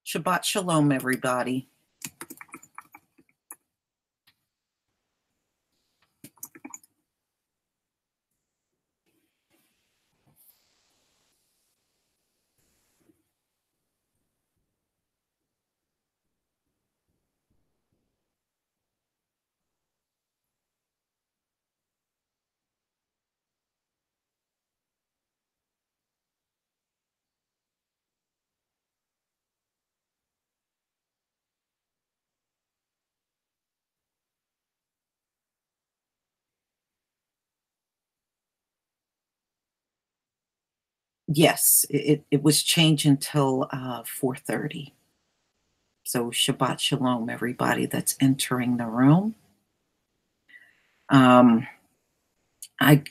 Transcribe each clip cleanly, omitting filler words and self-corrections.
Shabbat Shalom, everybody. Yes, it was changed until 4:30. So Shabbat Shalom, everybody that's entering the room. I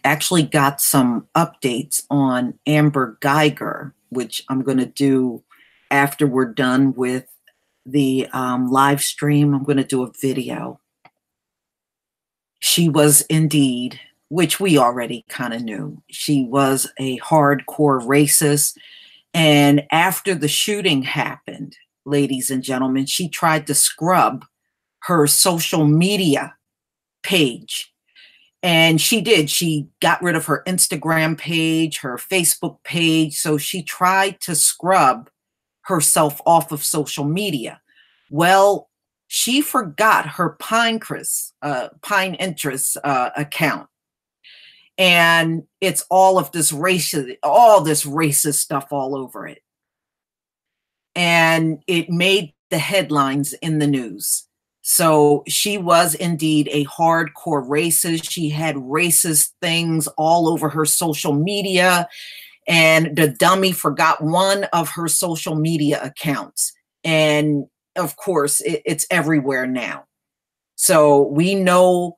actually got some updates on Amber Geiger, which I'm going to do after we're done with the live stream. I'm going to do a video. She was indeed, which we already kind of knew, she was a hardcore racist. And after the shooting happened, ladies and gentlemen, she tried to scrub her social media page. And she did. She got rid of her Instagram page, her Facebook page. So she tried to scrub herself off of social media. Well, she forgot her Pine Interest account. And it's all this racist stuff all over it. And it made the headlines in the news. So she was indeed a hardcore racist. She had racist things all over her social media. And the dummy forgot one of her social media accounts. And of course, it's everywhere now. So we know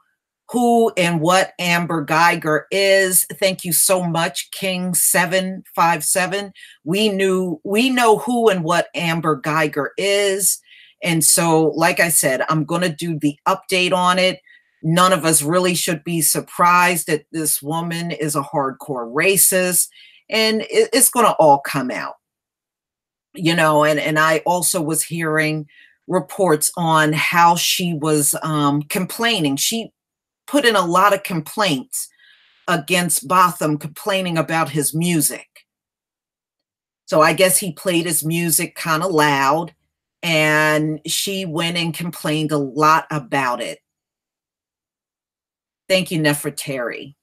who and what Amber Geiger is. Thank you so much, King 757. We know who and what Amber Geiger is. And so, like I said, I'm going to do the update on it. None of us really should be surprised that this woman is a hardcore racist, and it's going to all come out. You know, and I also was hearing reports on how she was complaining. She put in a lot of complaints against Botham, complaining about his music. So I guess he played his music kind of loud, and she went and complained a lot about it. Thank you, Nefertari.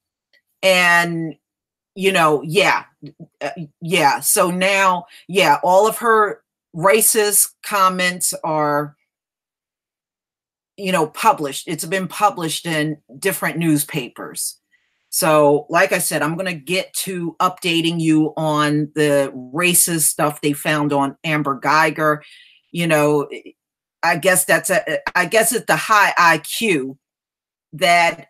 And, you know, yeah. So now, yeah, all of her racist comments are, you know, published. It's been published in different newspapers. So, like I said, I'm going to get to updating you on the racist stuff they found on Amber Geiger. You know, I guess it's the high IQ that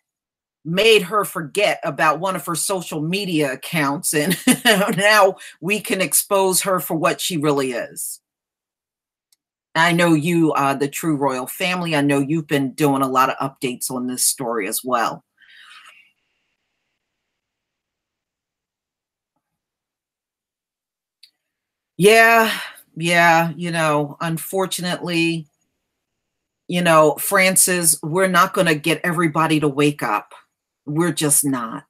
made her forget about one of her social media accounts, and now we can expose her for what she really is. I know you, the True Royal Family, I know you've been doing a lot of updates on this story as well. Yeah, you know, unfortunately, you know, Francis, we're not going to get everybody to wake up. We're just not.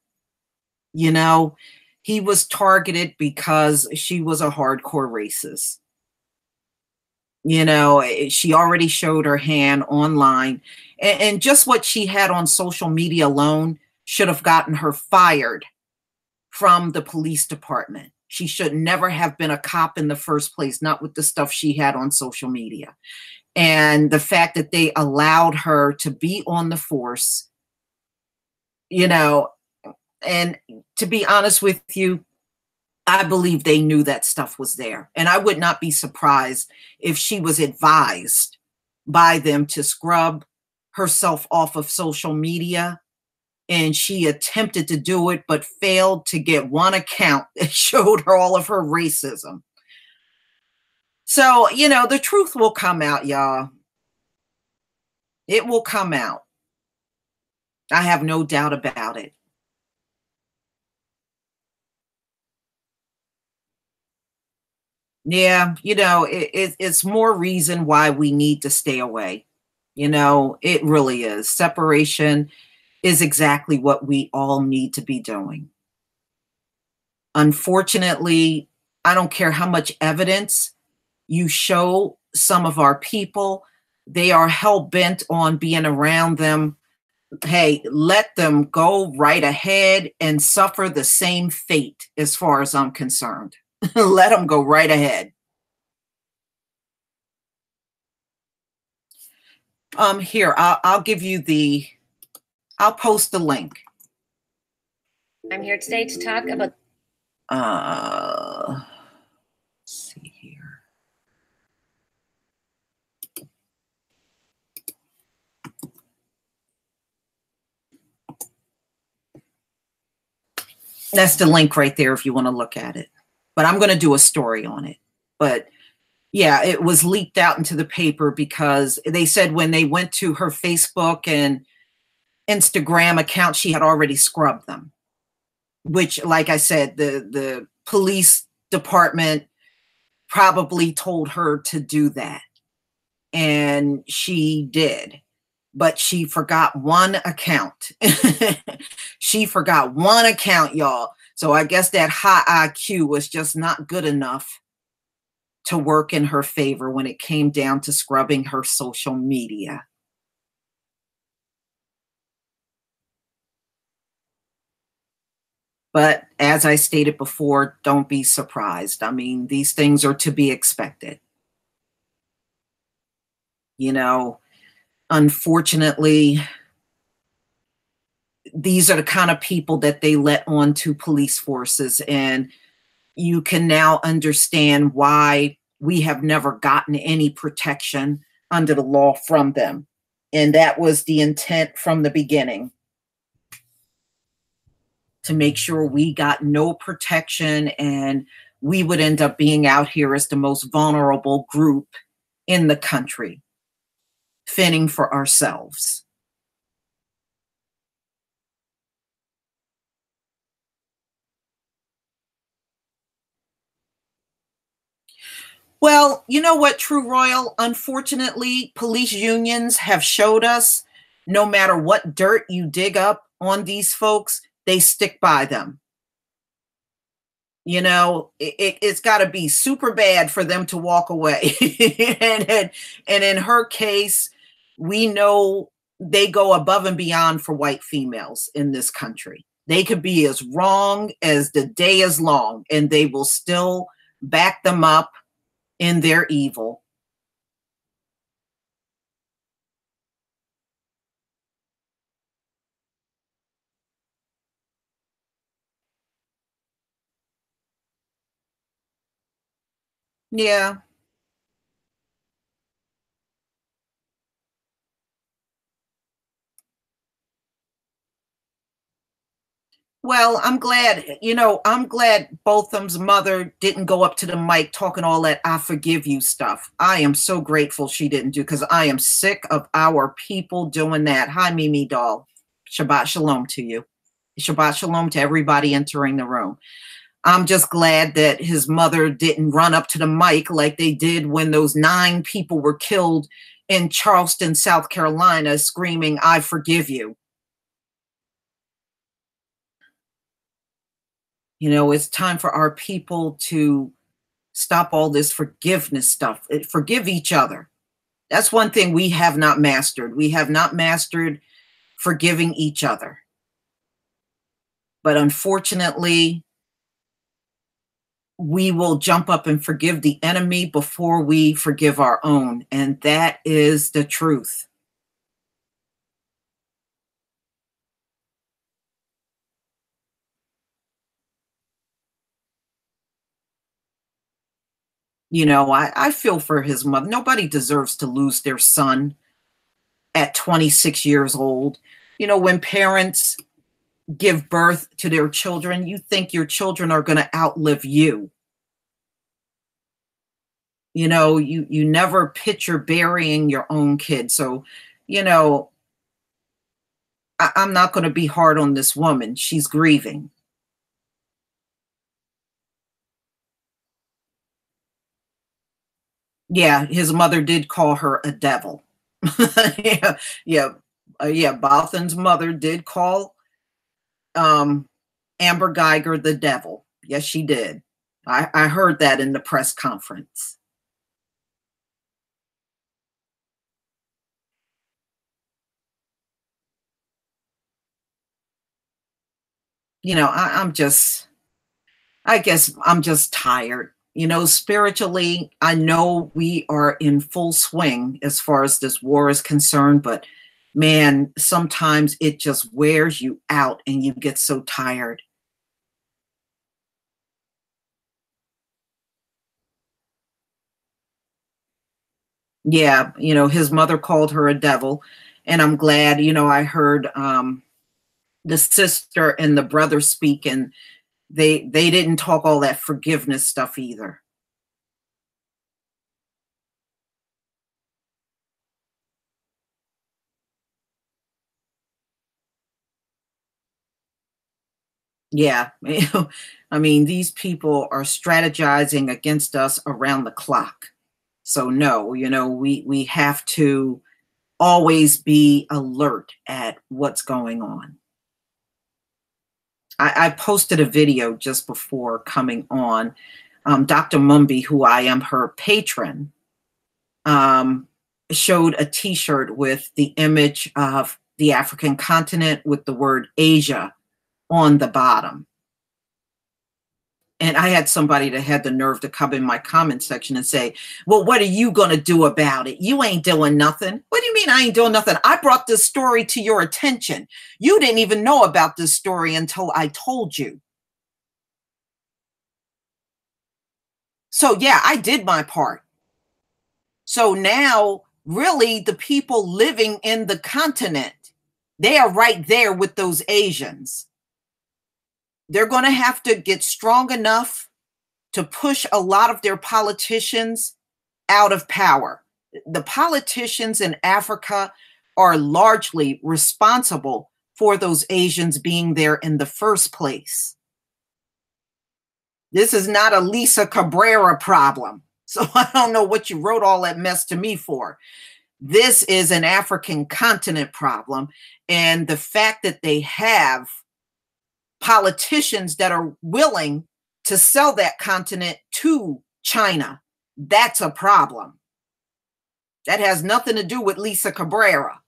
You know, he was targeted because she was a hardcore racist. You know, she already showed her hand online, and just what she had on social media alone should have gotten her fired from the police department. She should never have been a cop in the first place, not with the stuff she had on social media. And the fact that they allowed her to be on the force, you know, and to be honest with you, I believe they knew that stuff was there. And I would not be surprised if she was advised by them to scrub herself off of social media, and she attempted to do it, but failed to get one account that showed her all of her racism. So, you know, the truth will come out, y'all. It will come out. I have no doubt about it. Yeah, it's more reason why we need to stay away. It really is. Separation is exactly what we all need to be doing. Unfortunately, I don't care how much evidence you show some of our people, they are hell bent on being around them. Hey, let them go right ahead and suffer the same fate as far as I'm concerned. Let them go right ahead. Here, I'll give you I'll post the link. I'm here today to talk about. Let's see here. That's the link right there if you want to look at it. But I'm going to do a story on it. But yeah, it was leaked out into the paper because they said when they went to her Facebook and Instagram account, she had already scrubbed them, which, like I said, the police department probably told her to do that. And she did. But she forgot one account. She forgot one account, y'all. So I guess that high IQ was just not good enough to work in her favor when it came down to scrubbing her social media. But as I stated before, don't be surprised. I mean, these things are to be expected. Unfortunately, these are the kind of people that they let on to police forces. And you can now understand why we have never gotten any protection under the law from them. And that was the intent from the beginning, to make sure we got no protection and we would end up being out here as the most vulnerable group in the country, fending for ourselves. Well, you know what, True Royal? Unfortunately, police unions have showed us no matter what dirt you dig up on these folks, they stick by them. It's got to be super bad for them to walk away. and in her case, we know they go above and beyond for white females in this country. They could be as wrong as the day is long, and they will still back them up in their evil. Yeah. Well, I'm glad Botham's mother didn't go up to the mic talking all that "I forgive you" stuff. I am so grateful she didn't do, because I am sick of our people doing that. Hi, Mimi doll. Shabbat shalom to you. Shabbat shalom to everybody entering the room. I'm just glad that his mother didn't run up to the mic like they did when those 9 people were killed in Charleston, South Carolina, screaming, "I forgive you." It's time for our people to stop all this forgiveness stuff. Forgive each other. That's one thing we have not mastered. We have not mastered forgiving each other. But unfortunately, we will jump up and forgive the enemy before we forgive our own. And that is the truth. I feel for his mother. Nobody deserves to lose their son at 26 years old. When parents give birth to their children, you think your children are going to outlive you. You never picture burying your own kid. So, I'm not going to be hard on this woman. She's grieving. Yeah, his mother did call her a devil. Yeah, yeah, yeah. Bothan's mother did call um, Amber Geiger the devil. Yes, she did. I heard that in the press conference. You know, I guess I'm just tired. You know, spiritually, I know we are in full swing as far as this war is concerned, but man, sometimes it just wears you out and you get so tired. Yeah, you know, his mother called her a devil, and I'm glad, you know, I heard the sister and the brother speak, and they didn't talk all that forgiveness stuff either. Yeah, you know, I mean, these people are strategizing against us around the clock. So no, you know, we have to always be alert at what's going on. I posted a video just before coming on. Dr. Mumby, who I am her patron, um, showed a T-shirt with the image of the African continent with the word Asia on the bottom. And I had somebody that had the nerve to come in my comment section and say, well, what are you going to do about it? You ain't doing nothing. What do you mean I ain't doing nothing? I brought this story to your attention. You didn't even know about this story until I told you. So, yeah, I did my part. So now, really, the people living in the continent, they are right there with those Asians. They're going to have to get strong enough to push a lot of their politicians out of power. The politicians in Africa are largely responsible for those Asians being there in the first place. This is not a Lisa Cabrera problem. So I don't know what you wrote all that mess to me for. This is an African continent problem. And the fact that they have politicians that are willing to sell that continent to China, that's a problem. That has nothing to do with Lisa Cabrera.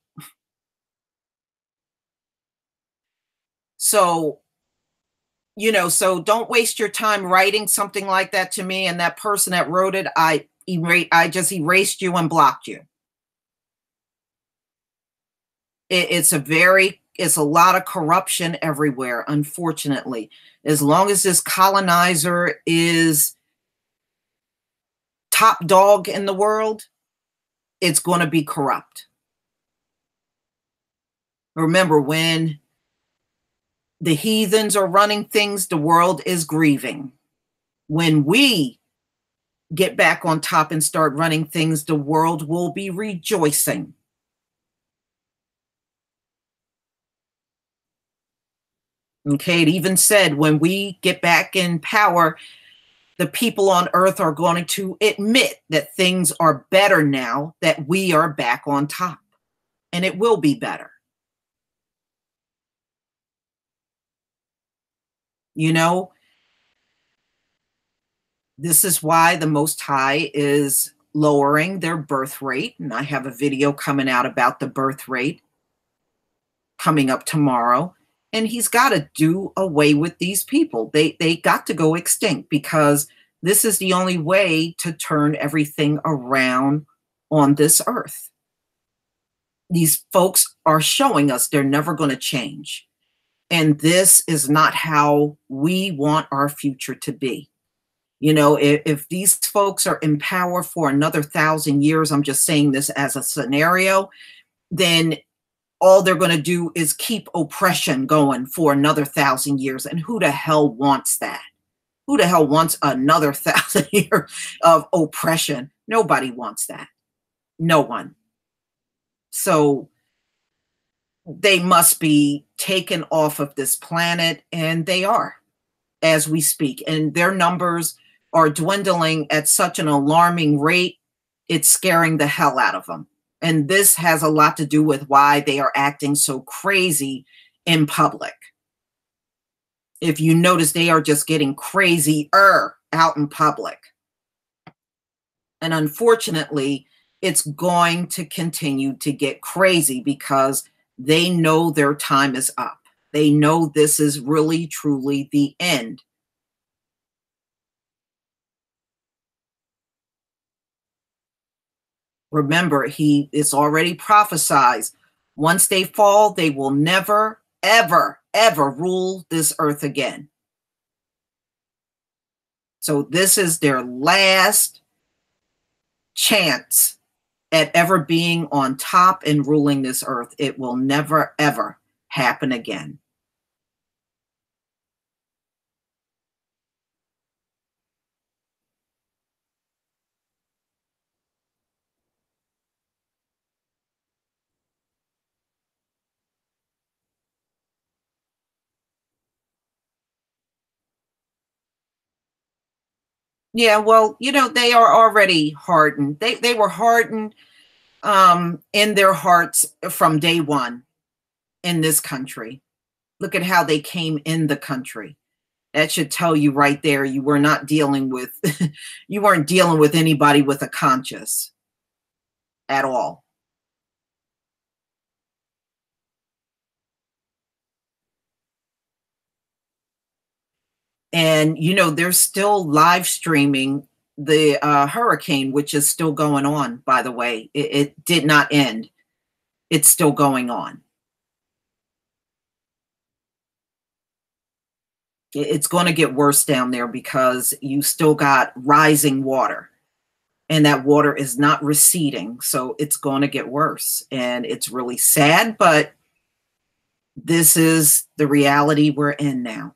So, you know, so don't waste your time writing something like that to me. And that person that wrote it, I just erased you and blocked you. It's a lot of corruption everywhere, unfortunately. As long as this colonizer is top dog in the world, it's going to be corrupt. Remember, when the heathens are running things, the world is grieving. When we get back on top and start running things, the world will be rejoicing. Okay, it even said when we get back in power, the people on earth are going to admit that things are better now that we are back on top. And it will be better. You know, this is why the Most High is lowering their birth rate. And I have a video coming out about the birth rate coming up tomorrow. And he's got to do away with these people. They got to go extinct, because this is the only way to turn everything around on this earth. These folks are showing us they're never going to change. And this is not how we want our future to be. You know, if these folks are in power for another 1,000 years, I'm just saying this as a scenario, then all they're going to do is keep oppression going for another 1,000 years. And who the hell wants that? Who the hell wants another 1,000 years of oppression? Nobody wants that. No one. So they must be taken off of this planet, and they are, as we speak. And their numbers are dwindling at such an alarming rate. it's scaring the hell out of them. And this has a lot to do with why they are acting so crazy in public. If you notice, they are just getting crazier out in public. And unfortunately, it's going to continue to get crazy because they know their time is up. They know this is really, truly the end. Remember, he is already prophesied. Once they fall, they will never, ever, ever rule this earth again. So this is their last chance at ever being on top and ruling this earth. It will never, ever happen again. Yeah, well, they are already hardened. They were hardened in their hearts from day one in this country. Look at how they came in the country. That should tell you right there you were not dealing with you weren't dealing with anybody with a conscience at all. And they're still live streaming the hurricane, which is still going on, by the way. It did not end. It's still going on. It's going to get worse down there because you still got rising water, and that water is not receding. So it's going to get worse. And it's really sad, but this is the reality we're in now.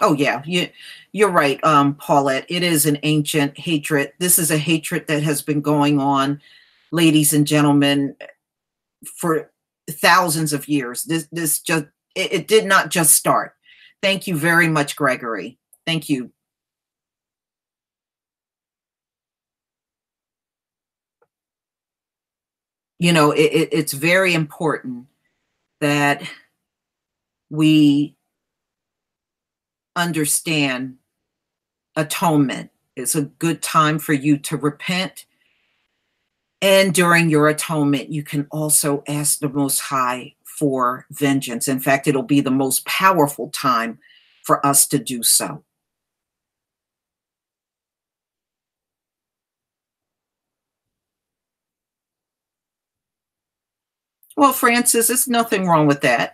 Oh yeah, you're right, Paulette. It is an ancient hatred. This is a hatred that has been going on, ladies and gentlemen, for thousands of years. This just it did not just start. Thank you very much, Gregory. Thank you. It's very important that we understand atonement. It's a good time for you to repent. And during your atonement, you can also ask the Most High for vengeance. In fact, it'll be the most powerful time for us to do so. Well, Francis, there's nothing wrong with that.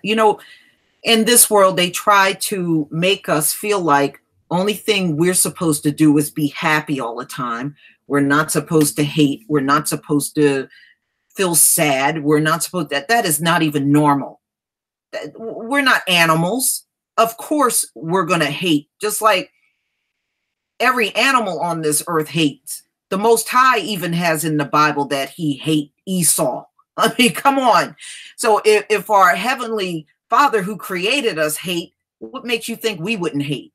In this world, they try to make us feel like only thing we're supposed to do is be happy all the time. We're not supposed to hate. We're not supposed to feel sad. We're not supposed that is not even normal. We're not animals. Of course, we're going to hate, just like every animal on this earth hates. The Most High even has in the Bible that he hate Esau. I mean, come on. So if our heavenly Father who created us hate, what makes you think we wouldn't hate?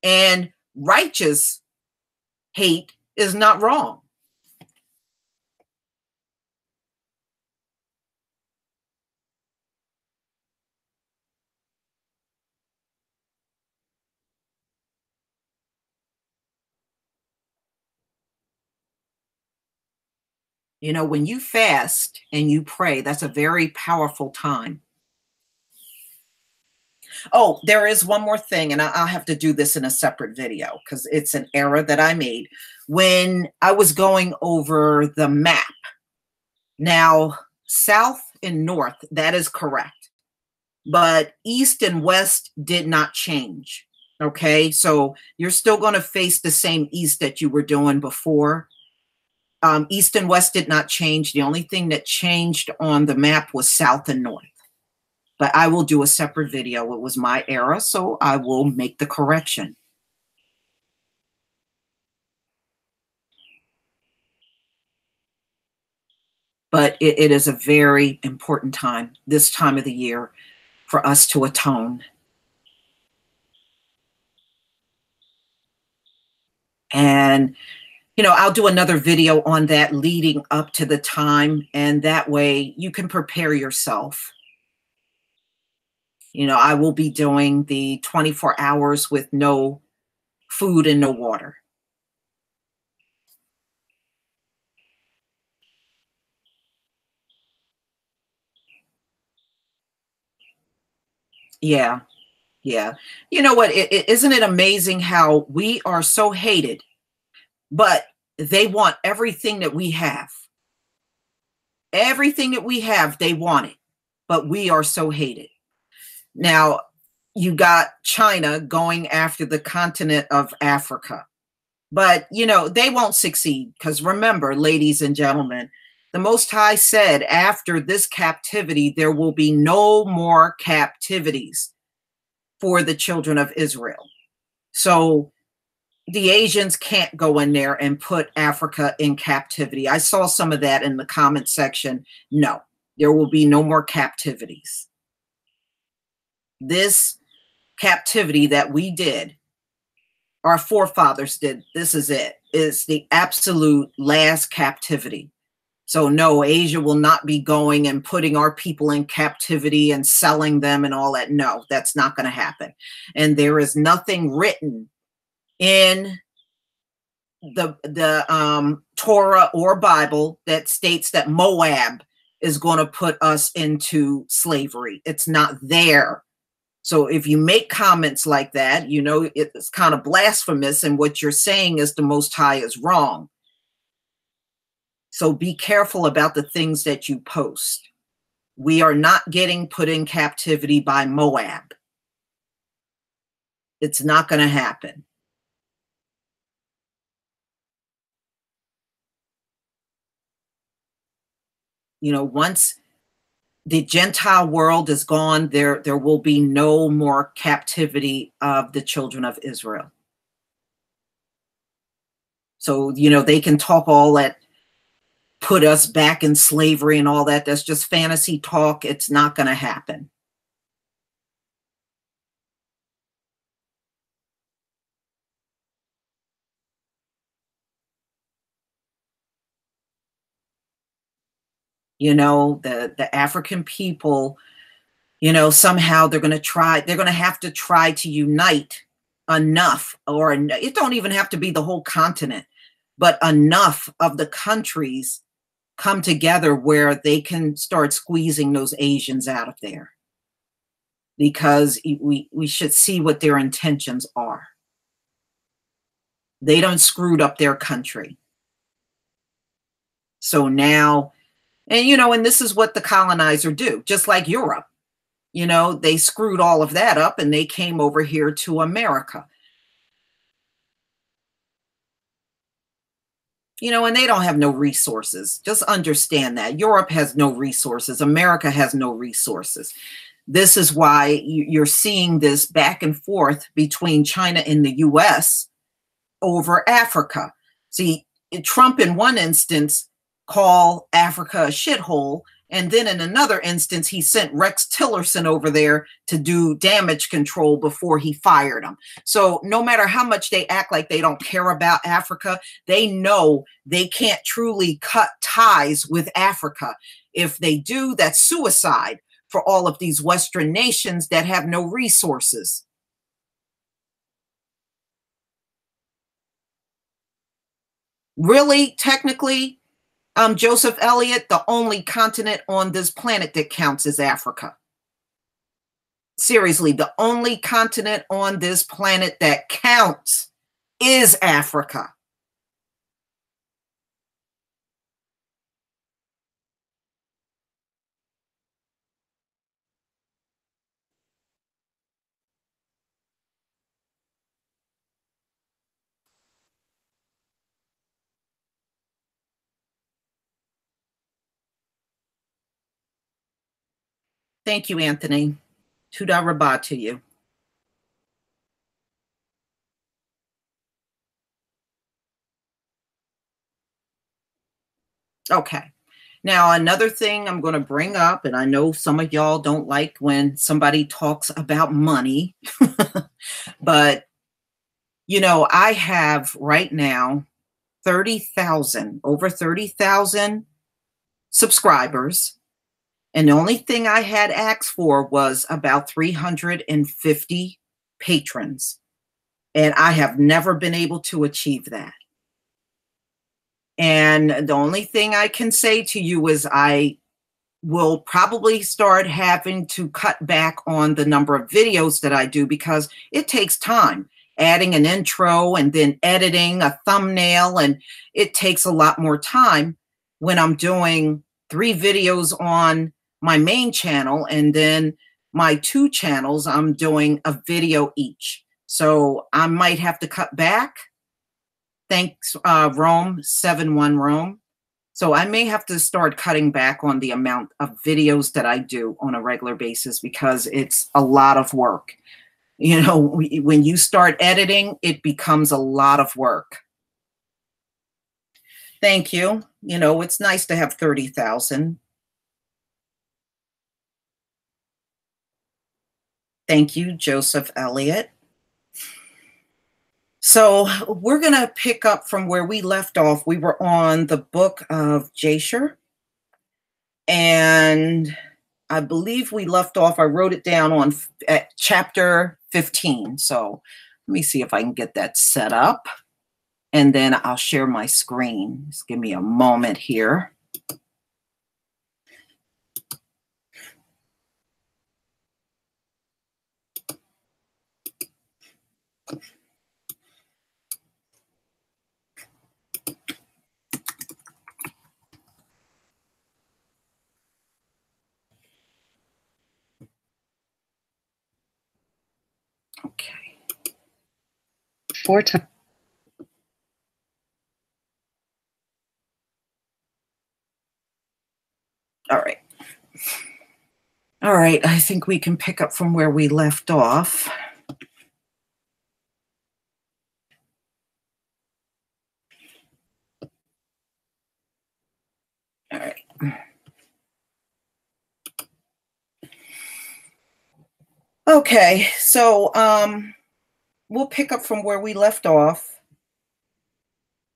And righteous hate is not wrong. When you fast and you pray, that's a very powerful time. Oh, there is one more thing, and I'll have to do this in a separate video because it's an error that I made when I was going over the map. Now, south and north, that is correct. But east and west did not change. Okay, so you're still going to face the same east that you were doing before. East and west did not change. The only thing that changed on the map was south and north. But I will do a separate video. It was my error, so I will make the correction. But it is a very important time, this time of the year, for us to atone. And, I'll do another video on that leading up to the time, and that way you can prepare yourself. I will be doing the 24 hours with no food and no water. Yeah, yeah. You know what? Isn't it amazing how we are so hated, but they want everything that we have? Everything that we have, they want it, but we are so hated. Now, you got China going after the continent of Africa. But, they won't succeed because remember, ladies and gentlemen, the Most High said after this captivity, there will be no more captivities for the children of Israel. So the Asians can't go in there and put Africa in captivity. I saw some of that in the comment section. No, there will be no more captivities. This captivity that we did, our forefathers did, this is it. It's the absolute last captivity. So no, Asia will not be going and putting our people in captivity and selling them and all that. No, that's not going to happen. And there is nothing written in the Torah or Bible that states that Moab is going to put us into slavery. It's not there. So if you make comments like that, it's kind of blasphemous, and what you're saying is the Most High is wrong. So be careful about the things that you post. We are not getting put in captivity by Moab. It's not going to happen. Once the Gentile world is gone, there will be no more captivity of the children of Israel. So, they can talk all that, put us back in slavery and all that. That's just fantasy talk. It's not going to happen. The African people, somehow they're going to have to try to unite enough, or it don't even have to be the whole continent, but enough of the countries come together where they can start squeezing those Asians out of there, because we should see what their intentions are. They done screwed up their country. So now, and this is what the colonizer do, just like Europe. They screwed all of that up and they came over here to America. And they don't have no resources. Just understand that. Europe has no resources. America has no resources. This is why you're seeing this back and forth between China and the US over Africa. See, Trump in one instance called Africa a shithole, and then in another instance, he sent Rex Tillerson over there to do damage control before he fired him. So no matter how much they act like they don't care about Africa, they know they can't truly cut ties with Africa. If they do, that's suicide for all of these Western nations that have no resources. Really, technically, Joseph Elliott, the only continent on this planet that counts is Africa. Seriously, the only continent on this planet that counts is Africa. Thank you, Anthony. Tuda Rabah to you. Okay. Now, another thing I'm going to bring up, and I know some of y'all don't like when somebody talks about money, but I have right now 30,000, over 30,000 subscribers. And the only thing I had asked for was about 350 patrons. And I have never been able to achieve that. And the only thing I can say to you is I will probably start having to cut back on the number of videos that I do because it takes time adding an intro and then editing a thumbnail. And it takes a lot more time when I'm doing 3 videos on my main channel, and then my 2 channels, I'm doing a video each. So I might have to cut back. Thanks, Rome, 71 Rome. So I may have to start cutting back on the amount of videos that I do on a regular basis because it's a lot of work. When you start editing, it becomes a lot of work. Thank you. It's nice to have 30,000. Thank you, Joseph Elliott. So we're going to pick up from where we left off. We were on the Book of Jasher. And I believe we left off, I wrote it down at chapter 15. So let me see if I can get that set up. And then I'll share my screen. Just give me a moment here. Okay. 4 times. All right. All right. I think we can pick up from where we left off. All right. Okay. So we'll pick up from where we left off.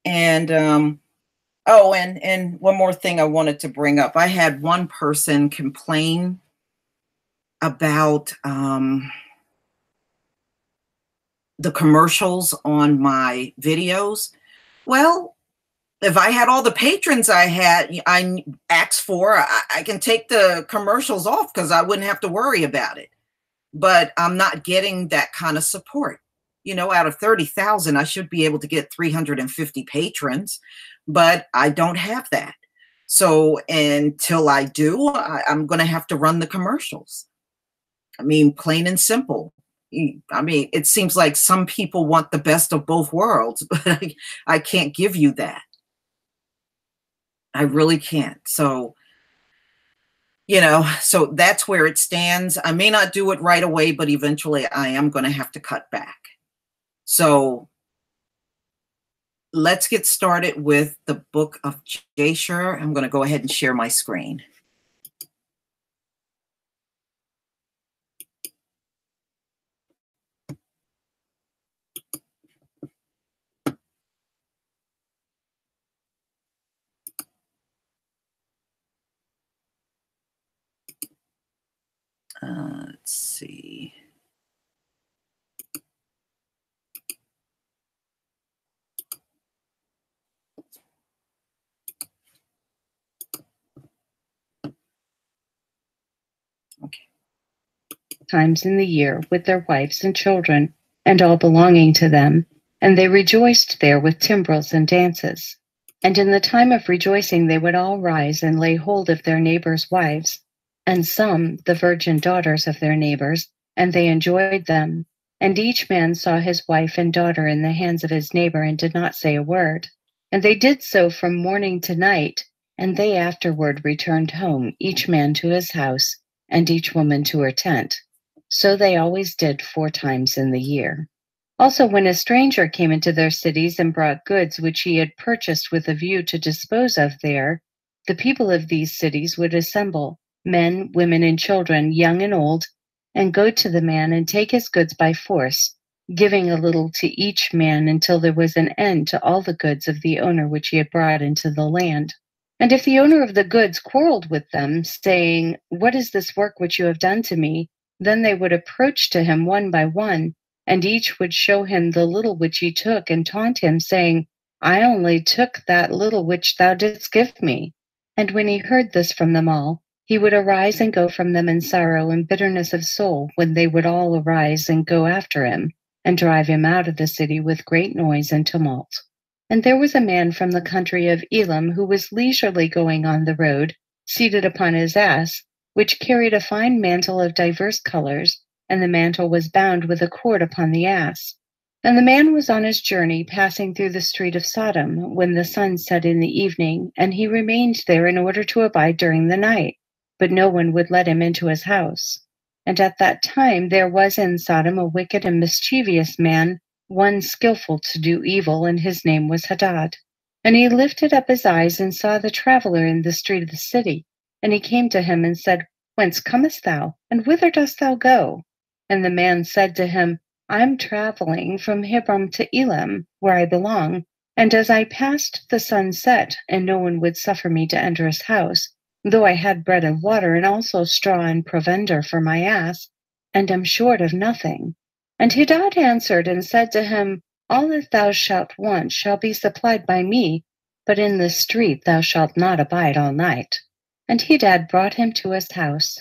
And oh, and one more thing I wanted to bring up. I had one person complain about the commercials on my videos. Well, if I had all the patrons I asked for, I can take the commercials off because I wouldn't have to worry about it. But I'm not getting that kind of support. Out of 30,000, I should be able to get 350 patrons, but I don't have that. So until I do, I'm going to have to run the commercials. I mean, plain and simple. I mean, it seems like some people want the best of both worlds, but I can't give you that. I really can't. So, so that's where it stands. I may not do it right away, but eventually I am going to have to cut back. So let's get started with the Book of Jasher. I'm going to go ahead and share my screen. Let's see. Okay. Times in the year with their wives and children, and all belonging to them, and they rejoiced there with timbrels and dances. And in the time of rejoicing they would all rise and lay hold of their neighbors' wives, and some the virgin daughters of their neighbors, and they enjoyed them. And each man saw his wife and daughter in the hands of his neighbor, and did not say a word. And they did so from morning to night, and they afterward returned home, each man to his house, and each woman to her tent. So they always did 4 times in the year. Also, when a stranger came into their cities and brought goods which he had purchased with a view to dispose of there, The people of these cities would assemble, men, women, and children, young and old, and go to the man and take his goods by force, giving a little to each man until there was an end to all the goods of the owner which he had brought into the land. And if the owner of the goods quarreled with them, saying, "What is this work which you have done to me?" then they would approach to him one by one, and each would show him the little which he took, and taunt him, saying, "I only took that little which thou didst give me." And when he heard this from them all, he would arise and go from them in sorrow and bitterness of soul, when they would all arise and go after him, and drive him out of the city with great noise and tumult. And there was a man from the country of Elam who was leisurely going on the road, seated upon his ass, which carried a fine mantle of diverse colors, and the mantle was bound with a cord upon the ass. And the man was on his journey, passing through the street of Sodom, when the sun set in the evening, and he remained there in order to abide during the night, but no one would let him into his house. And at that time there was in Sodom a wicked and mischievous man, one skillful to do evil, and his name was Hadad. And he lifted up his eyes and saw the traveler in the street of the city. And he came to him and said, "Whence comest thou, and whither dost thou go?" And the man said to him, "I am traveling from Hebron to Elam, where I belong. And as I passed, the sun set, and no one would suffer me to enter his house, though I had bread and water, and also straw and provender for my ass, and am short of nothing." And Hadad answered and said to him, "All that thou shalt want shall be supplied by me, but in the street thou shalt not abide all night." And Hadad brought him to his house.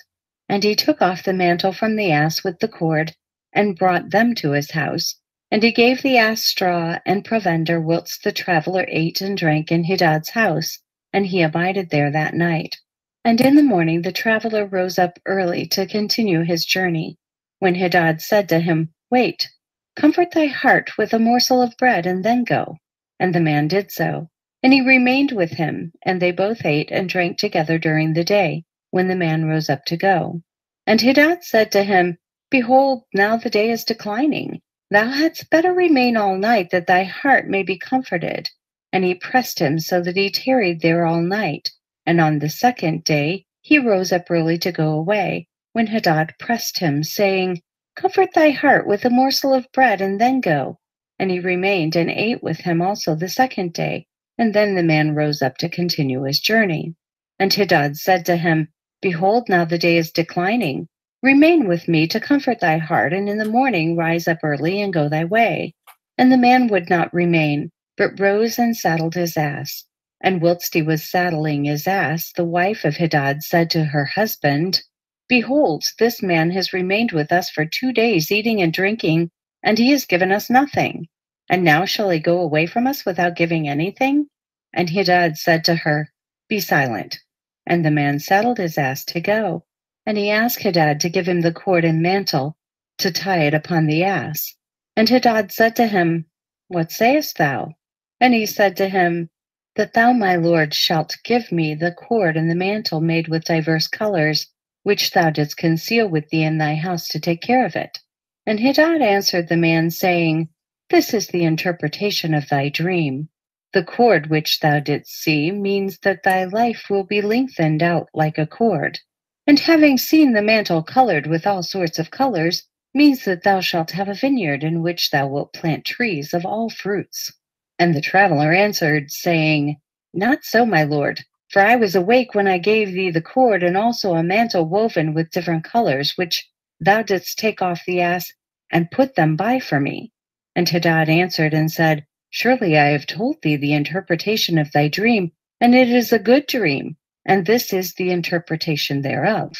And he took off the mantle from the ass with the cord, and brought them to his house. And he gave the ass straw and provender, whilst the traveler ate and drank in Hadad's house, and he abided there that night. And in the morning the traveler rose up early to continue his journey, when Hadad said to him, "Wait, comfort thy heart with a morsel of bread, and then go." And the man did so. And he remained with him, and they both ate and drank together during the day, when the man rose up to go. And Hadad said to him, "Behold, now the day is declining. Thou hadst better remain all night, that thy heart may be comforted." And he pressed him so that he tarried there all night. And on the second day he rose up early to go away, when Hadad pressed him, saying, "Comfort thy heart with a morsel of bread, and then go." And he remained and ate with him also the second day. And then the man rose up to continue his journey. And Hadad said to him, "Behold, now the day is declining. Remain with me to comfort thy heart, and in the morning rise up early and go thy way." And the man would not remain, but rose and saddled his ass. And whilst he was saddling his ass, the wife of Hadad said to her husband, "Behold, this man has remained with us for 2 days, eating and drinking, and he has given us nothing. And now shall he go away from us without giving anything?" And Hadad said to her, "Be silent." And the man saddled his ass to go. And he asked Hadad to give him the cord and mantle, to tie it upon the ass. And Hadad said to him, "What sayest thou?" And he said to him, "That thou, my lord, shalt give me the cord and the mantle made with diverse colors, which thou didst conceal with thee in thy house, to take care of it." And Hadad answered the man, saying, "This is the interpretation of thy dream. The cord which thou didst see means that thy life will be lengthened out like a cord. And having seen the mantle colored with all sorts of colors means that thou shalt have a vineyard in which thou wilt plant trees of all fruits." And the traveler answered, saying, "Not so, my lord, for I was awake when I gave thee the cord, and also a mantle woven with different colors, which thou didst take off the ass and put them by for me." And Hadad answered and said, "Surely I have told thee the interpretation of thy dream, and it is a good dream, and this is the interpretation thereof.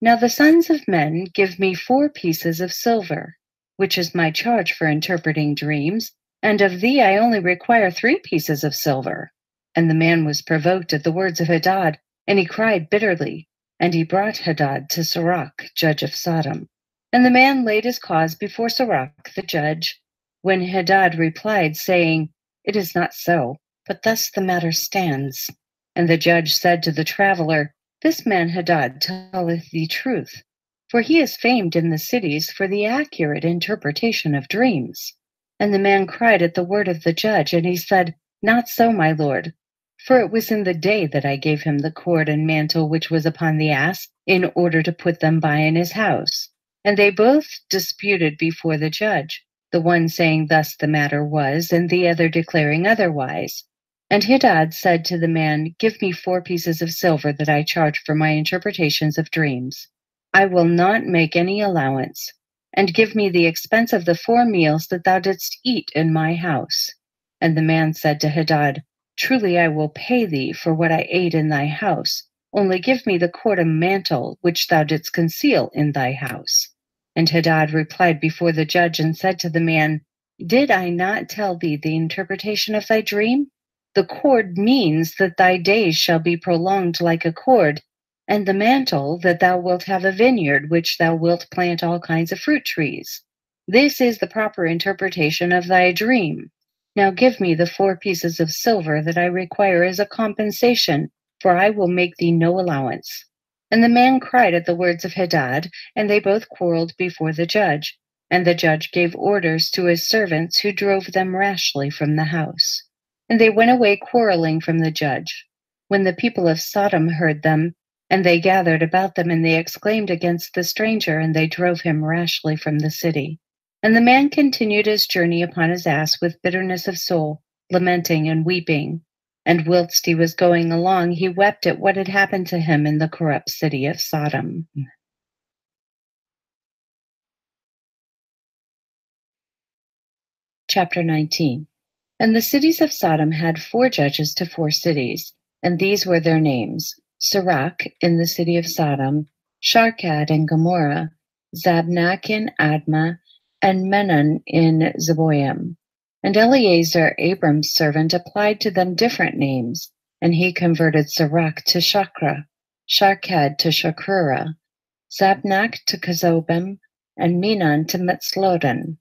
Now the sons of men give me 4 pieces of silver, which is my charge for interpreting dreams, and of thee I only require 3 pieces of silver." And the man was provoked at the words of Hadad, and he cried bitterly. And he brought Hadad to Sirach, judge of Sodom. And the man laid his cause before Sirach, the judge, when Hadad replied, saying, "It is not so, but thus the matter stands." And the judge said to the traveler, "This man Hadad telleth thee truth, for he is famed in the cities for the accurate interpretation of dreams." And the man cried at the word of the judge, and he said, "Not so, my lord, For it was in the day that I gave him the cord and mantle which was upon the ass, in order to put them by in his house. And they both disputed before the judge, the one saying thus the matter was, and the other declaring otherwise. And Hadad said to the man, Give me 4 pieces of silver that I charge for my interpretations of dreams. I will not make any allowance. And give me the expense of the 4 meals that thou didst eat in my house. And the man said to Hadad, Truly I will pay thee for what I ate in thy house. Only give me the cord and mantle which thou didst conceal in thy house. And Hadad replied before the judge and said to the man, Did I not tell thee the interpretation of thy dream? The cord means that thy days shall be prolonged like a cord, and the mantle that thou wilt have a vineyard which thou wilt plant all kinds of fruit trees. This is the proper interpretation of thy dream. Now give me the 4 pieces of silver that I require as a compensation, for I will make thee no allowance. And the man cried at the words of Hadad, and they both quarreled before the judge. And the judge gave orders to his servants, who drove them rashly from the house. And they went away quarreling from the judge. When the people of Sodom heard them, and they gathered about them, and they exclaimed against the stranger, and they drove him rashly from the city. And the man continued his journey upon his ass with bitterness of soul, lamenting and weeping. And whilst he was going along, he wept at what had happened to him in the corrupt city of Sodom. Chapter 19. And the cities of Sodom had 4 judges to 4 cities, and these were their names: Sirach in the city of Sodom, Sharkad in Gomorrah, Zabnak in Admah, and Menon in Zeboim. And Eleazar, Abram's servant, applied to them different names, and he converted Sirach to Shakra, Sharkad to Shakrura, Zabnak to Kezobim, and Menon to Metzlodin.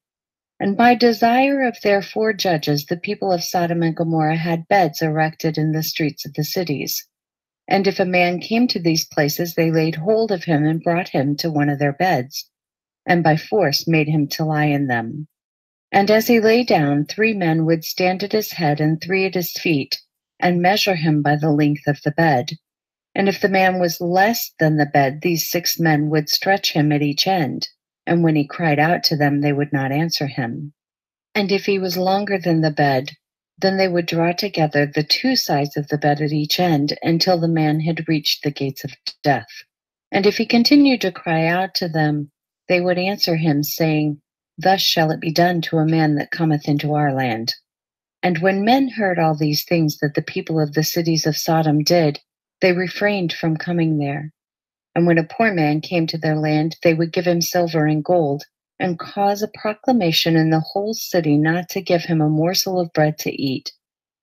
And by desire of their 4 judges, the people of Sodom and Gomorrah had beds erected in the streets of the cities. And if a man came to these places, they laid hold of him and brought him to one of their beds, and by force made him to lie in them. And as he lay down, 3 men would stand at his head and 3 at his feet, and measure him by the length of the bed. And if the man was less than the bed, these 6 men would stretch him at each end, and when he cried out to them, they would not answer him. And if he was longer than the bed, then they would draw together the 2 sides of the bed at each end until the man had reached the gates of death. And if he continued to cry out to them, they would answer him, saying, Thus shall it be done to a man that cometh into our land. And when men heard all these things that the people of the cities of Sodom did, they refrained from coming there. And when a poor man came to their land, they would give him silver and gold, and cause a proclamation in the whole city not to give him a morsel of bread to eat.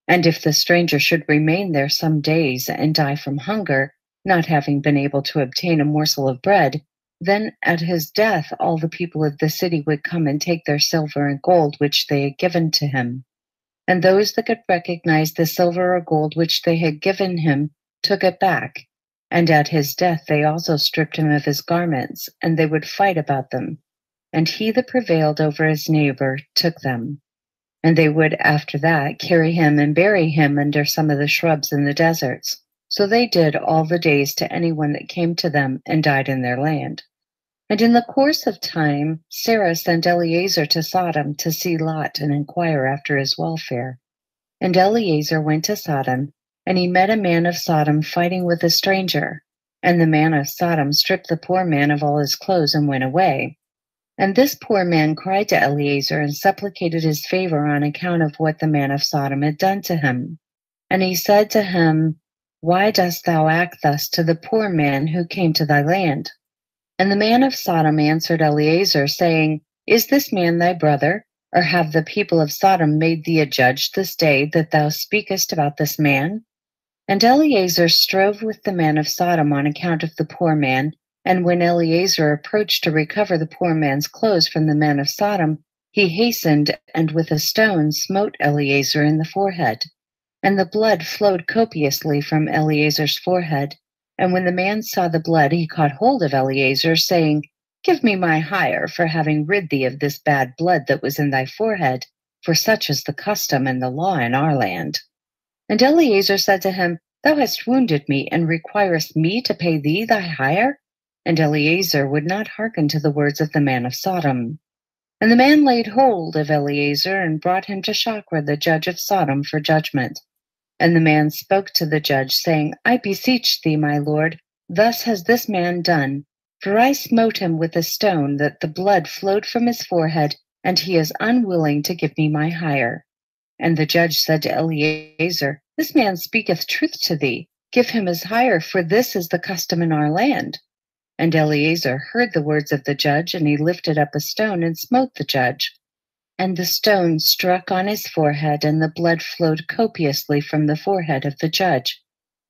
And if the stranger should remain there some days and die from hunger, not having been able to obtain a morsel of bread, then at his death all the people of the city would come and take their silver and gold which they had given to him. And those that could recognize the silver or gold which they had given him took it back. And at his death they also stripped him of his garments, and they would fight about them. And he that prevailed over his neighbor took them. And they would after that carry him and bury him under some of the shrubs in the deserts. So they did all the days to anyone that came to them and died in their land. And in the course of time, Sarah sent Eleazar to Sodom to see Lot and inquire after his welfare. And Eleazar went to Sodom, and he met a man of Sodom fighting with a stranger. And the man of Sodom stripped the poor man of all his clothes and went away. And this poor man cried to Eleazar and supplicated his favor on account of what the man of Sodom had done to him. And he said to him, Why dost thou act thus to the poor man who came to thy land? And the man of Sodom answered Eleazar, saying, Is this man thy brother? Or have the people of Sodom made thee a judge this day, that thou speakest about this man? And Eleazar strove with the man of Sodom on account of the poor man. And when Eleazar approached to recover the poor man's clothes from the man of Sodom, he hastened and with a stone smote Eleazar in the forehead. And the blood flowed copiously from Eleazar's forehead. And when the man saw the blood, he caught hold of Eleazar, saying, Give me my hire for having rid thee of this bad blood that was in thy forehead, for such is the custom and the law in our land. And Eleazar said to him, Thou hast wounded me, and requirest me to pay thee thy hire? And Eleazar would not hearken to the words of the man of Sodom. And the man laid hold of Eleazar, and brought him to Shachra, the judge of Sodom, for judgment. And the man spoke to the judge, saying, I beseech thee, my lord, thus has this man done. For I smote him with a stone, that the blood flowed from his forehead, and he is unwilling to give me my hire. And the judge said to Eleazar, This man speaketh truth to thee. Give him his hire, for this is the custom in our land. And Eleazar heard the words of the judge, and he lifted up a stone and smote the judge. And the stone struck on his forehead, and the blood flowed copiously from the forehead of the judge.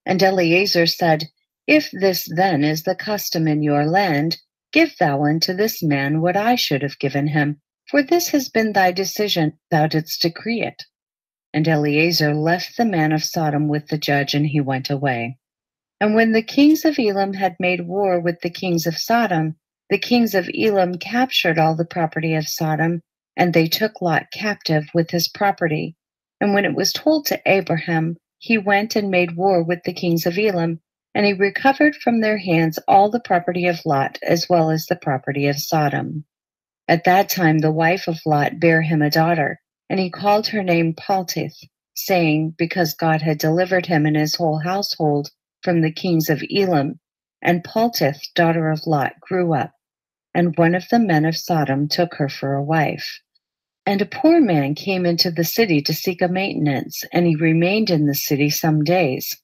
And Eleazar said, If this then is the custom in your land, give thou unto this man what I should have given him, for this has been thy decision, thou didst decree it. And Eleazar left the man of Sodom with the judge, and he went away. And when the kings of Elam had made war with the kings of Sodom, the kings of Elam captured all the property of Sodom, and they took Lot captive with his property. And when it was told to Abraham, he went and made war with the kings of Elam, and he recovered from their hands all the property of Lot, as well as the property of Sodom. At that time the wife of Lot bare him a daughter, and he called her name Paltith, saying, because God had delivered him and his whole household from the kings of Elam. And Paltith, daughter of Lot, grew up, and one of the men of Sodom took her for a wife. And a poor man came into the city to seek a maintenance, and he remained in the city some days.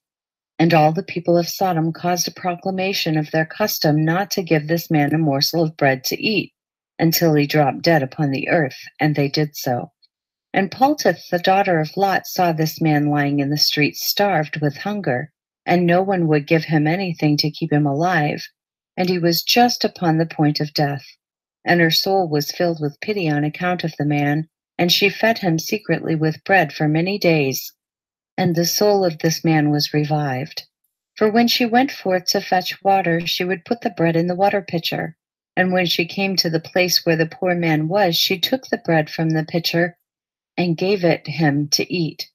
And all the people of Sodom caused a proclamation of their custom not to give this man a morsel of bread to eat, until he dropped dead upon the earth, and they did so. And Paltith, the daughter of Lot, saw this man lying in the street starved with hunger, and no one would give him anything to keep him alive, and he was just upon the point of death. And her soul was filled with pity on account of the man, and she fed him secretly with bread for many days. And the soul of this man was revived. For when she went forth to fetch water, she would put the bread in the water pitcher. And when she came to the place where the poor man was, she took the bread from the pitcher and gave it him to eat.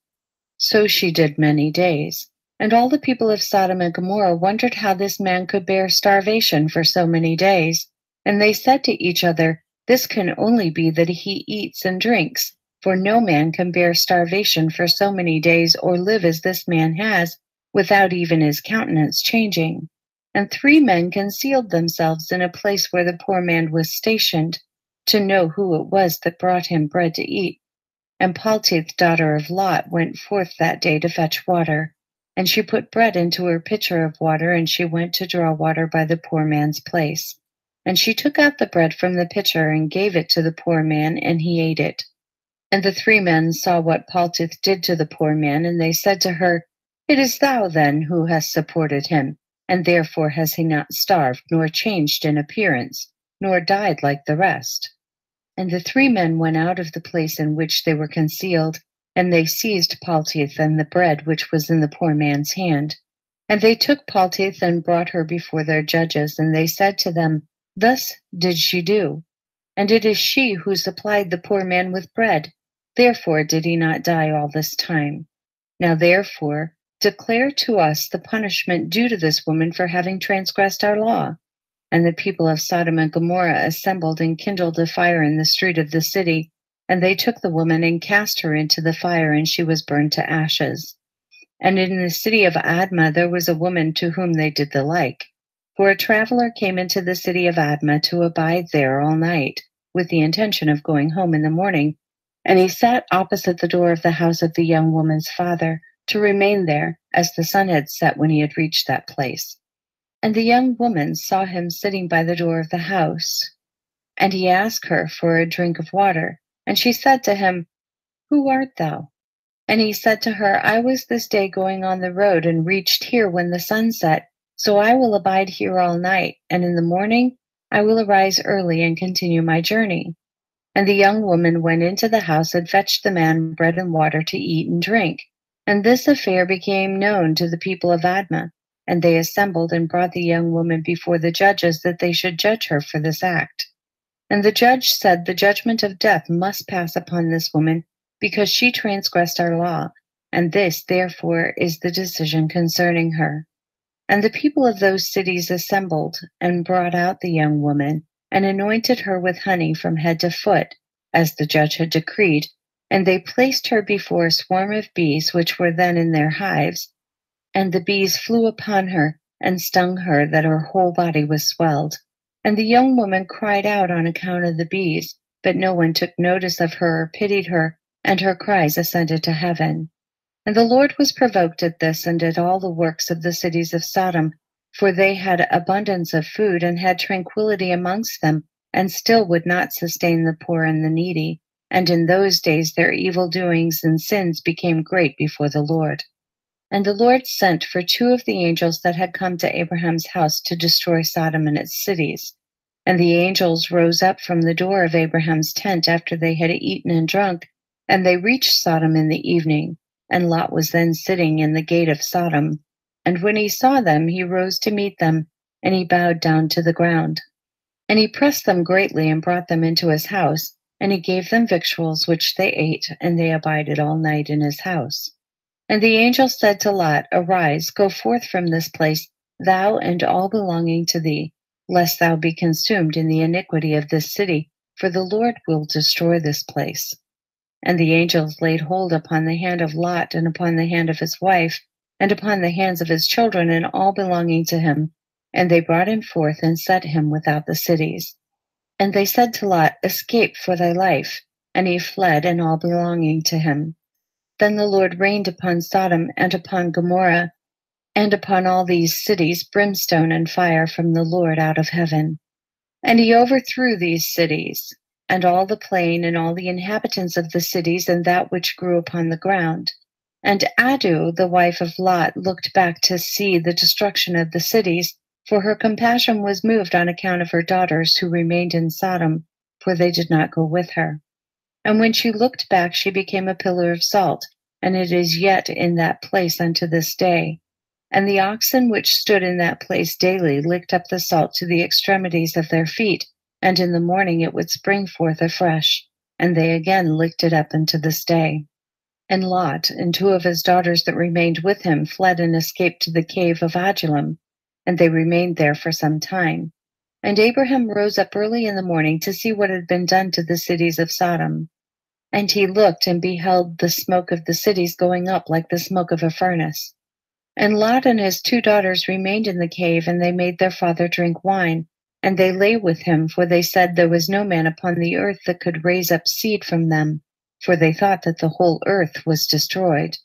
So she did many days. And all the people of Sodom and Gomorrah wondered how this man could bear starvation for so many days. And they said to each other, This can only be that he eats and drinks, for no man can bear starvation for so many days or live as this man has, without even his countenance changing. And 3 men concealed themselves in a place where the poor man was stationed, to know who it was that brought him bread to eat. And Paltith, daughter of Lot, went forth that day to fetch water. And she put bread into her pitcher of water, and she went to draw water by the poor man's place. And she took out the bread from the pitcher and gave it to the poor man, and he ate it. And the 3 men saw what Paltith did to the poor man, and they said to her, It is thou then who hast supported him, and therefore has he not starved, nor changed in appearance, nor died like the rest. And the 3 men went out of the place in which they were concealed, and they seized Paltith and the bread which was in the poor man's hand. And they took Paltith and brought her before their judges, and they said to them, Thus did she do, and it is she who supplied the poor man with bread. Therefore did he not die all this time. Now therefore declare to us the punishment due to this woman for having transgressed our law. And the people of Sodom and Gomorrah assembled and kindled a fire in the street of the city, and they took the woman and cast her into the fire, and she was burned to ashes. And in the city of Admah there was a woman to whom they did the like. For a traveler came into the city of Admah to abide there all night, with the intention of going home in the morning. And he sat opposite the door of the house of the young woman's father, to remain there, as the sun had set when he had reached that place. And the young woman saw him sitting by the door of the house. And he asked her for a drink of water. And she said to him, Who art thou? And he said to her, I was this day going on the road, and reached here when the sun set. So I will abide here all night, and in the morning I will arise early and continue my journey. And the young woman went into the house and fetched the man bread and water to eat and drink. And this affair became known to the people of Admah. And they assembled and brought the young woman before the judges, that they should judge her for this act. And the judge said, The judgment of death must pass upon this woman, because she transgressed our law. and this, therefore, is the decision concerning her. And the people of those cities assembled and brought out the young woman and anointed her with honey from head to foot, as the judge had decreed. And they placed her before a swarm of bees which were then in their hives. And the bees flew upon her and stung her that her whole body was swelled. And the young woman cried out on account of the bees, but no one took notice of her or pitied her, and her cries ascended to heaven. And the Lord was provoked at this and at all the works of the cities of Sodom, for they had abundance of food and had tranquility amongst them, and still would not sustain the poor and the needy. And in those days their evil doings and sins became great before the Lord. And the Lord sent for two of the angels that had come to Abraham's house to destroy Sodom and its cities. And the angels rose up from the door of Abraham's tent after they had eaten and drunk, and they reached Sodom in the evening. And Lot was then sitting in the gate of Sodom. And when he saw them, he rose to meet them, and he bowed down to the ground. And he pressed them greatly and brought them into his house, and he gave them victuals which they ate, and they abided all night in his house. And the angel said to Lot, Arise, go forth from this place, thou and all belonging to thee, lest thou be consumed in the iniquity of this city, for the Lord will destroy this place. And the angels laid hold upon the hand of Lot, and upon the hand of his wife, and upon the hands of his children, and all belonging to him. And they brought him forth, and set him without the cities. And they said to Lot, Escape for thy life. And he fled, and all belonging to him. Then the Lord rained upon Sodom, and upon Gomorrah, and upon all these cities brimstone and fire from the Lord out of heaven. And he overthrew these cities, and all the plain, and all the inhabitants of the cities, and that which grew upon the ground. And Adu, the wife of Lot, looked back to see the destruction of the cities, for her compassion was moved on account of her daughters who remained in Sodom, for they did not go with her. And when she looked back, she became a pillar of salt, and it is yet in that place unto this day. And the oxen which stood in that place daily licked up the salt to the extremities of their feet, and in the morning it would spring forth afresh, and they again licked it up unto this day. And Lot and two of his daughters that remained with him fled and escaped to the cave of Adullam, and they remained there for some time. And Abraham rose up early in the morning to see what had been done to the cities of Sodom. And he looked and beheld the smoke of the cities going up like the smoke of a furnace. And Lot and his two daughters remained in the cave, and they made their father drink wine. And they lay with him, for they said there was no man upon the earth that could raise up seed from them, for they thought that the whole earth was destroyed.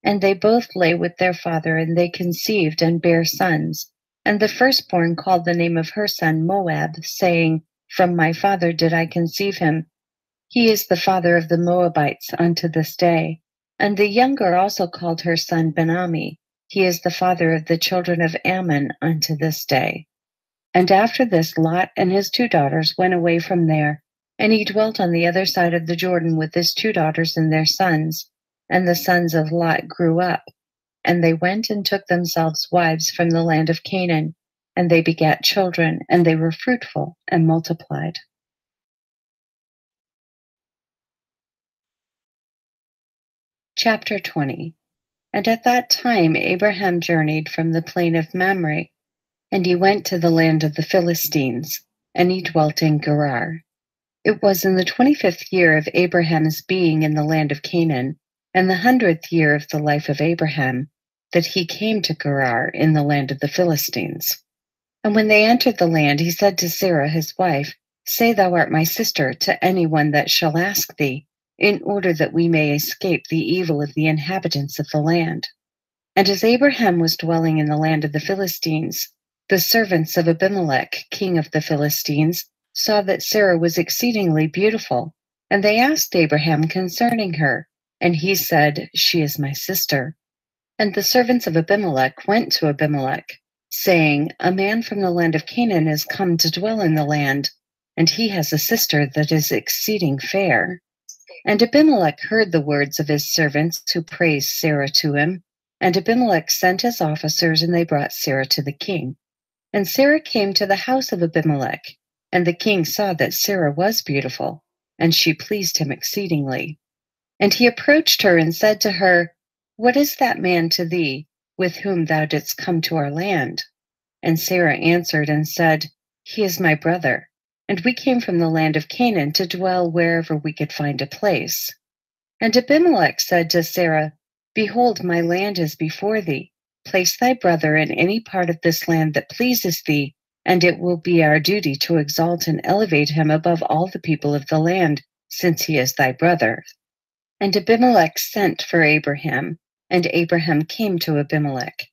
And they both lay with their father, and they conceived and bare sons. And the firstborn called the name of her son Moab, saying, From my father did I conceive him. He is the father of the Moabites unto this day. And the younger also called her son Ben-Ammi. He is the father of the children of Ammon unto this day. And after this, Lot and his two daughters went away from there, and he dwelt on the other side of the Jordan with his two daughters and their sons. And the sons of Lot grew up, and they went and took themselves wives from the land of Canaan, and they begat children, and they were fruitful and multiplied. Chapter 20. And at that time Abraham journeyed from the plain of Mamre, and he went to the land of the Philistines, and he dwelt in Gerar. It was in the 25th year of Abraham's being in the land of Canaan, and the 100th year of the life of Abraham, that he came to Gerar in the land of the Philistines. And when they entered the land, he said to Sarah his wife, Say thou art my sister to any one that shall ask thee, in order that we may escape the evil of the inhabitants of the land. And as Abraham was dwelling in the land of the Philistines, the servants of Abimelech, king of the Philistines, saw that Sarah was exceedingly beautiful, and they asked Abraham concerning her, and he said, She is my sister. And the servants of Abimelech went to Abimelech, saying, A man from the land of Canaan is come to dwell in the land, and he has a sister that is exceeding fair. And Abimelech heard the words of his servants who praised Sarah to him. And Abimelech sent his officers, and they brought Sarah to the king. And Sarah came to the house of Abimelech, and the king saw that Sarah was beautiful, and she pleased him exceedingly. And he approached her and said to her, "What is that man to thee, with whom thou didst come to our land?" And Sarah answered and said, "He is my brother, and we came from the land of Canaan to dwell wherever we could find a place." And Abimelech said to Sarah, "Behold, my land is before thee. Place thy brother in any part of this land that pleases thee, and it will be our duty to exalt and elevate him above all the people of the land, since he is thy brother." And Abimelech sent for Abraham, and Abraham came to Abimelech.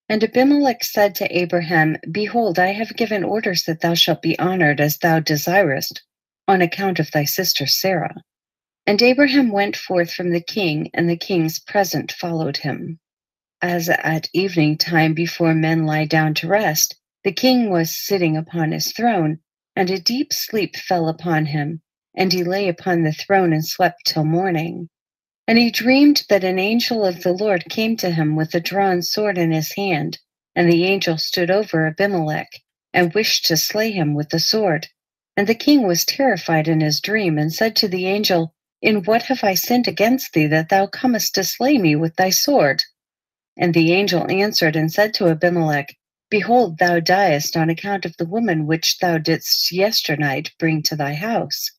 And Abimelech said to Abraham, "Behold, I have given orders that thou shalt be honored as thou desirest, on account of thy sister Sarah." And Abraham went forth from the king, and the king's present followed him. As at evening time before men lie down to rest, the king was sitting upon his throne, and a deep sleep fell upon him, and he lay upon the throne and slept till morning. And he dreamed that an angel of the Lord came to him with a drawn sword in his hand, and the angel stood over Abimelech, and wished to slay him with the sword. And the king was terrified in his dream, and said to the angel, "In what have I sinned against thee, that thou comest to slay me with thy sword?" And the angel answered and said to Abimelech, "Behold, thou diest on account of the woman which thou didst yesternight bring to thy house.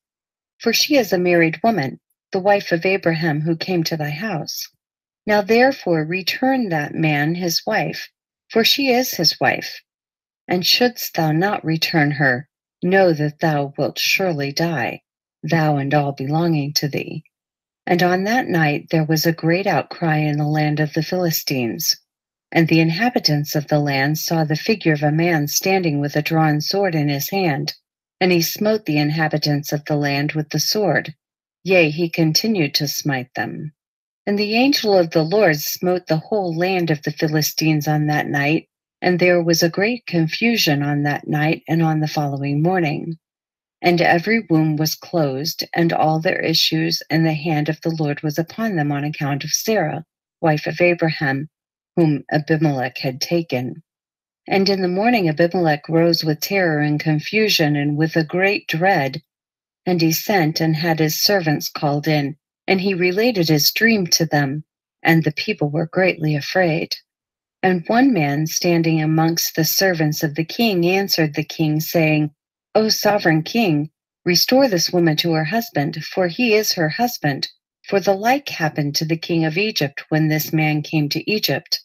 For she is a married woman, the wife of Abraham who came to thy house. Now therefore return that man his wife, for she is his wife. And shouldst thou not return her, know that thou wilt surely die, thou and all belonging to thee." And on that night there was a great outcry in the land of the Philistines. And the inhabitants of the land saw the figure of a man standing with a drawn sword in his hand, and he smote the inhabitants of the land with the sword. Yea, he continued to smite them. And the angel of the Lord smote the whole land of the Philistines on that night, and there was a great confusion on that night and on the following morning. And every womb was closed, and all their issues, and the hand of the Lord was upon them on account of Sarah, wife of Abraham, whom Abimelech had taken. And in the morning Abimelech rose with terror and confusion and with a great dread. And he sent and had his servants called in, and he related his dream to them, and the people were greatly afraid. And one man standing amongst the servants of the king answered the king, saying, "O sovereign king, restore this woman to her husband, for he is her husband. For the like happened to the king of Egypt when this man came to Egypt."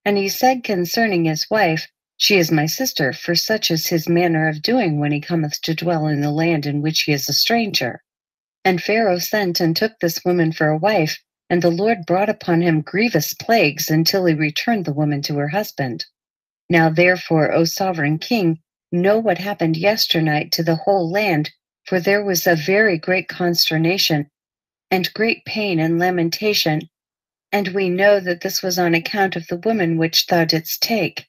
And he said concerning his wife, "She is my sister, for such is his manner of doing when he cometh to dwell in the land in which he is a stranger." And Pharaoh sent and took this woman for a wife, and the Lord brought upon him grievous plagues until he returned the woman to her husband. Now therefore, O sovereign king, know what happened yesternight to the whole land, for there was a very great consternation, and great pain and lamentation, and we know that this was on account of the woman which thou didst take.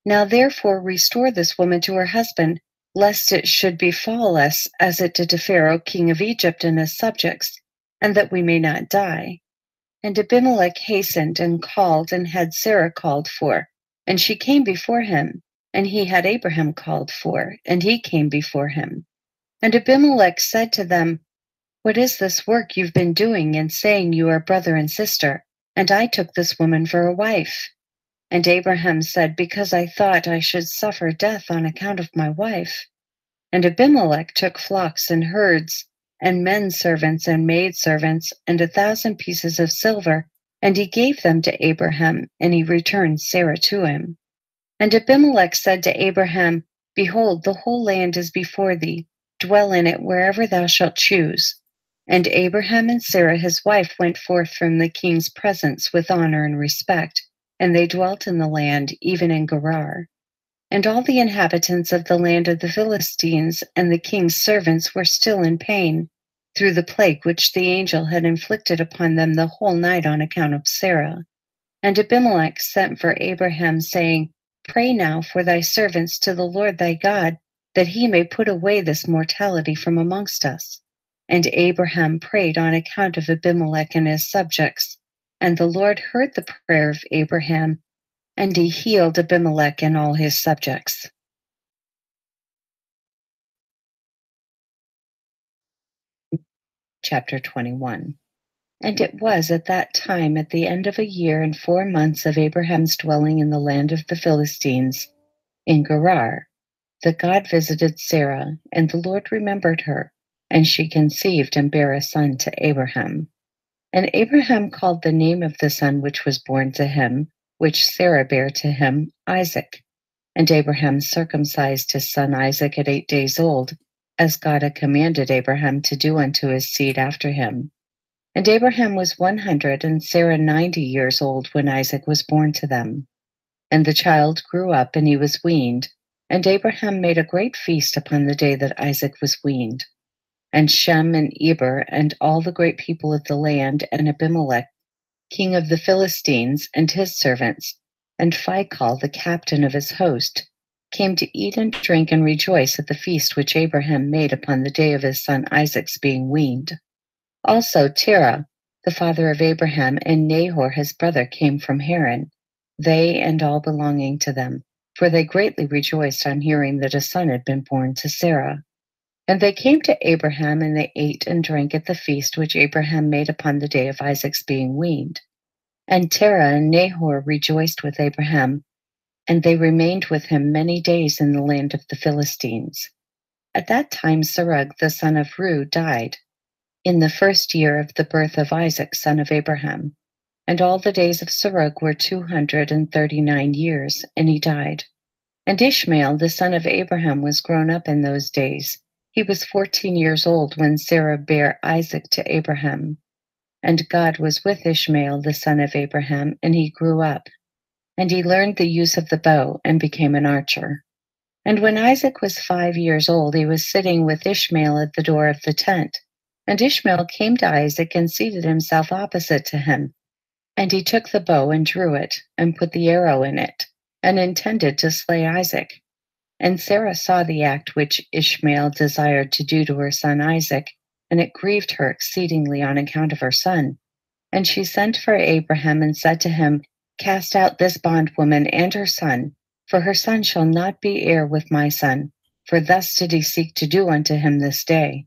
Now therefore restore this woman to her husband, lest it should befall us as it did to Pharaoh king of Egypt and his subjects, and that we may not die. And Abimelech hastened and called and had Sarah called for, and she came before him, and he had Abraham called for, and he came before him. And Abimelech said to them, "What is this work you've been doing in saying you are brother and sister? And I took this woman for a wife." And Abraham said, "Because I thought I should suffer death on account of my wife." And Abimelech took flocks and herds, and men servants and maid servants, and 1,000 pieces of silver, and he gave them to Abraham, and he returned Sarah to him. And Abimelech said to Abraham, "Behold, the whole land is before thee. Dwell in it wherever thou shalt choose." And Abraham and Sarah his wife went forth from the king's presence with honor and respect, and they dwelt in the land, even in Gerar. And all the inhabitants of the land of the Philistines and the king's servants were still in pain, through the plague which the angel had inflicted upon them the whole night on account of Sarah. And Abimelech sent for Abraham, saying, "Pray now for thy servants to the Lord thy God, that he may put away this mortality from amongst us." And Abraham prayed on account of Abimelech and his subjects. And the Lord heard the prayer of Abraham, and he healed Abimelech and all his subjects. Chapter 21. And it was at that time, at the end of a year and 4 months of Abraham's dwelling in the land of the Philistines, in Gerar, that God visited Sarah, and the Lord remembered her, and she conceived and bare a son to Abraham. And Abraham called the name of the son which was born to him, which Sarah bare to him, Isaac. And Abraham circumcised his son Isaac at 8 days old, as God had commanded Abraham to do unto his seed after him. And Abraham was 100, and Sarah 90 years old when Isaac was born to them. And the child grew up, and he was weaned. And Abraham made a great feast upon the day that Isaac was weaned. And Shem and Eber and all the great people of the land, and Abimelech, king of the Philistines, and his servants, and Phicol, the captain of his host, came to eat and drink and rejoice at the feast which Abraham made upon the day of his son Isaac's being weaned. Also Terah, the father of Abraham, and Nahor his brother came from Haran, they and all belonging to them, for they greatly rejoiced on hearing that a son had been born to Sarah. And they came to Abraham, and they ate and drank at the feast which Abraham made upon the day of Isaac's being weaned. And Terah and Nahor rejoiced with Abraham, and they remained with him many days in the land of the Philistines. At that time Serug the son of Ru died, in the first year of the birth of Isaac son of Abraham. And all the days of Serug were 239 years, and he died. And Ishmael the son of Abraham was grown up in those days. He was 14 years old when Sarah bare Isaac to Abraham. And God was with Ishmael the son of Abraham, and he grew up. And he learned the use of the bow, and became an archer. And when Isaac was 5 years old, he was sitting with Ishmael at the door of the tent. And Ishmael came to Isaac and seated himself opposite to him. And he took the bow and drew it, and put the arrow in it, and intended to slay Isaac. And Sarah saw the act which Ishmael desired to do to her son Isaac, and it grieved her exceedingly on account of her son. And she sent for Abraham and said to him, Cast out this bondwoman and her son, for her son shall not be heir with my son, for thus did he seek to do unto him this day.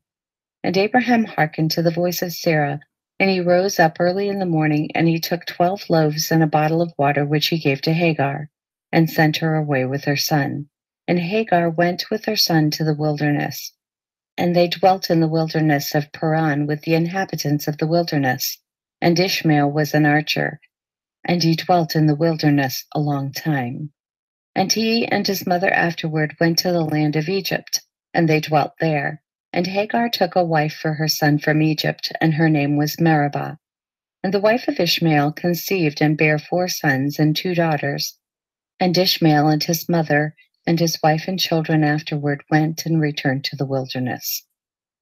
And Abraham hearkened to the voice of Sarah, and he rose up early in the morning, and he took 12 loaves and a bottle of water which he gave to Hagar, and sent her away with her son. And Hagar went with her son to the wilderness. And they dwelt in the wilderness of Paran with the inhabitants of the wilderness. And Ishmael was an archer, and he dwelt in the wilderness a long time. And he and his mother afterward went to the land of Egypt, and they dwelt there. And Hagar took a wife for her son from Egypt, and her name was Meribah. And the wife of Ishmael conceived and bare 4 sons and 2 daughters. And Ishmael and his mother and his wife and children afterward went and returned to the wilderness.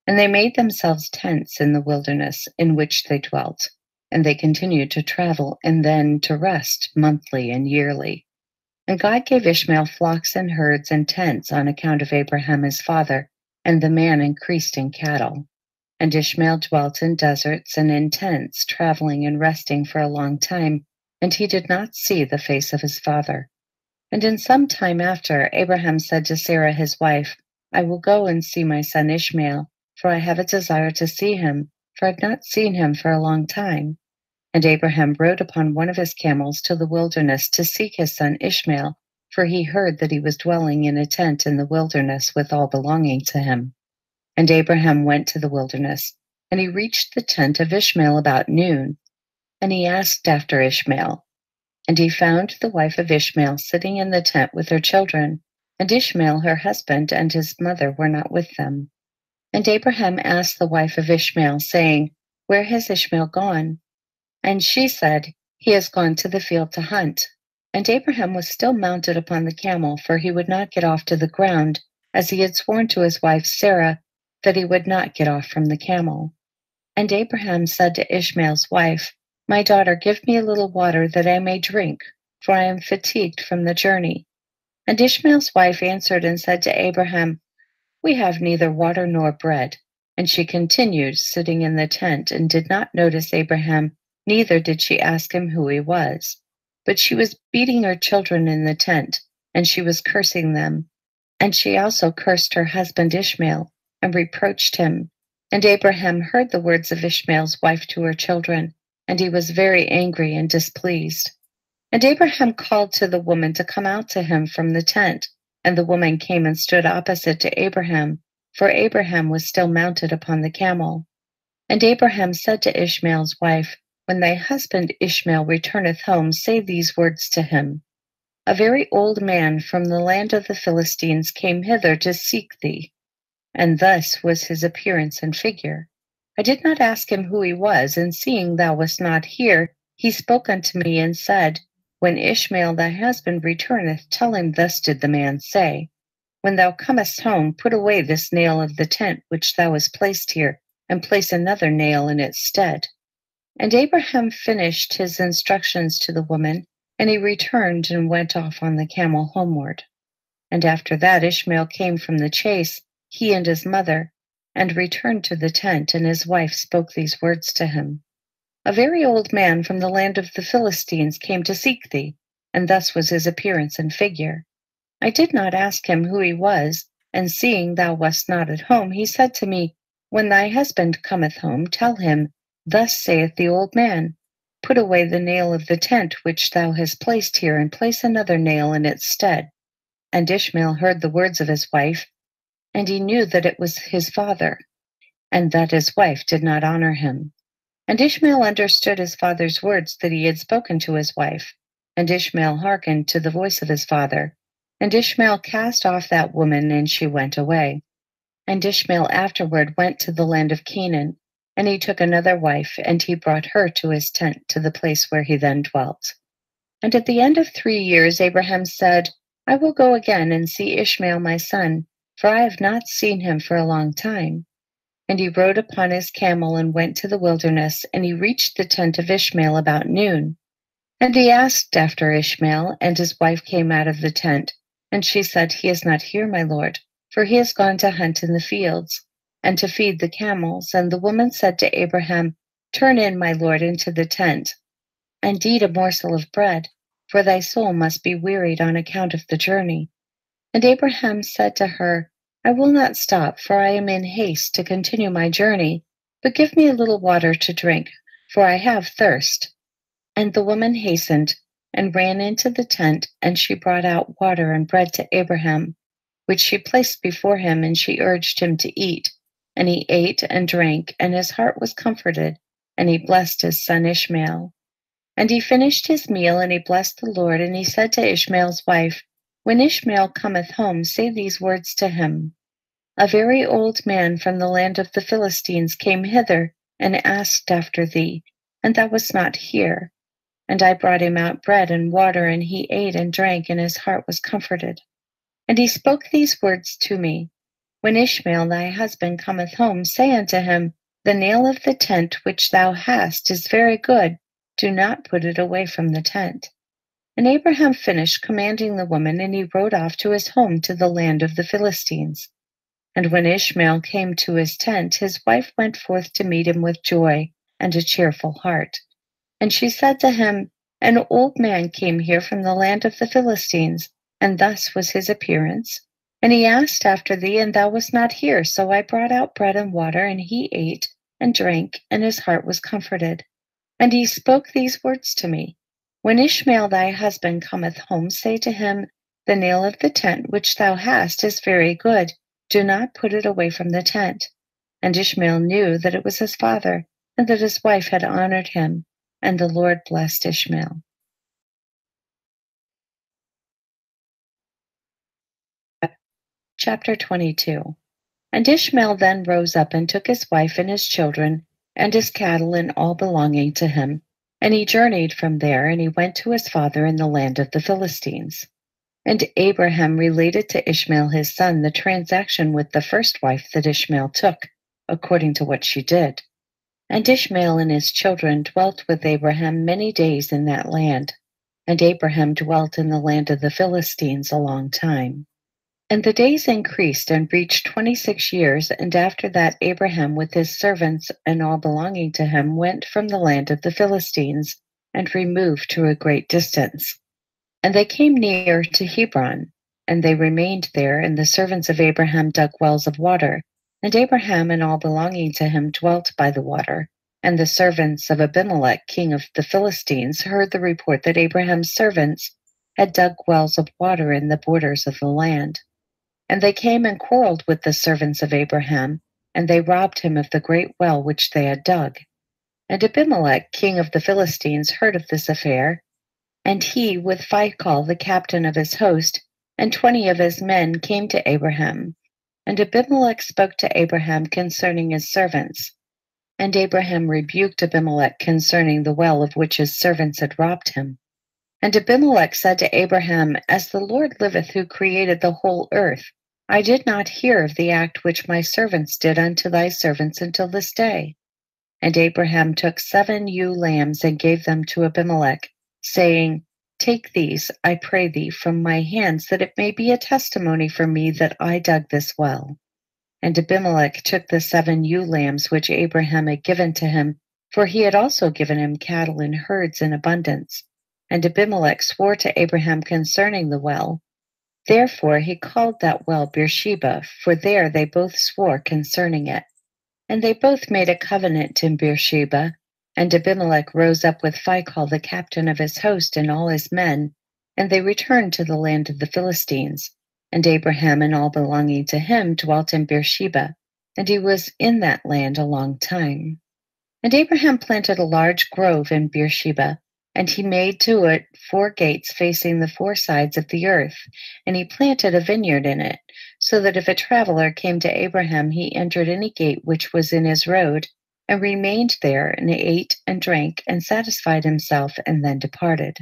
And they made themselves tents in the wilderness in which they dwelt. And they continued to travel and then to rest monthly and yearly. And God gave Ishmael flocks and herds and tents on account of Abraham his father, and the man increased in cattle. And Ishmael dwelt in deserts and in tents, traveling and resting for a long time, and he did not see the face of his father. And in some time after, Abraham said to Sarah his wife, I will go and see my son Ishmael, for I have a desire to see him, for I have not seen him for a long time. And Abraham rode upon one of his camels to the wilderness to seek his son Ishmael, for he heard that he was dwelling in a tent in the wilderness with all belonging to him. And Abraham went to the wilderness, and he reached the tent of Ishmael about noon. And he asked after Ishmael. And he found the wife of Ishmael sitting in the tent with her children, and Ishmael her husband and his mother were not with them. And Abraham asked the wife of Ishmael, saying, Where has Ishmael gone? And she said, He has gone to the field to hunt. And Abraham was still mounted upon the camel, for he would not get off to the ground, as he had sworn to his wife Sarah that he would not get off from the camel. And Abraham said to Ishmael's wife, My daughter, give me a little water that I may drink, for I am fatigued from the journey. And Ishmael's wife answered and said to Abraham, We have neither water nor bread. And she continued sitting in the tent, and did not notice Abraham, neither did she ask him who he was. But she was beating her children in the tent, and she was cursing them. And she also cursed her husband Ishmael, and reproached him, And Abraham heard the words of Ishmael's wife to her children, and he was very angry and displeased. And Abraham called to the woman to come out to him from the tent, and the woman came and stood opposite to Abraham, for Abraham was still mounted upon the camel. And Abraham said to Ishmael's wife, When thy husband Ishmael returneth home, say these words to him. A very old man from the land of the Philistines came hither to seek thee. And thus was his appearance and figure. I did not ask him who he was, and seeing thou wast not here, he spoke unto me and said, When Ishmael thy husband returneth, tell him thus did the man say, When thou comest home, put away this nail of the tent which thou hast placed here, and place another nail in its stead. And Abraham finished his instructions to the woman, and he returned and went off on the camel homeward. And after that Ishmael came from the chase, he and his mother, and returned to the tent, and his wife spoke these words to him. A very old man from the land of the Philistines came to seek thee, and thus was his appearance and figure. I did not ask him who he was, and seeing thou wast not at home, he said to me, When thy husband cometh home, tell him, Thus saith the old man, Put away the nail of the tent which thou hast placed here, and place another nail in its stead. And Ishmael heard the words of his wife, and he knew that it was his father, and that his wife did not honor him. And Ishmael understood his father's words that he had spoken to his wife. And Ishmael hearkened to the voice of his father. And Ishmael cast off that woman, and she went away. And Ishmael afterward went to the land of Canaan, and he took another wife, and he brought her to his tent, to the place where he then dwelt. And at the end of 3 years Abraham said, I will go again and see Ishmael my son, for I have not seen him for a long time. And he rode upon his camel and went to the wilderness, and he reached the tent of Ishmael about noon. And he asked after Ishmael, and his wife came out of the tent, and she said, He is not here, my lord, for he has gone to hunt in the fields, and to feed the camels. And the woman said to Abraham, Turn in, my lord, into the tent, and eat a morsel of bread, for thy soul must be wearied on account of the journey. And Abraham said to her, I will not stop, for I am in haste to continue my journey, but give me a little water to drink, for I have thirst. And the woman hastened and ran into the tent, and she brought out water and bread to Abraham, which she placed before him, and she urged him to eat. And he ate and drank, and his heart was comforted, and he blessed his son Ishmael. And he finished his meal, and he blessed the Lord, and he said to Ishmael's wife, When Ishmael cometh home, say these words to him. A very old man from the land of the Philistines came hither, and asked after thee, and thou wast not here. And I brought him out bread and water, and he ate and drank, and his heart was comforted. And he spoke these words to me, When Ishmael thy husband cometh home, say unto him, The nail of the tent which thou hast is very good, do not put it away from the tent. And Abraham finished commanding the woman, and he rode off to his home to the land of the Philistines. And when Ishmael came to his tent, his wife went forth to meet him with joy and a cheerful heart. And she said to him, An old man came here from the land of the Philistines, and thus was his appearance. And he asked after thee, and thou wast not here. So I brought out bread and water, and he ate and drank, and his heart was comforted. And he spoke these words to me, When Ishmael thy husband cometh home, say to him, The nail of the tent which thou hast is very good, do not put it away from the tent. And Ishmael knew that it was his father, and that his wife had honored him, and the Lord blessed Ishmael. Chapter 22. And Ishmael then rose up and took his wife and his children, and his cattle and all belonging to him, and he journeyed from there, and he went to his father in the land of the Philistines. And Abraham related to Ishmael his son the transaction with the first wife that Ishmael took, according to what she did. And Ishmael and his children dwelt with Abraham many days in that land. And Abraham dwelt in the land of the Philistines a long time. And the days increased and reached 26 years, and after that Abraham with his servants and all belonging to him went from the land of the Philistines, and removed to a great distance. And they came near to Hebron, and they remained there, and the servants of Abraham dug wells of water, And Abraham and all belonging to him dwelt by the water. And the servants of Abimelech, king of the Philistines, heard the report that Abraham's servants had dug wells of water in the borders of the land. And they came and quarreled with the servants of Abraham, and they robbed him of the great well which they had dug. And Abimelech, king of the Philistines, heard of this affair, and he, with Phicol, the captain of his host, and 20 of his men, came to Abraham. And Abimelech spoke to Abraham concerning his servants. And Abraham rebuked Abimelech concerning the well of which his servants had robbed him. And Abimelech said to Abraham, As the Lord liveth, who created the whole earth, I did not hear of the act which my servants did unto thy servants until this day. And Abraham took 7 ewe lambs and gave them to Abimelech, saying, Take these, I pray thee, from my hands, that it may be a testimony for me that I dug this well. And Abimelech took the 7 ewe lambs which Abraham had given to him, for he had also given him cattle and herds in abundance. And Abimelech swore to Abraham concerning the well. Therefore he called that well Beersheba, for there they both swore concerning it. And they both made a covenant in Beersheba. And Abimelech rose up with Phicol, the captain of his host, and all his men, and they returned to the land of the Philistines. And Abraham and all belonging to him dwelt in Beersheba, and he was in that land a long time. And Abraham planted a large grove in Beersheba, and he made to it 4 gates facing the 4 sides of the earth, and he planted a vineyard in it, so that if a traveler came to Abraham, he entered any gate which was in his road, and remained there, and ate and drank, and satisfied himself, and then departed.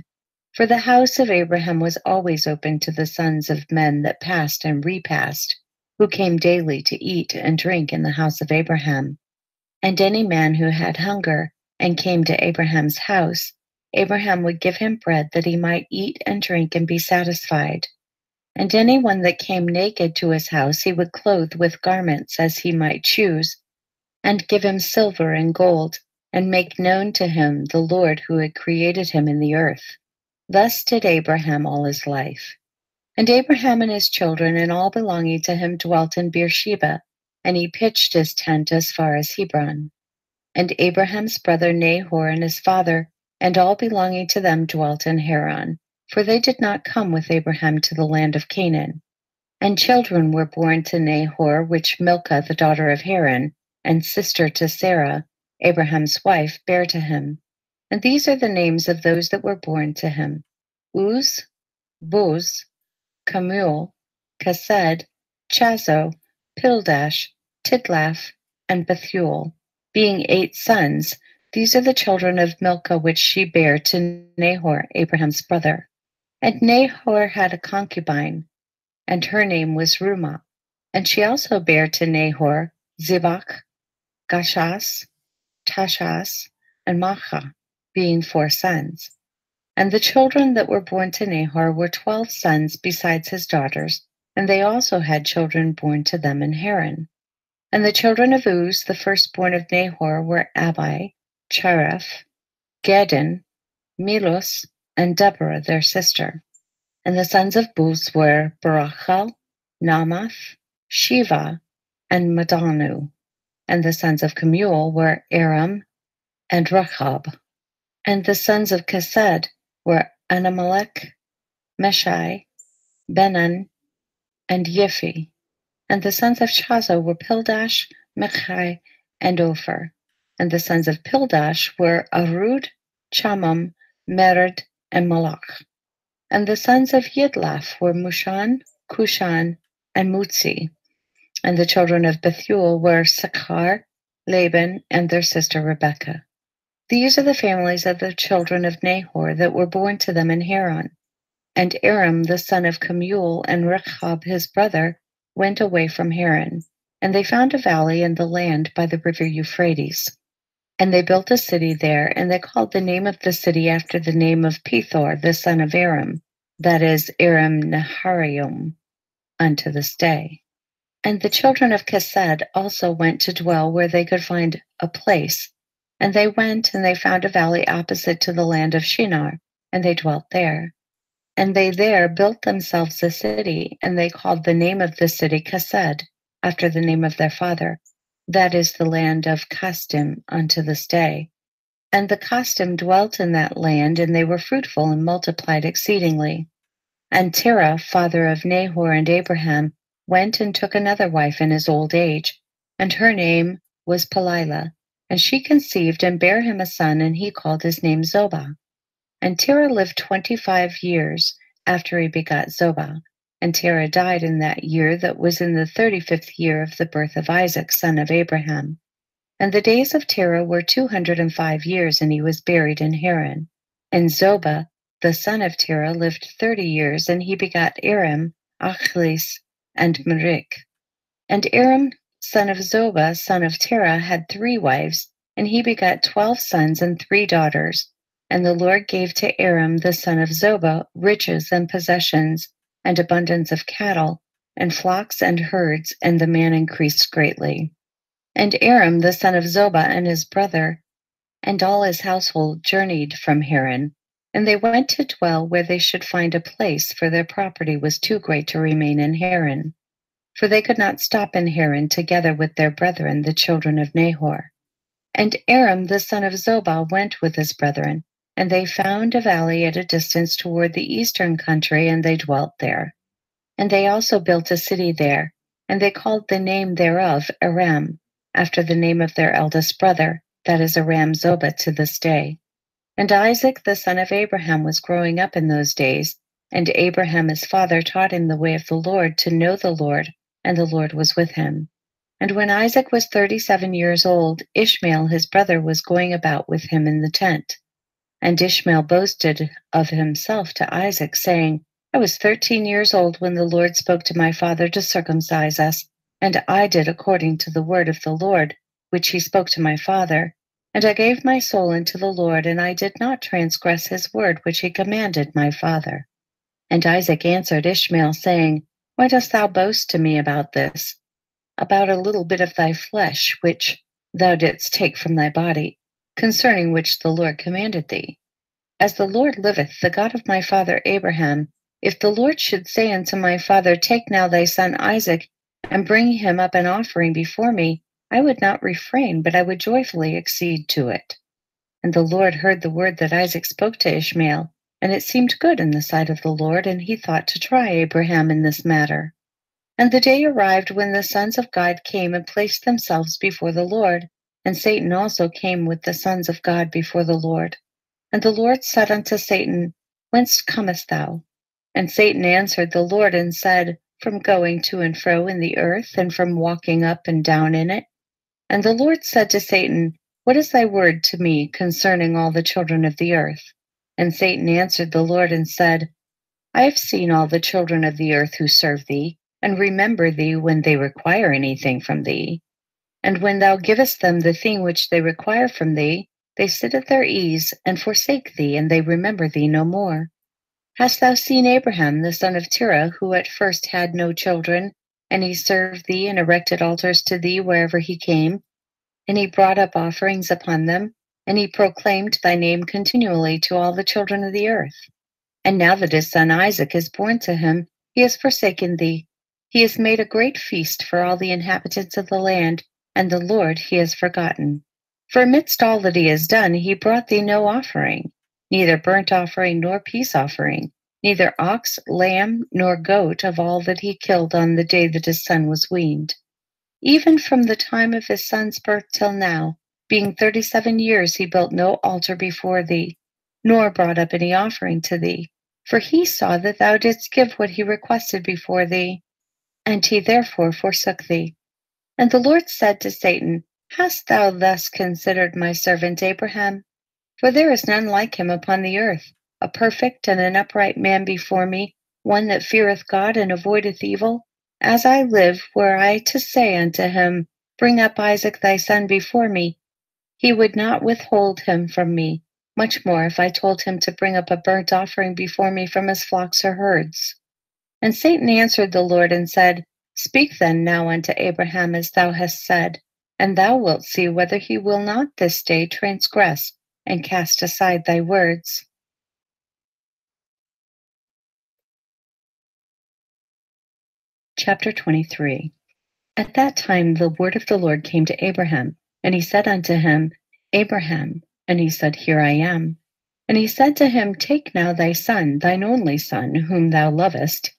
For the house of Abraham was always open to the sons of men that passed and repassed, who came daily to eat and drink in the house of Abraham. And any man who had hunger and came to Abraham's house, Abraham would give him bread that he might eat and drink and be satisfied. And anyone that came naked to his house he would clothe with garments as he might choose, and give him silver and gold, and make known to him the Lord who had created him in the earth. Thus did Abraham all his life. And Abraham and his children and all belonging to him dwelt in Beersheba, and he pitched his tent as far as Hebron. And Abraham's brother Nahor and his father, and all belonging to them dwelt in Haran, for they did not come with Abraham to the land of Canaan. And children were born to Nahor, which Milcah the daughter of Haran, and sister to Sarah, Abraham's wife, bare to him. And these are the names of those that were born to him: Uz, Buz, Kemuel, Kesed, Chazo, Pildash, Tidlaph, and Bethuel, being 8 sons. These are the children of Milcah which she bare to Nahor, Abraham's brother. And Nahor had a concubine, and her name was Rumah. And she also bare to Nahor Zebach, Gashas, Tashas, and Maachah, being 4 sons. And the children that were born to Nahor were 12 sons besides his daughters, and they also had children born to them in Haran. And the children of Uz, the firstborn of Nahor, were Abi, Chereph, Gedin, Milos, and Deborah their sister. And the sons of Buz were Barachel, Namath, Shiva, and Madanu. And the sons of Kemuel were Aram and Rechab. And the sons of Kesed were Anamelech, Meshai, Benan, and Yiphi. And the sons of Chazo were Pildash, Mechai, and Ophir. And the sons of Pildash were Arud, Chamam, Mered, and Malach. And the sons of Yidlaph were Mushan, Kushan, and Mutzi. And the children of Bethuel were Sakhar, Laban, and their sister Rebekah. These are the families of the children of Nahor that were born to them in Haran. And Aram, the son of Kemuel, and Rechab his brother, went away from Haran, and they found a valley in the land by the river Euphrates. And they built a city there, and they called the name of the city after the name of Pethor, the son of Aram, that is, Aram Naharaim, unto this day. And the children of Kesed also went to dwell where they could find a place. And they went, and they found a valley opposite to the land of Shinar, and they dwelt there. And they there built themselves a city, and they called the name of the city Kesed. after the name of their father. That is the land of Casdim unto this day. And the Casdim dwelt in that land, and they were fruitful and multiplied exceedingly. And Terah, father of Nahor and Abraham, went and took another wife in his old age, and her name was Pelilah. And she conceived and bare him a son, and he called his name Zobah. And Terah lived 25 years after he begot Zobah. And Terah died in that year that was in the 35th year of the birth of Isaac, son of Abraham. And the days of Terah were 205 years, and he was buried in Haran. And Zobah, the son of Terah, lived 30 years, and he begot Aram, Achlis, and Merik. And Aram, son of Zobah, son of Terah, had 3 wives, and he begot 12 sons and 3 daughters. And the Lord gave to Aram, the son of Zobah, riches and possessions, and abundance of cattle, and flocks and herds, and the man increased greatly. And Aram, the son of Zobah, and his brother, and all his household journeyed from Haran. And they went to dwell where they should find a place, for their property was too great to remain in Haran. For they could not stop in Haran together with their brethren, the children of Nahor. And Aram, the son of Zobah, went with his brethren, and they found a valley at a distance toward the eastern country, and they dwelt there. And they also built a city there, and they called the name thereof Aram, after the name of their eldest brother, that is Aram Zobah to this day. And Isaac the son of Abraham was growing up in those days, and Abraham his father taught him the way of the Lord, to know the Lord, and the Lord was with him. And when Isaac was 37 years old, Ishmael his brother was going about with him in the tent. And Ishmael boasted of himself to Isaac, saying, I was 13 years old when the Lord spoke to my father to circumcise us, and I did according to the word of the Lord, which he spoke to my father. And I gave my soul unto the Lord, and I did not transgress his word which he commanded my father. And Isaac answered Ishmael, saying, Why dost thou boast to me about this? About a little bit of thy flesh, which thou didst take from thy body, concerning which the Lord commanded thee. As the Lord liveth, the God of my father Abraham, if the Lord should say unto my father, Take now thy son Isaac, and bring him up an offering before me, I would not refrain, but I would joyfully accede to it. And the Lord heard the word that Isaac spoke to Ishmael, and it seemed good in the sight of the Lord, and he thought to try Abraham in this matter. And the day arrived when the sons of God came and placed themselves before the Lord, and Satan also came with the sons of God before the Lord. And the Lord said unto Satan, Whence comest thou? And Satan answered the Lord and said, From going to and fro in the earth, and from walking up and down in it. And the Lord said to Satan, What is thy word to me concerning all the children of the earth? And Satan answered the Lord and said, I have seen all the children of the earth who serve thee, and remember thee when they require anything from thee. And when thou givest them the thing which they require from thee, they sit at their ease, and forsake thee, and they remember thee no more. Hast thou seen Abraham the son of Terah, who at first had no children, and he served thee and erected altars to thee wherever he came? And he brought up offerings upon them, and he proclaimed thy name continually to all the children of the earth. And now that his son Isaac is born to him, he has forsaken thee. He has made a great feast for all the inhabitants of the land, and the Lord he has forgotten. For amidst all that he has done, he brought thee no offering, neither burnt offering nor peace offering, neither ox, lamb, nor goat of all that he killed on the day that his son was weaned. Even from the time of his son's birth till now, being 37 years, he built no altar before thee, nor brought up any offering to thee. For he saw that thou didst give what he requested before thee, and he therefore forsook thee. And the Lord said to Satan, Hast thou thus considered my servant Abraham? For there is none like him upon the earth, a perfect and an upright man before me, one that feareth God and avoideth evil. As I live, were I to say unto him, Bring up Isaac thy son before me, he would not withhold him from me, much more if I told him to bring up a burnt offering before me from his flocks or herds. And Satan answered the Lord and said, Speak then now unto Abraham as thou hast said, and thou wilt see whether he will not this day transgress and cast aside thy words. Chapter 23. At that time the word of the Lord came to Abraham, and he said unto him, Abraham. And he said, Here I am. And he said to him, Take now thy son, thine only son, whom thou lovest,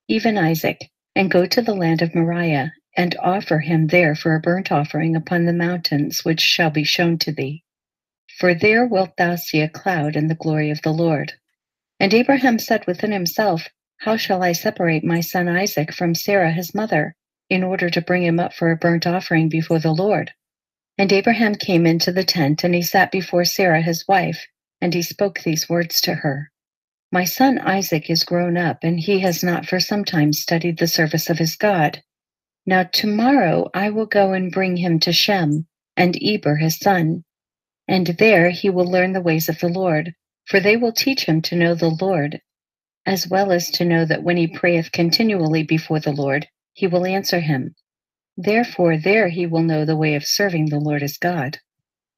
even Isaac, and go to the land of Moriah, and offer him there for a burnt offering upon the mountains which shall be shown to thee. For there wilt thou see a cloud and the glory of the Lord. And Abraham said within himself, How shall I separate my son Isaac from Sarah his mother, in order to bring him up for a burnt offering before the Lord? And Abraham came into the tent, and he sat before Sarah his wife, and he spoke these words to her. My son Isaac is grown up, and he has not for some time studied the service of his God. Now tomorrow I will go and bring him to Shem, and Eber his son, and there he will learn the ways of the Lord, for they will teach him to know the Lord, as well as to know that when he prayeth continually before the Lord, he will answer him. Therefore there he will know the way of serving the Lord his God.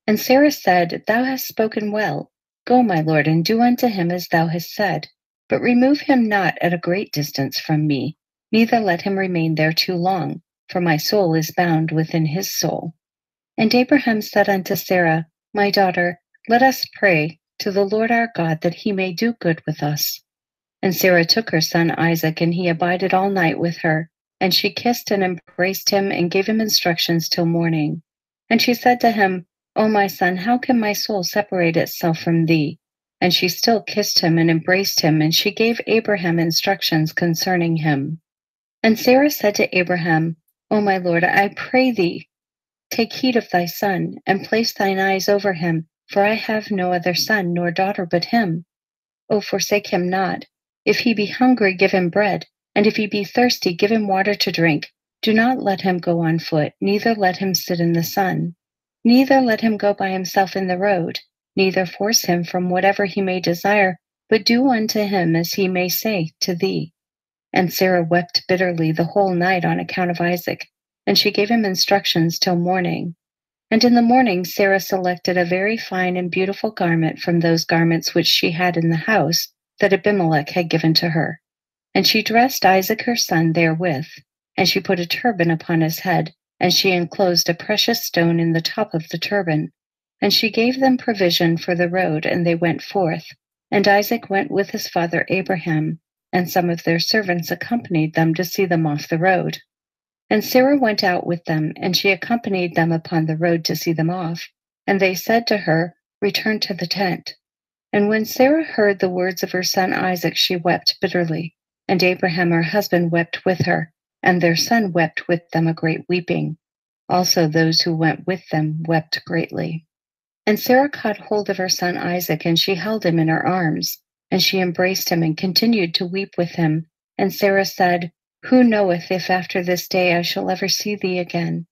And Sarah said, Thou hast spoken well. Go, my lord, and do unto him as thou hast said. But remove him not at a great distance from me, neither let him remain there too long, for my soul is bound within his soul. And Abraham said unto Sarah, My daughter, let us pray to the Lord our God that he may do good with us. And Sarah took her son Isaac, and he abided all night with her. And she kissed and embraced him, and gave him instructions till morning. And she said to him, O my son, how can my soul separate itself from thee? And she still kissed him and embraced him, and she gave Abraham instructions concerning him. And Sarah said to Abraham, O my lord, I pray thee, take heed of thy son, and place thine eyes over him, for I have no other son nor daughter but him. O forsake him not. If he be hungry, give him bread, and if he be thirsty, give him water to drink. Do not let him go on foot, neither let him sit in the sun. Neither let him go by himself in the road, neither force him from whatever he may desire, but do unto him as he may say to thee. And Sarah wept bitterly the whole night on account of Isaac, and she gave him instructions till morning. And in the morning Sarah selected a very fine and beautiful garment from those garments which she had in the house that Abimelech had given to her. And she dressed Isaac her son therewith, and she put a turban upon his head, and she enclosed a precious stone in the top of the turban. And she gave them provision for the road, and they went forth. And Isaac went with his father Abraham, and some of their servants accompanied them to see them off the road. And Sarah went out with them, and she accompanied them upon the road to see them off. And they said to her, Return to the tent. And when Sarah heard the words of her son Isaac, she wept bitterly. And Abraham her husband wept with her, and their son wept with them a great weeping. Also those who went with them wept greatly. And Sarah caught hold of her son Isaac, and she held him in her arms. And she embraced him and continued to weep with him. And Sarah said, Who knoweth if after this day I shall ever see thee again?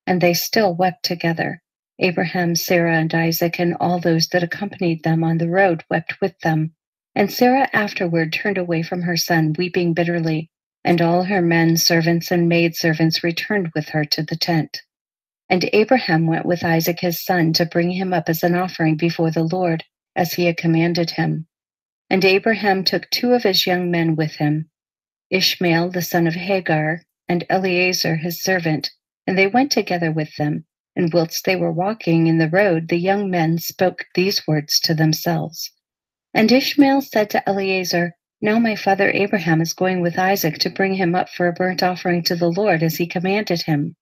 And they still wept together. Abraham, Sarah, and Isaac, and all those that accompanied them on the road wept with them. And Sarah afterward turned away from her son, weeping bitterly. And all her men servants and maidservants returned with her to the tent. And Abraham went with Isaac his son to bring him up as an offering before the Lord, as he had commanded him. And Abraham took 2 of his young men with him, Ishmael the son of Hagar, and Eleazar his servant, and they went together with them. And whilst they were walking in the road, the young men spoke these words to themselves. And Ishmael said to Eleazar, Now my father Abraham is going with Isaac to bring him up for a burnt offering to the Lord, as he commanded him.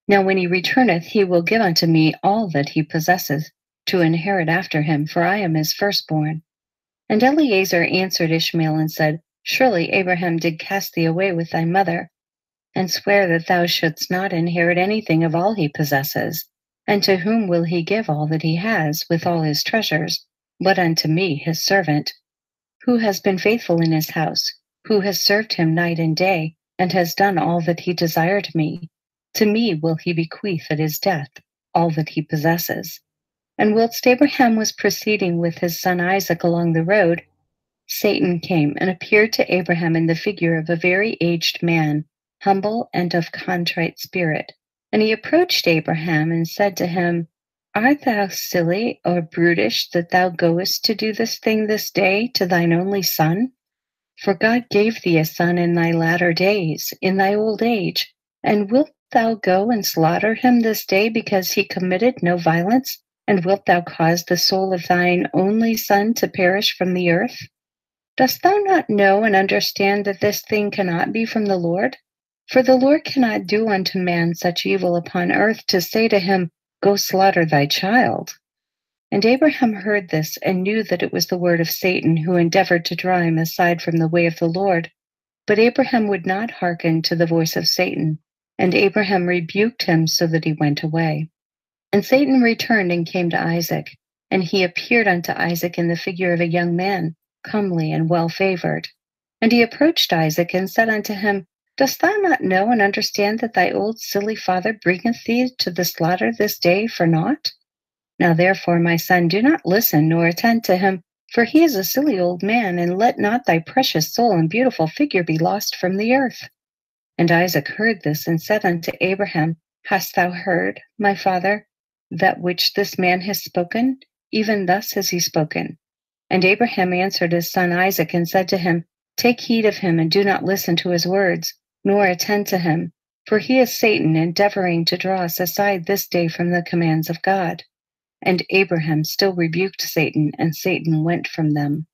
Now when he returneth, he will give unto me all that he possesseth, to inherit after him, for I am his firstborn. And Eleazar answered Ishmael and said, Surely Abraham did cast thee away with thy mother, and swear that thou shouldst not inherit anything of all he possesses. And to whom will he give all that he has, with all his treasures, but unto me, his servant, who has been faithful in his house, who has served him night and day, and has done all that he desired me? To me will he bequeath at his death all that he possesses. And whilst Abraham was proceeding with his son Isaac along the road, Satan came and appeared to Abraham in the figure of a very aged man, humble and of contrite spirit. And he approached Abraham and said to him, Art thou silly or brutish that thou goest to do this thing this day to thine only son? For God gave thee a son in thy latter days, in thy old age, and wilt thou go and slaughter him this day because he committed no violence? And wilt thou cause the soul of thine only son to perish from the earth? Dost thou not know and understand that this thing cannot be from the Lord? For the Lord cannot do unto man such evil upon earth to say to him, Go slaughter thy child. And Abraham heard this and knew that it was the word of Satan, who endeavored to draw him aside from the way of the Lord. But Abraham would not hearken to the voice of Satan, and Abraham rebuked him so that he went away. And Satan returned and came to Isaac, and he appeared unto Isaac in the figure of a young man, comely and well-favored. And he approached Isaac and said unto him, Dost thou not know and understand that thy old silly father bringeth thee to the slaughter this day for naught? Now therefore, my son, do not listen nor attend to him, for he is a silly old man, and let not thy precious soul and beautiful figure be lost from the earth. And Isaac heard this and said unto Abraham, Hast thou heard, my father, that which this man has spoken? Even thus has he spoken. And Abraham answered his son Isaac and said to him, Take heed of him, and do not listen to his words, nor attend to him, for he is Satan, endeavoring to draw us aside this day from the commands of God. And Abraham still rebuked Satan, and Satan went from them.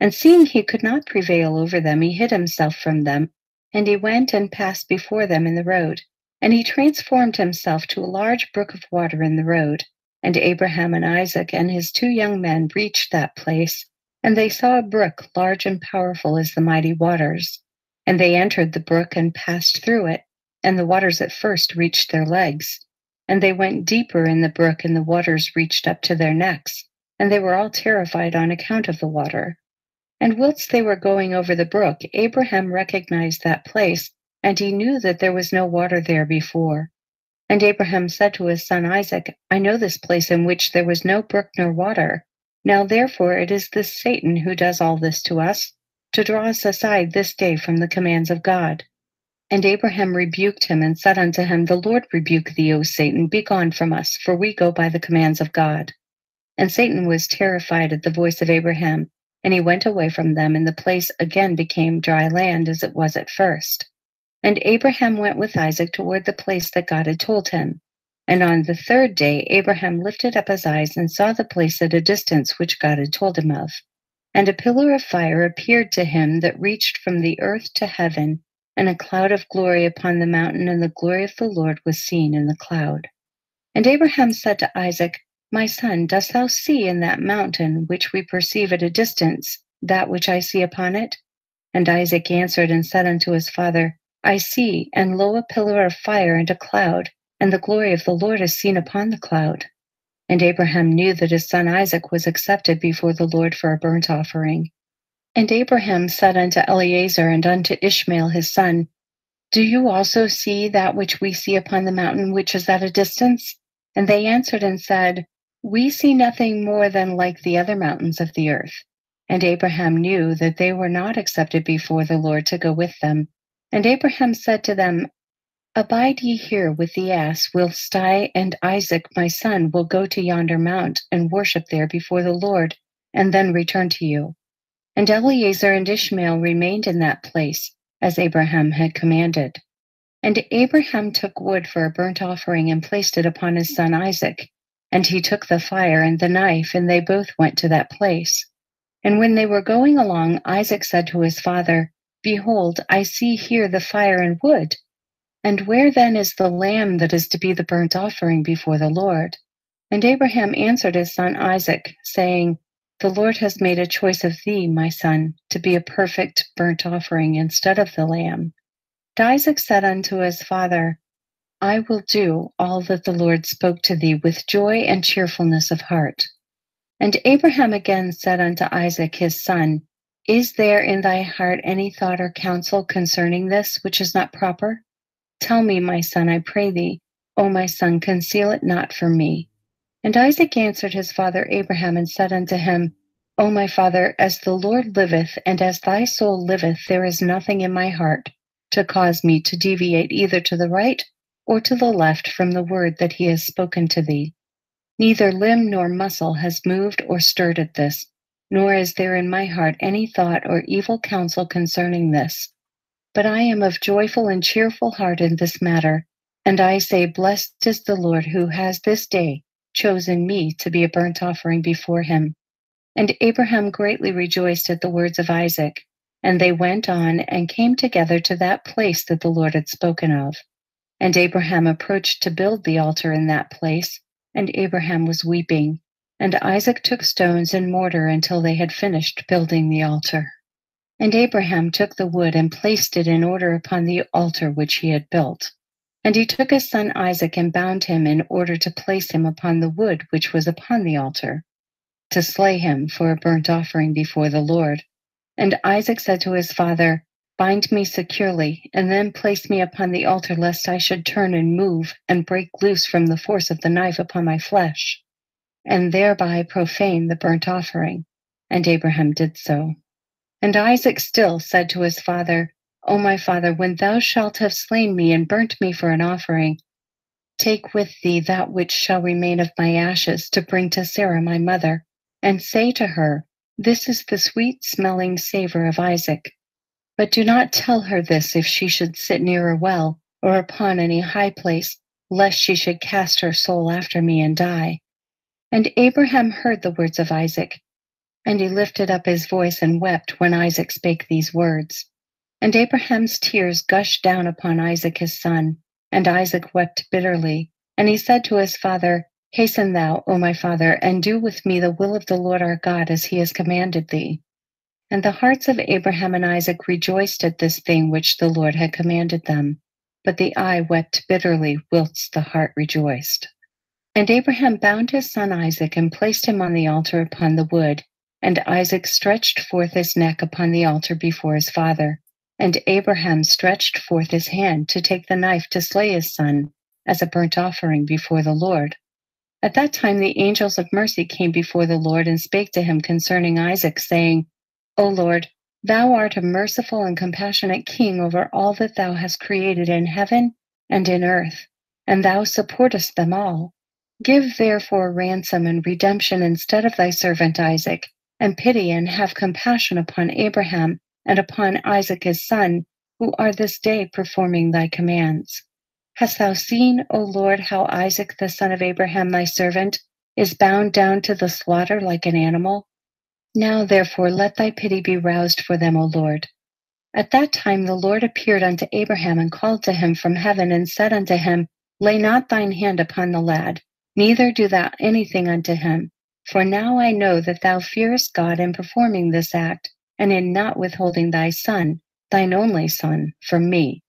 And seeing he could not prevail over them, he hid himself from them, and he went and passed before them in the road. And he transformed himself to a large brook of water in the road. And Abraham and Isaac and his 2 young men reached that place, and they saw a brook large and powerful as the mighty waters. And they entered the brook and passed through it, and the waters at first reached their legs. And they went deeper in the brook, and the waters reached up to their necks, and they were all terrified on account of the water. And whilst they were going over the brook, Abraham recognized that place, and he knew that there was no water there before. And Abraham said to his son Isaac, I know this place in which there was no brook nor water. Now therefore it is this Satan who does all this to us, to draw us aside this day from the commands of God. And Abraham rebuked him and said unto him, The Lord rebuke thee, O Satan, be gone from us, for we go by the commands of God. And Satan was terrified at the voice of Abraham, and he went away from them, and the place again became dry land as it was at first. And Abraham went with Isaac toward the place that God had told him. And on the 3rd day Abraham lifted up his eyes and saw the place at a distance which God had told him of. And a pillar of fire appeared to him that reached from the earth to heaven, and a cloud of glory upon the mountain, and the glory of the Lord was seen in the cloud. And Abraham said to Isaac, My son, dost thou see in that mountain which we perceive at a distance that which I see upon it? And Isaac answered and said unto his father, I see, and lo, a pillar of fire and a cloud, and the glory of the Lord is seen upon the cloud. And Abraham knew that his son Isaac was accepted before the Lord for a burnt offering. And Abraham said unto Eleazar and unto Ishmael his son, Do you also see that which we see upon the mountain which is at a distance? And they answered and said, We see nothing more than like the other mountains of the earth. And Abraham knew that they were not accepted before the Lord to go with them. And Abraham said to them, Abide ye here with the ass, whilst I and Isaac my son will go to yonder mount and worship there before the Lord, and then return to you. And Eleazar and Ishmael remained in that place, as Abraham had commanded. And Abraham took wood for a burnt offering and placed it upon his son Isaac. And he took the fire and the knife, and they both went to that place. And when they were going along, Isaac said to his father, Behold, I see here the fire and wood. And where then is the lamb that is to be the burnt offering before the Lord? And Abraham answered his son Isaac, saying, The Lord has made a choice of thee, my son, to be a perfect burnt offering instead of the lamb. And Isaac said unto his father, I will do all that the Lord spoke to thee with joy and cheerfulness of heart. And Abraham again said unto Isaac his son, Is there in thy heart any thought or counsel concerning this which is not proper? Tell me, my son, I pray thee. O my son, conceal it not from me. And Isaac answered his father Abraham and said unto him, O my father, as the Lord liveth, and as thy soul liveth, there is nothing in my heart to cause me to deviate either to the right or to the left from the word that he has spoken to thee. Neither limb nor muscle has moved or stirred at this, nor is there in my heart any thought or evil counsel concerning this. But I am of joyful and cheerful heart in this matter, And I say, blessed is the Lord who has this day chosen me to be a burnt offering before him. And Abraham greatly rejoiced at the words of Isaac. And they went on and came together to that place that the Lord had spoken of. And Abraham approached to build the altar in that place, and Abraham was weeping. And Isaac took stones and mortar until they had finished building the altar. And Abraham took the wood and placed it in order upon the altar which he had built. And he took his son Isaac and bound him in order to place him upon the wood which was upon the altar, to slay him for a burnt offering before the Lord. And Isaac said to his father, bind me securely, and then place me upon the altar, lest I should turn and move and break loose from the force of the knife upon my flesh, and thereby profane the burnt offering. And Abraham did so. And Isaac still said to his father, O my father, when thou shalt have slain me and burnt me for an offering, take with thee that which shall remain of my ashes to bring to Sarah my mother, and say to her, this is the sweet-smelling savor of Isaac. But do not tell her this if she should sit near a well or upon any high place, lest she should cast her soul after me and die. And Abraham heard the words of Isaac, and he lifted up his voice and wept when Isaac spake these words. And Abraham's tears gushed down upon Isaac his son, and Isaac wept bitterly. And he said to his father, hasten thou, O my father, and do with me the will of the Lord our God, as he has commanded thee. And the hearts of Abraham and Isaac rejoiced at this thing which the Lord had commanded them. But the eye wept bitterly, whilst the heart rejoiced. And Abraham bound his son Isaac and placed him on the altar upon the wood. And Isaac stretched forth his neck upon the altar before his father. And Abraham stretched forth his hand to take the knife to slay his son as a burnt offering before the Lord. At that time the angels of mercy came before the Lord and spake to him concerning Isaac, saying, O Lord, thou art a merciful and compassionate king over all that thou hast created in heaven and in earth, and thou supportest them all. Give therefore ransom and redemption instead of thy servant Isaac, and pity and have compassion upon Abraham and upon Isaac his son, who are this day performing thy commands. Hast thou seen, O Lord, how Isaac the son of Abraham thy servant is bound down to the slaughter like an animal? Now therefore let thy pity be roused for them, O Lord. At that time the Lord appeared unto Abraham and called to him from heaven and said unto him, lay not thine hand upon the lad, neither do thou anything unto him. For now I know that thou fearest God in performing this act, and in not withholding thy son, thine only son, from me.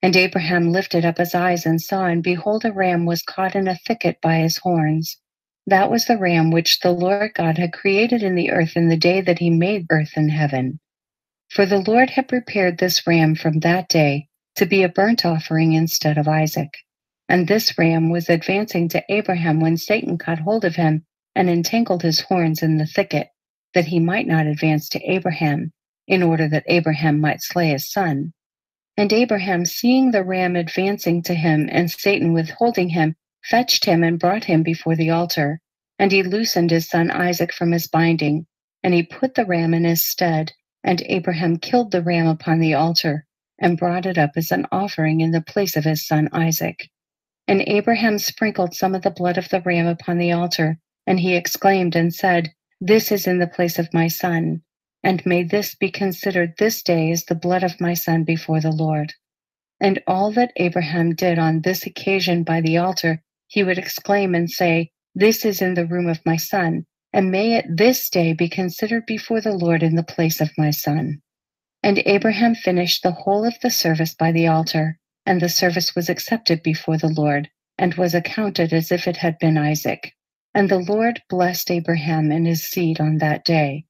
And Abraham lifted up his eyes and saw, and behold, a ram was caught in a thicket by his horns. That was the ram which the Lord God had created in the earth in the day that he made earth and heaven. For the Lord had prepared this ram from that day to be a burnt offering instead of Isaac. And this ram was advancing to Abraham when Satan caught hold of him and entangled his horns in the thicket, that he might not advance to Abraham, in order that Abraham might slay his son. And Abraham, seeing the ram advancing to him and Satan withholding him, fetched him and brought him before the altar. And he loosened his son Isaac from his binding, and he put the ram in his stead. And Abraham killed the ram upon the altar, and brought it up as an offering in the place of his son Isaac. And Abraham sprinkled some of the blood of the ram upon the altar, and he exclaimed and said, this is in the place of my son, and may this be considered this day as the blood of my son before the Lord. And all that Abraham did on this occasion by the altar, he would exclaim and say, this is in the room of my son, and may it this day be considered before the Lord in the place of my son. And Abraham finished the whole of the service by the altar, and the service was accepted before the Lord, and was accounted as if it had been Isaac. And the Lord blessed Abraham and his seed on that day.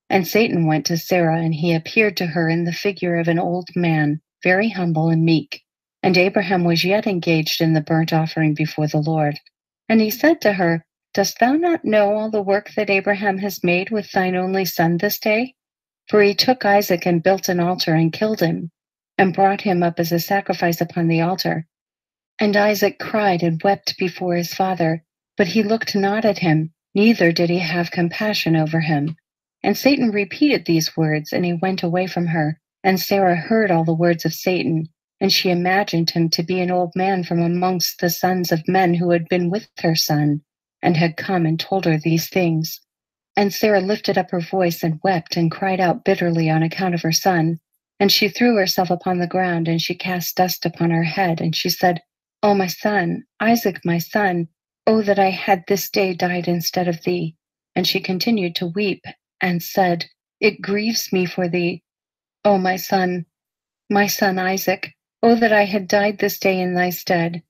And Satan went to Sarah, and he appeared to her in the figure of an old man, very humble and meek. And Abraham was yet engaged in the burnt offering before the Lord. And he said to her, dost thou not know all the work that Abraham has made with thine only son this day? For he took Isaac and built an altar and killed him, and brought him up as a sacrifice upon the altar. And Isaac cried and wept before his father, but he looked not at him, neither did he have compassion over him. And Satan repeated these words, and he went away from her. And Sarah heard all the words of Satan. and she imagined him to be an old man from amongst the sons of men who had been with her son, and had come and told her these things. And Sarah lifted up her voice and wept and cried out bitterly on account of her son. And she threw herself upon the ground, and she cast dust upon her head, and she said, O my son, Isaac, my son, oh that I had this day died instead of thee. And she continued to weep, and said, It grieves me for thee, O my son Isaac, oh that I had died this day in thy stead.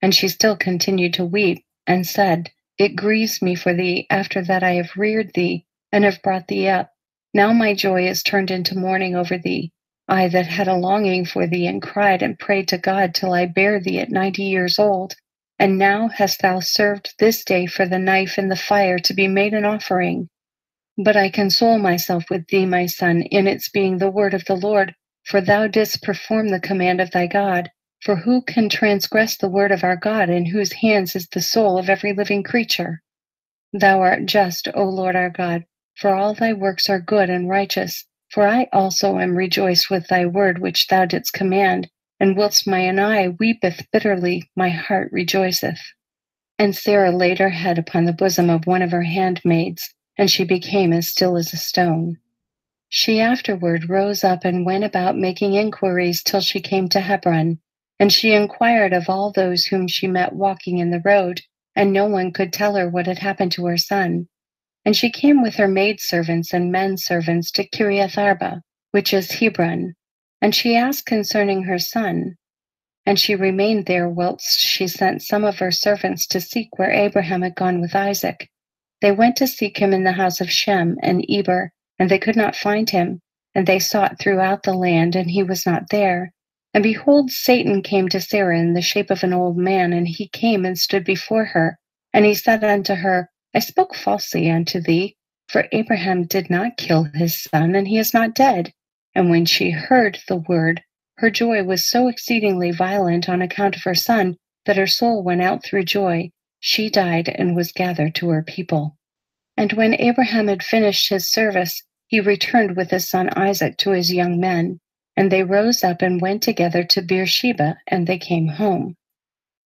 And she still continued to weep, and said, It grieves me for thee, after that I have reared thee, and have brought thee up. Now my joy is turned into mourning over thee. I that had a longing for thee, and cried and prayed to God till I bare thee at 90 years old. And now hast thou served this day for the knife and the fire to be made an offering. But I console myself with thee, my son, in its being the word of the Lord, for thou didst perform the command of thy God. For who can transgress the word of our God, in whose hands is the soul of every living creature? Thou art just, O Lord our God, for all thy works are good and righteous. For I also am rejoiced with thy word which thou didst command, and whilst mine eye weepeth bitterly, my heart rejoiceth. And Sarah laid her head upon the bosom of one of her handmaids, and she became as still as a stone. She afterward rose up and went about making inquiries till she came to Hebron. And she inquired of all those whom she met walking in the road, and no one could tell her what had happened to her son. And she came with her maidservants and men servants to Kiriath Arba, which is Hebron. And she asked concerning her son. And she remained there whilst she sent some of her servants to seek where Abraham had gone with Isaac. They went to seek him in the house of Shem and Eber, and they could not find him. And they sought throughout the land, and he was not there. And behold, Satan came to Sarah in the shape of an old man, and he came and stood before her. And he said unto her, I spoke falsely unto thee, for Abraham did not kill his son, and he is not dead. And when she heard the word, her joy was so exceedingly violent on account of her son, that her soul went out through joy. She died and was gathered to her people. And when Abraham had finished his service, he returned with his son Isaac to his young men. And they rose up and went together to Beersheba, and they came home.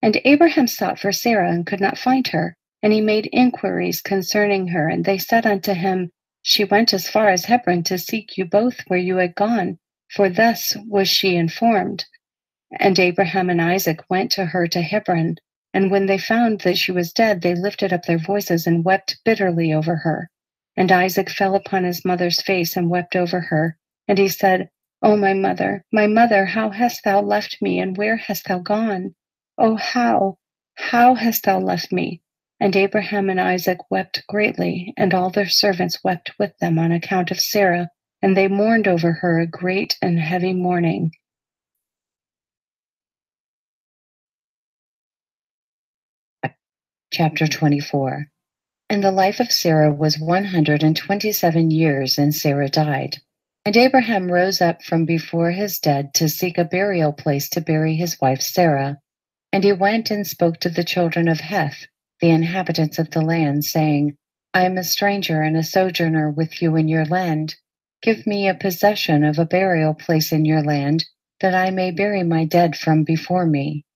And Abraham sought for Sarah and could not find her. And he made inquiries concerning her, and they said unto him, She went as far as Hebron to seek you both where you had gone, for thus was she informed. And Abraham and Isaac went to her to Hebron. And when they found that she was dead, they lifted up their voices and wept bitterly over her. And Isaac fell upon his mother's face and wept over her. And he said, O my mother, how hast thou left me, and where hast thou gone? O how hast thou left me? And Abraham and Isaac wept greatly, and all their servants wept with them on account of Sarah, and they mourned over her a great and heavy mourning. Chapter 24. And the life of Sarah was 127 years, and Sarah died. And Abraham rose up from before his dead to seek a burial place to bury his wife Sarah. And he went and spoke to the children of Heth, the inhabitants of the land, saying, I am a stranger and a sojourner with you in your land. Give me a possession of a burial place in your land, that I may bury my dead from before me.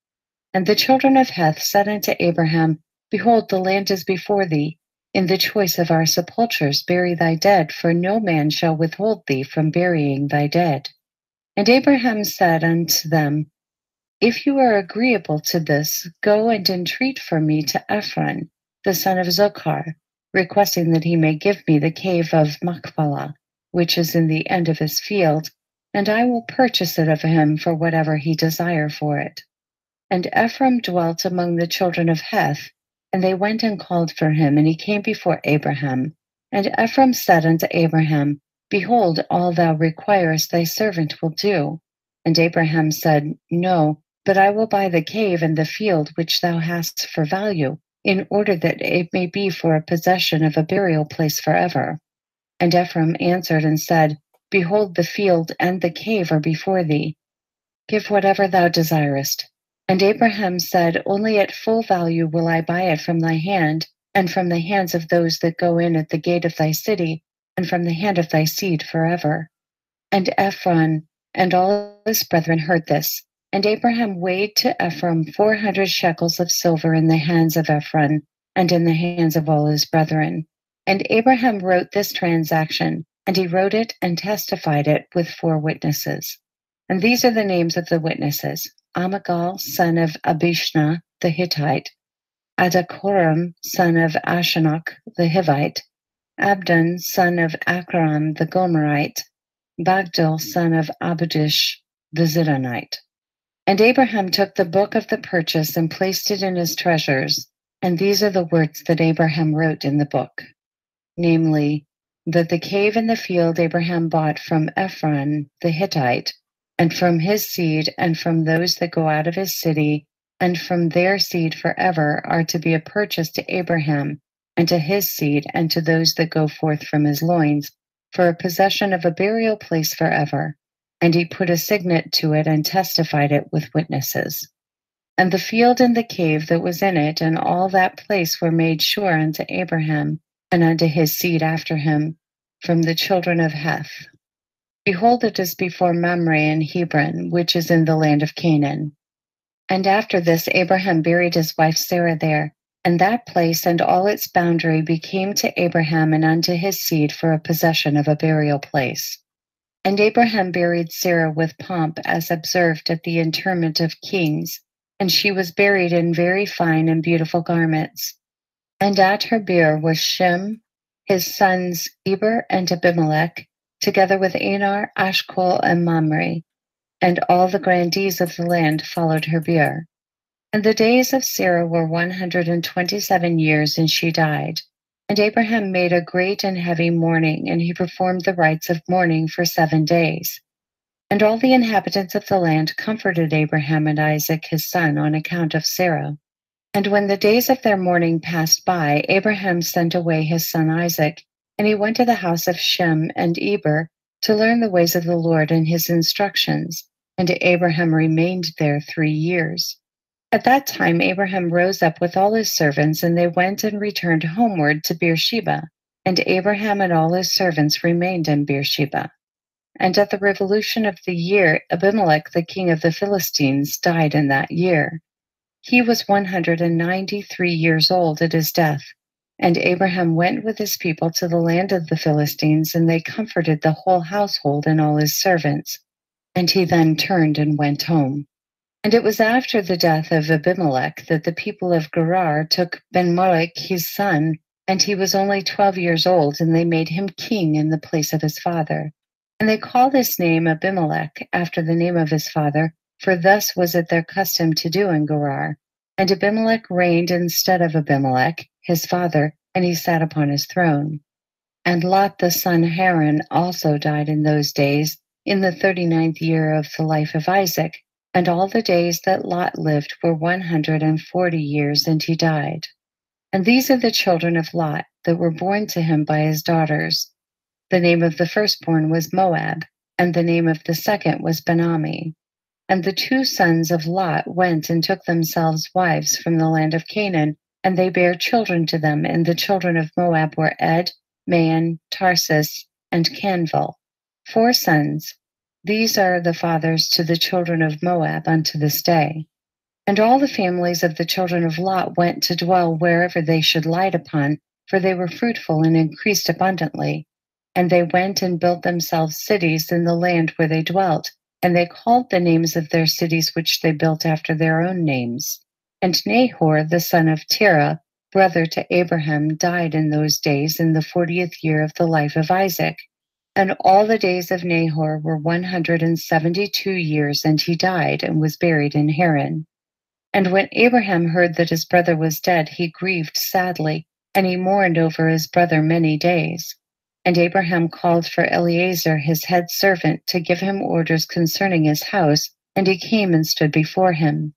And the children of Heth said unto Abraham, Behold, the land is before thee. In the choice of our sepulchres bury thy dead, for no man shall withhold thee from burying thy dead. And Abraham said unto them, If you are agreeable to this, go and entreat for me to Ephron, the son of Zochar, requesting that he may give me the cave of Machpelah, which is in the end of his field, and I will purchase it of him for whatever he desire for it. And Ephraim dwelt among the children of Heth, and they went and called for him, and he came before Abraham. And Ephraim said unto Abraham, Behold, all thou requirest thy servant will do. And Abraham said, No, but I will buy the cave and the field which thou hast for value, in order that it may be for a possession of a burial place forever. And Ephraim answered and said, Behold, the field and the cave are before thee. Give whatever thou desirest. And Abraham said, Only at full value will I buy it from thy hand, and from the hands of those that go in at the gate of thy city, and from the hand of thy seed forever. And Ephron and all his brethren heard this. And Abraham weighed to Ephron 400 shekels of silver in the hands of Ephron and in the hands of all his brethren. And Abraham wrote this transaction, and he wrote it and testified it with 4 witnesses. And these are the names of the witnesses: Amagal, son of Abishna, the Hittite; Adakoram, son of Ashanok, the Hivite; Abdon, son of Akram, the Gomerite; Bagdil, son of Abudish, the Zidonite. And Abraham took the book of the purchase and placed it in his treasures. And these are the words that Abraham wrote in the book, namely, that the cave in the field Abraham bought from Ephron the Hittite, and from his seed, and from those that go out of his city, and from their seed forever, are to be a purchase to Abraham, and to his seed, and to those that go forth from his loins, for a possession of a burial place forever. And he put a signet to it and testified it with witnesses. And the field and the cave that was in it, and all that place were made sure unto Abraham, and unto his seed after him, from the children of Heth. Behold, it is before Mamre in Hebron, which is in the land of Canaan. And after this Abraham buried his wife Sarah there, and that place and all its boundary became to Abraham and unto his seed for a possession of a burial place. And Abraham buried Sarah with pomp, as observed at the interment of kings, and she was buried in very fine and beautiful garments. And at her bier was Shem, his sons Eber and Abimelech, together with Anar, Ashcol, and Mamre, and all the grandees of the land followed her bier. And the days of Sarah were 127 years, and she died. And Abraham made a great and heavy mourning, and he performed the rites of mourning for 7 days. And all the inhabitants of the land comforted Abraham and Isaac his son on account of Sarah. And when the days of their mourning passed by, Abraham sent away his son Isaac, and he went to the house of Shem and Eber to learn the ways of the Lord and his instructions. And Abraham remained there 3 years. At that time Abraham rose up with all his servants, and they went and returned homeward to Beersheba. And Abraham and all his servants remained in Beersheba. And at the revolution of the year, Abimelech, the king of the Philistines, died in that year. He was 193 years old at his death. And Abraham went with his people to the land of the Philistines, and they comforted the whole household and all his servants. And he then turned and went home. And it was after the death of Abimelech that the people of Gerar took Ben-Malek his son, and he was only 12 years old, and they made him king in the place of his father. And they called his name Abimelech, after the name of his father, for thus was it their custom to do in Gerar. And Abimelech reigned instead of Abimelech, his father, and he sat upon his throne. And Lot the son Haran also died in those days, in the 39th year of the life of Isaac. And all the days that Lot lived were 140 years, and he died. And these are the children of Lot that were born to him by his daughters. The name of the firstborn was Moab, and the name of the second was Ben-Ammi. And the 2 sons of Lot went and took themselves wives from the land of Canaan, and they bare children to them. And the children of Moab were Ed, Maon, Tarsus, and Canville, 4 sons. These are the fathers to the children of Moab unto this day. And all the families of the children of Lot went to dwell wherever they should light upon, for they were fruitful and increased abundantly. And they went and built themselves cities in the land where they dwelt, and they called the names of their cities which they built after their own names. And Nahor the son of Terah, brother to Abraham, died in those days in the 40th year of the life of Isaac. And all the days of Nahor were 172 years, and he died and was buried in Haran. And when Abraham heard that his brother was dead, he grieved sadly, and he mourned over his brother many days. And Abraham called for Eliezer his head servant to give him orders concerning his house, and he came and stood before him.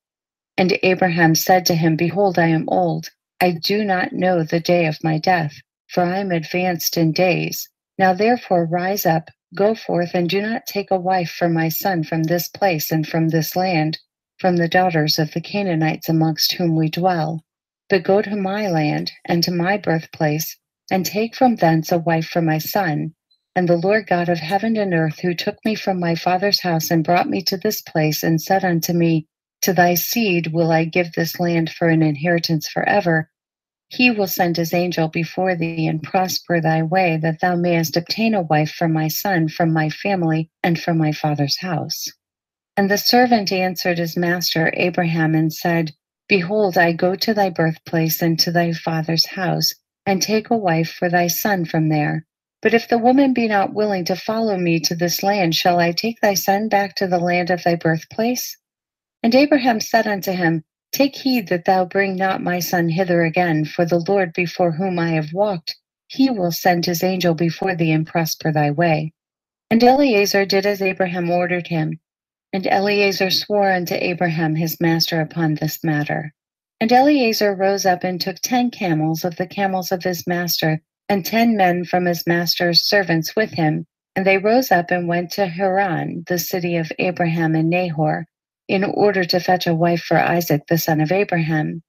And Abraham said to him, Behold, I am old. I do not know the day of my death, for I am advanced in days. Now therefore rise up, go forth, and do not take a wife for my son from this place and from this land, from the daughters of the Canaanites amongst whom we dwell, but go to my land and to my birthplace, and take from thence a wife for my son, And the Lord God of heaven and earth, who took me from my father's house and brought me to this place, and said unto me, To thy seed will I give this land for an inheritance forever, he will send his angel before thee and prosper thy way, that thou mayest obtain a wife for my son from my family and from my father's house. And the servant answered his master Abraham and said, Behold, I go to thy birthplace and to thy father's house, and take a wife for thy son from there. But if the woman be not willing to follow me to this land, shall I take thy son back to the land of thy birthplace? And Abraham said unto him, Take heed that thou bring not my son hither again, for the Lord before whom I have walked, he will send his angel before thee and prosper thy way. And Eliezer did as Abraham ordered him. And Eliezer swore unto Abraham his master upon this matter. And Eliezer rose up and took 10 camels of the camels of his master, and 10 men from his master's servants with him. And they rose up and went to Haran, the city of Abraham and Nahor, in order to fetch a wife for Isaac the son of Abraham.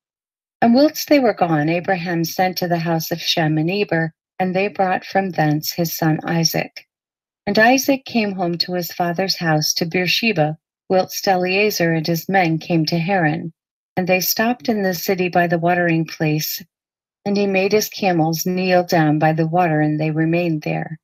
And whilst they were gone, Abraham sent to the house of Shem and Eber, and they brought from thence his son Isaac. And Isaac came home to his father's house to Beersheba, whilst Eliezer and his men came to Haran. And they stopped in the city by the watering place, and he made his camels kneel down by the water, and they remained there.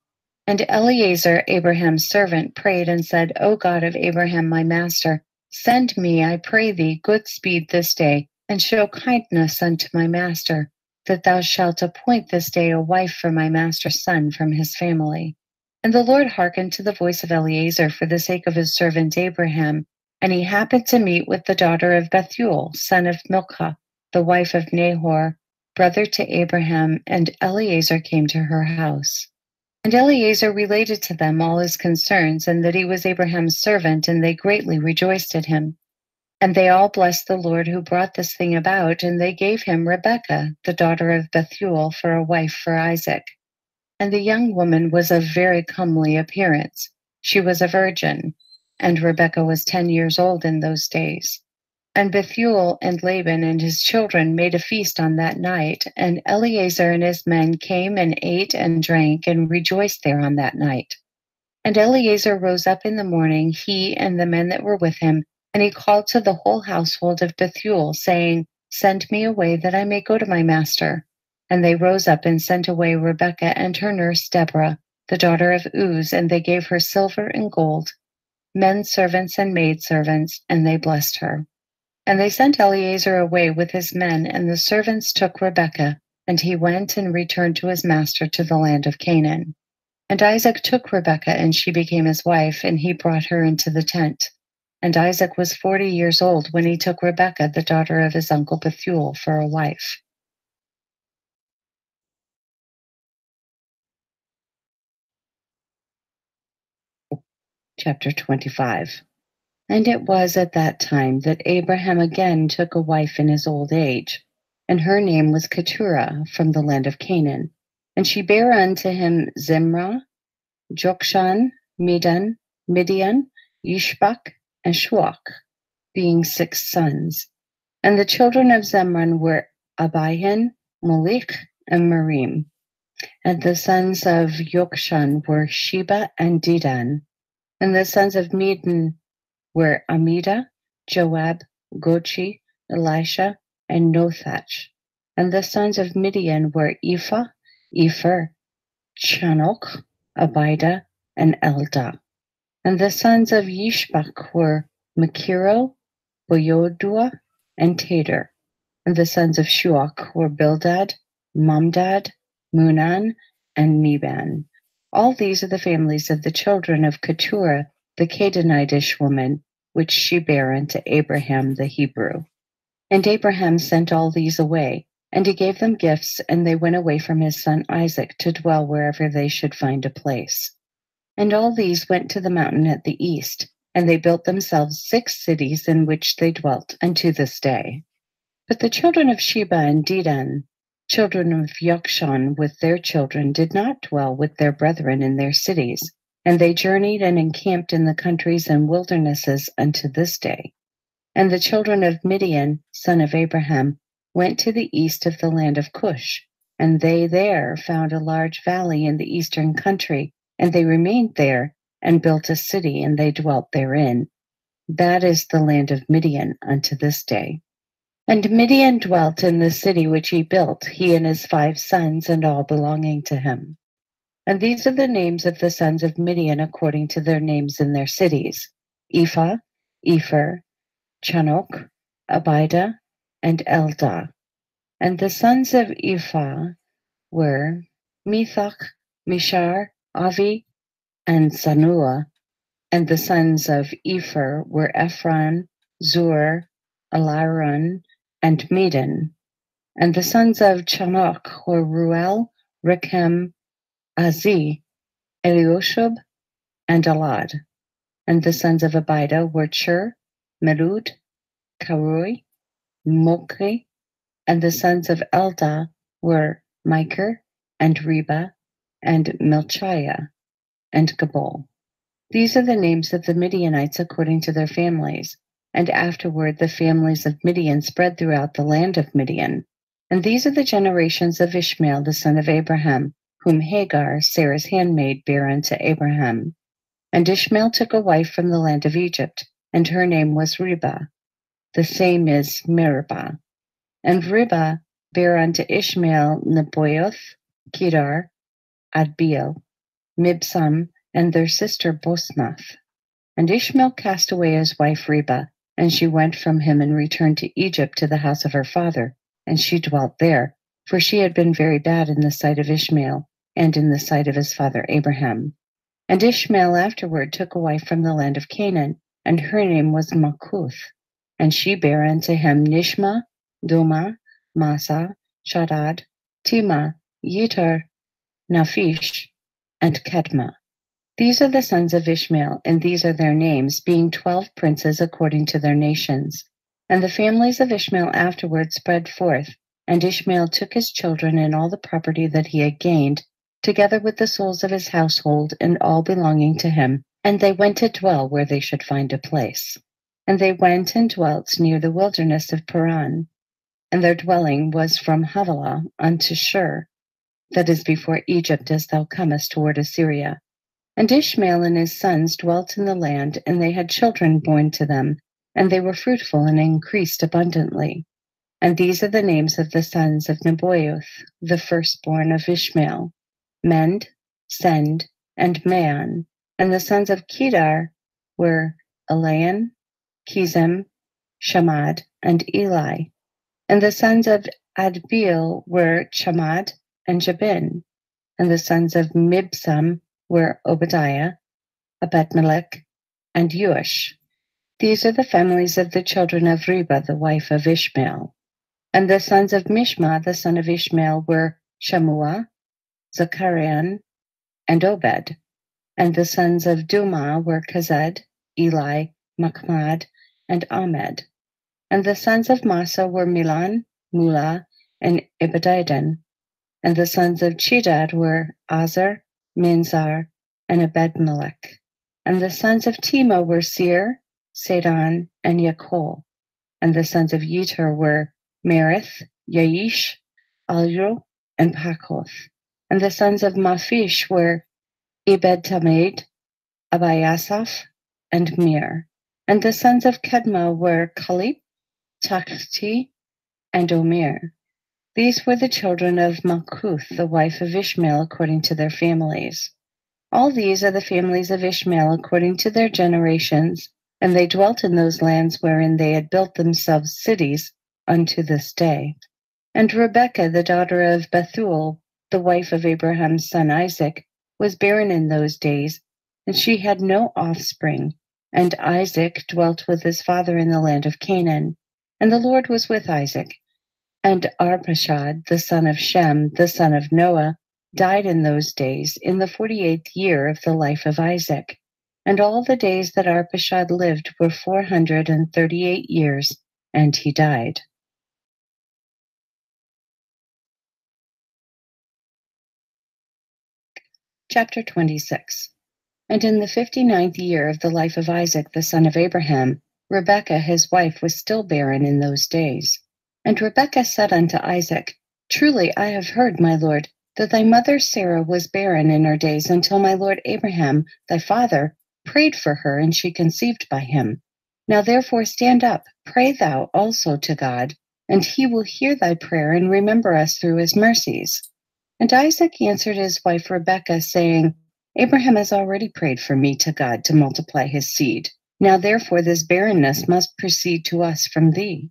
And Eliezer, Abraham's servant, prayed and said, O God of Abraham my master, send me, I pray thee, good speed this day, and show kindness unto my master, that thou shalt appoint this day a wife for my master's son from his family. And the Lord hearkened to the voice of Eliezer for the sake of his servant Abraham. And he happened to meet with the daughter of Bethuel, son of Milcah, the wife of Nahor, brother to Abraham, and Eliezer came to her house. And Eliezer related to them all his concerns, and that he was Abraham's servant, and they greatly rejoiced at him. And they all blessed the Lord who brought this thing about, and they gave him Rebekah, the daughter of Bethuel, for a wife for Isaac. And the young woman was of very comely appearance. She was a virgin, and Rebekah was 10 years old in those days. And Bethuel and Laban and his children made a feast on that night, and Eliezer and his men came and ate and drank and rejoiced there on that night. And Eliezer rose up in the morning, he and the men that were with him, and he called to the whole household of Bethuel, saying, Send me away that I may go to my master. And they rose up and sent away Rebekah and her nurse Deborah, the daughter of Uz, and they gave her silver and gold, men servants and maid servants, and they blessed her. And they sent Eliezer away with his men, and the servants took Rebekah, and he went and returned to his master to the land of Canaan. And Isaac took Rebekah, and she became his wife, and he brought her into the tent. And Isaac was 40 years old when he took Rebekah, the daughter of his uncle Bethuel, for a wife. Chapter 25. And it was at that time that Abraham again took a wife in his old age, and her name was Keturah from the land of Canaan. And she bare unto him Zimrah, Jokshan, Medan, Midian, Yishbak, and Shuach, being 6 sons. And the children of Zemran were Abihan, Molich, and Merim. And the sons of Yokshan were Sheba and Dedan. And the sons of Medan were Amida, Joab, Gochi, Elisha, and Nothach. And the sons of Midian were Ephah, Epher, Chanok, Abida, and Eldah. And the sons of Yishbak were Makiro, Boyodua, and Tater. And the sons of Shuach were Bildad, Mamdad, Munan, and Meban. All these are the families of the children of Keturah, the Canaanitish woman, which she bare unto Abraham the Hebrew. And Abraham sent all these away, and he gave them gifts, and they went away from his son Isaac to dwell wherever they should find a place. And all these went to the mountain at the east, and they built themselves 6 cities in which they dwelt unto this day. But the children of Sheba and Dedan, children of Yokshan with their children, did not dwell with their brethren in their cities, and they journeyed and encamped in the countries and wildernesses unto this day. And the children of Midian, son of Abraham, went to the east of the land of Cush, and they there found a large valley in the eastern country, And they remained there and built a city, and they dwelt therein. That is the land of Midian unto this day. And Midian dwelt in the city which he built, he and his 5 sons, and all belonging to him. And these are the names of the sons of Midian according to their names in their cities: Ephah, Epher, Chanok, Abida, and Eldah. And the sons of Ephah were Methach, Mishar, Avi, and Zanuah. And the sons of Epher were Ephron, Zur, Eliron, and Medan. And the sons of Chanok were Ruel, Rechem, Azi, Elioshub, and Alad. And the sons of Abida were Chur, Melud, Karui, Mokri. And the sons of Eldah were Miker, and Reba, and Melchiah, and Gabal. These are the names of the Midianites according to their families. And afterward the families of Midian spread throughout the land of Midian. And these are the generations of Ishmael the son of Abraham, whom Hagar, Sarah's handmaid, bare unto Abraham. And Ishmael took a wife from the land of Egypt, and her name was Reba. The same is Meribah. And Reba bare unto Ishmael Nebaioth, Kedar, Adbeel, Mibsam, and their sister Bosmath. And Ishmael cast away his wife Reba, and she went from him and returned to Egypt to the house of her father, and she dwelt there, for she had been very bad in the sight of Ishmael, and in the sight of his father Abraham. And Ishmael afterward took a wife from the land of Canaan, and her name was Malkuth. And she bare unto him Nishma, Duma, Masa, Shaddad, Tima, Yeter, Naphish, and Kedma. These are the sons of Ishmael, and these are their names, being 12 princes according to their nations. And the families of Ishmael afterward spread forth, and Ishmael took his children and all the property that he had gained, together with the souls of his household, and all belonging to him, and they went to dwell where they should find a place. And they went and dwelt near the wilderness of Paran, and their dwelling was from Havilah unto Shur, that is before Egypt, as thou comest toward Assyria. And Ishmael and his sons dwelt in the land, and they had children born to them, and they were fruitful and increased abundantly. And these are the names of the sons of Nebaioth, the firstborn of Ishmael: Mend, Send, and Man. And the sons of Kedar were Elayan, Kizem, Shamad, and Eli. And the sons of Adbeel were Chamad and Jabin. And the sons of Mibsam were Obadiah, Abedmelech, and Eush. These are the families of the children of Reba, the wife of Ishmael. And the sons of Mishma, the son of Ishmael, were Shammua, Zachariah, and Obed. And the sons of Duma were Kazed, Eli, Machmad, and Ahmed. And the sons of Masa were Milan, Mula, and Ibadidan. And the sons of Chedad were Azar, Minzar, and Abedmelech. And the sons of Tema were Seir, Sadon, and Yakol. And the sons of Yeter were Merith, Yaish, Alro, and Pakoth. And the sons of Maphish were Ebed Tamed, Abiasaph, and Mir. And the sons of Kedma were Kalib, Takti, and Omer. These were the children of Malkuth, the wife of Ishmael, according to their families. All these are the families of Ishmael according to their generations, and they dwelt in those lands wherein they had built themselves cities unto this day. And Rebekah, the daughter of Bethuel, the wife of Abraham's son Isaac, was barren in those days, and she had no offspring. And Isaac dwelt with his father in the land of Canaan. And the Lord was with Isaac. And Arpachshad, the son of Shem, the son of Noah, died in those days, in the 48th year of the life of Isaac. And all the days that Arpachshad lived were 438 years, and he died. Chapter 26. And in the 59th year of the life of Isaac, the son of Abraham, Rebekah his wife was still barren in those days. And Rebekah said unto Isaac, Truly I have heard, my lord, that thy mother Sarah was barren in her days until my lord Abraham, thy father, prayed for her, and she conceived by him. Now therefore stand up, pray thou also to God, and he will hear thy prayer and remember us through his mercies. And Isaac answered his wife Rebekah, saying, Abraham has already prayed for me to God to multiply his seed. Now therefore this barrenness must proceed to us from thee.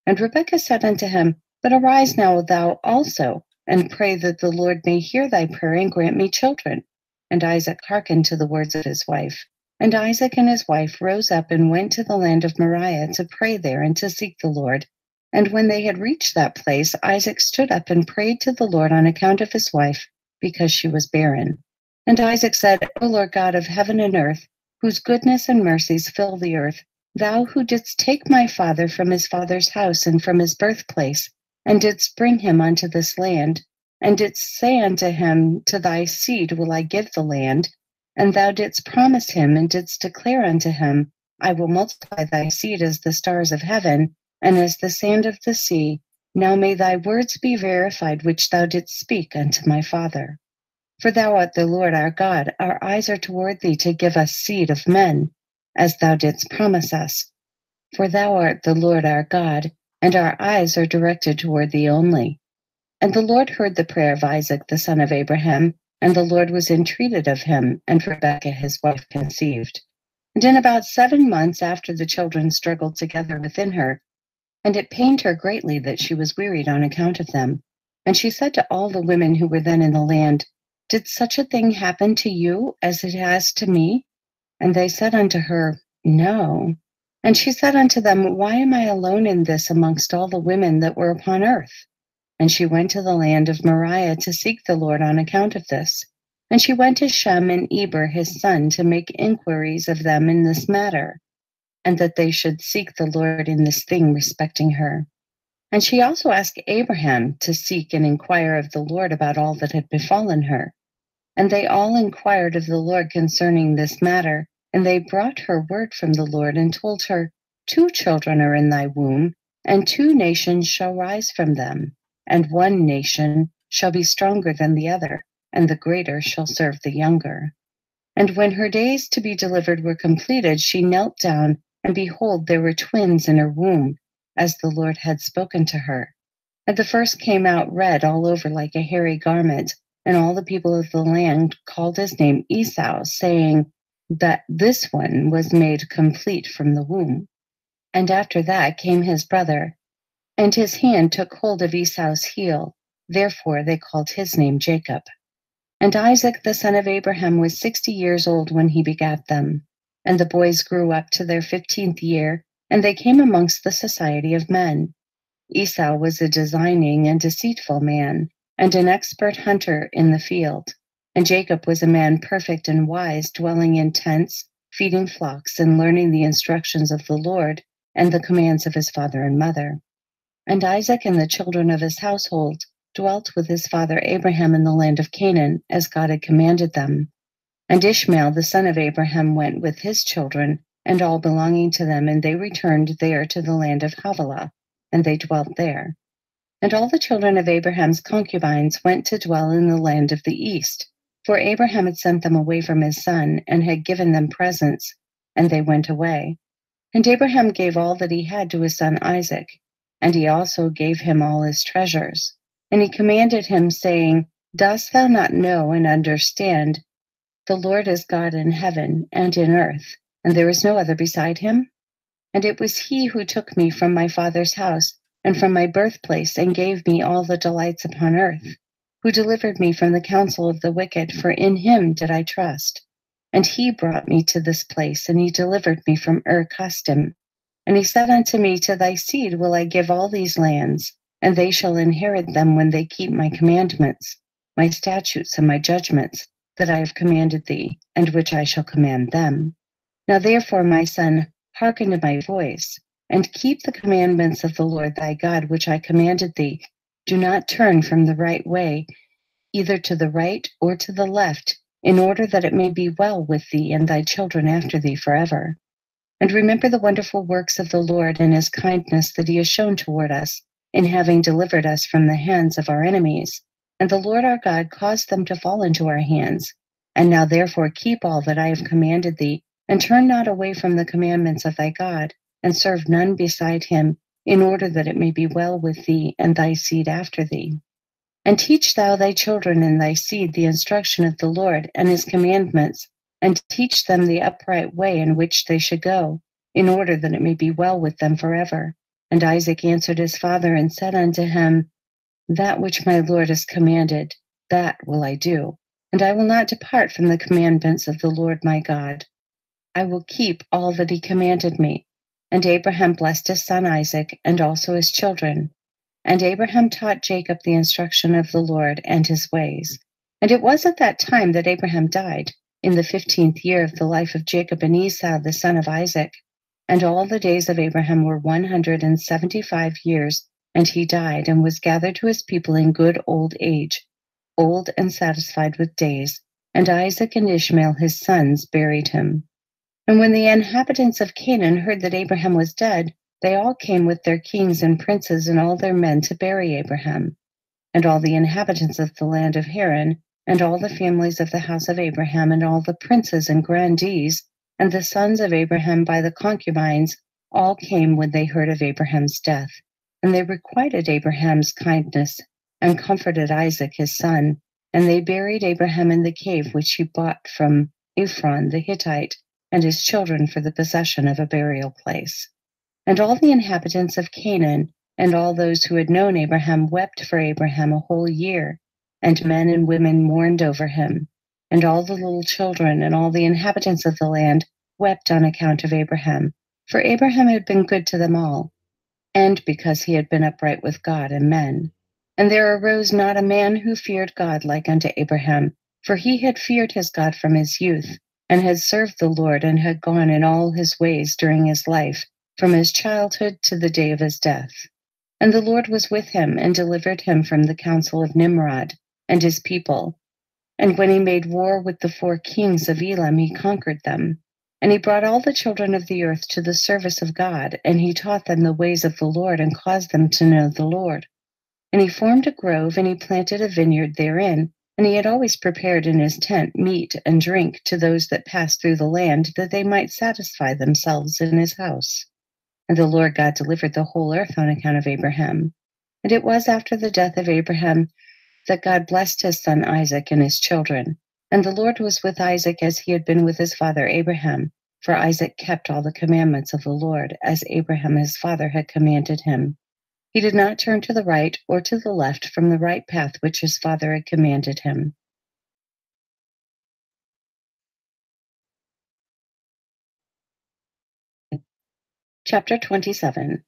And Rebekah said unto him, But arise now thou also, and pray that the Lord may hear thy prayer and grant me children. And Isaac hearkened to the words of his wife. And Isaac and his wife rose up and went to the land of Moriah to pray there and to seek the Lord. And when they had reached that place, Isaac stood up and prayed to the Lord on account of his wife, because she was barren. And Isaac said, O Lord God of heaven and earth, whose goodness and mercies fill the earth, thou who didst take my father from his father's house and from his birthplace, and didst bring him unto this land, and didst say unto him, To thy seed will I give the land, and thou didst promise him, and didst declare unto him, I will multiply thy seed as the stars of heaven, and as the sand of the sea. Now may thy words be verified, which thou didst speak unto my father. For thou art the Lord our God, our eyes are toward thee to give us seed of men, as thou didst promise us. For thou art the Lord our God, and our eyes are directed toward thee only. And the Lord heard the prayer of Isaac the son of Abraham, and the Lord was entreated of him, and Rebekah his wife conceived. And in about 7 months after the children struggled together within her, and it pained her greatly that she was wearied on account of them. And she said to all the women who were then in the land, Did such a thing happen to you as it has to me? And they said unto her, No. And she said unto them, Why am I alone in this amongst all the women that were upon earth? And she went to the land of Moriah to seek the Lord on account of this. And she went to Shem and Eber his son to make inquiries of them in this matter, and that they should seek the Lord in this thing respecting her. And she also asked Abraham to seek and inquire of the Lord about all that had befallen her. And they all inquired of the Lord concerning this matter, and they brought her word from the Lord and told her, 2 children are in thy womb, and 2 nations shall rise from them, and one nation shall be stronger than the other, and the greater shall serve the younger. And when her days to be delivered were completed, she knelt down, and behold, there were twins in her womb, as the Lord had spoken to her. And the first came out red all over like a hairy garment, and all the people of the land called his name Esau, saying that this one was made complete from the womb. And after that came his brother, and his hand took hold of Esau's heel. Therefore they called his name Jacob. And Isaac the son of Abraham was 60 years old when he begat them. And the boys grew up to their 15th year, and they came amongst the society of men. Esau was a designing and deceitful man, and an expert hunter in the field. And Jacob was a man perfect and wise, dwelling in tents, feeding flocks, and learning the instructions of the Lord and the commands of his father and mother. And Isaac and the children of his household dwelt with his father Abraham in the land of Canaan, as God had commanded them. And Ishmael the son of Abraham went with his children, and all belonging to them, and they returned there to the land of Havilah, and they dwelt there. And all the children of Abraham's concubines went to dwell in the land of the east, for Abraham had sent them away from his son, and had given them presents, and they went away. And Abraham gave all that he had to his son Isaac, and he also gave him all his treasures. And he commanded him, saying, Dost thou not know and understand? The Lord is God in heaven and in earth, and there is no other beside him. And it was he who took me from my father's house and from my birthplace, and gave me all the delights upon earth, who delivered me from the counsel of the wicked, for in him did I trust. And he brought me to this place, and he delivered me from Ur-Kasdim. And he said unto me, To thy seed will I give all these lands, and they shall inherit them when they keep my commandments, my statutes, and my judgments, that I have commanded thee, and which I shall command them. Now therefore, my son, hearken to my voice, and keep the commandments of the Lord thy God, which I commanded thee. Do not turn from the right way, either to the right or to the left, in order that it may be well with thee and thy children after thee forever. And remember the wonderful works of the Lord, and his kindness that he has shown toward us, in having delivered us from the hands of our enemies, And the Lord our God caused them to fall into our hands. And now therefore keep all that I have commanded thee, and turn not away from the commandments of thy God, and serve none beside him, in order that it may be well with thee and thy seed after thee. And teach thou thy children and thy seed the instruction of the Lord and his commandments, and teach them the upright way in which they should go, in order that it may be well with them forever. And Isaac answered his father and said unto him, That which my Lord has commanded, that will I do, and I will not depart from the commandments of the Lord my God. I will keep all that he commanded me. And Abraham blessed his son Isaac, and also his children. And Abraham taught Jacob the instruction of the Lord and his ways. And it was at that time that Abraham died, in the 15th year of the life of Jacob and Esau the son of Isaac. And all the days of Abraham were 175 years, and he died, and was gathered to his people in good old age, old and satisfied with days. And Isaac and Ishmael his sons buried him. And when the inhabitants of Canaan heard that Abraham was dead, they all came with their kings and princes and all their men to bury Abraham. And all the inhabitants of the land of Haran, and all the families of the house of Abraham, and all the princes and grandees, and the sons of Abraham by the concubines, all came when they heard of Abraham's death. And they requited Abraham's kindness, and comforted Isaac his son. And they buried Abraham in the cave which he bought from Ephron the Hittite, and his children for the possession of a burial place. And all the inhabitants of Canaan, and all those who had known Abraham, wept for Abraham a whole year, and men and women mourned over him. And all the little children and all the inhabitants of the land wept on account of Abraham, for Abraham had been good to them all, and because he had been upright with God and men. And there arose not a man who feared God like unto Abraham, for he had feared his God from his youth, and had served the Lord, and had gone in all his ways during his life, from his childhood to the day of his death. And the Lord was with him, and delivered him from the counsel of Nimrod and his people. And when he made war with the 4 kings of Elam, he conquered them. And he brought all the children of the earth to the service of God, and he taught them the ways of the Lord, and caused them to know the Lord. And he formed a grove, and he planted a vineyard therein, and he had always prepared in his tent meat and drink to those that passed through the land, that they might satisfy themselves in his house. And the Lord God delivered the whole earth on account of Abraham. And it was after the death of Abraham that God blessed his son Isaac and his children. And the Lord was with Isaac as he had been with his father Abraham, for Isaac kept all the commandments of the Lord, as Abraham his father had commanded him. He did not turn to the right or to the left from the right path which his father had commanded him. Chapter 27.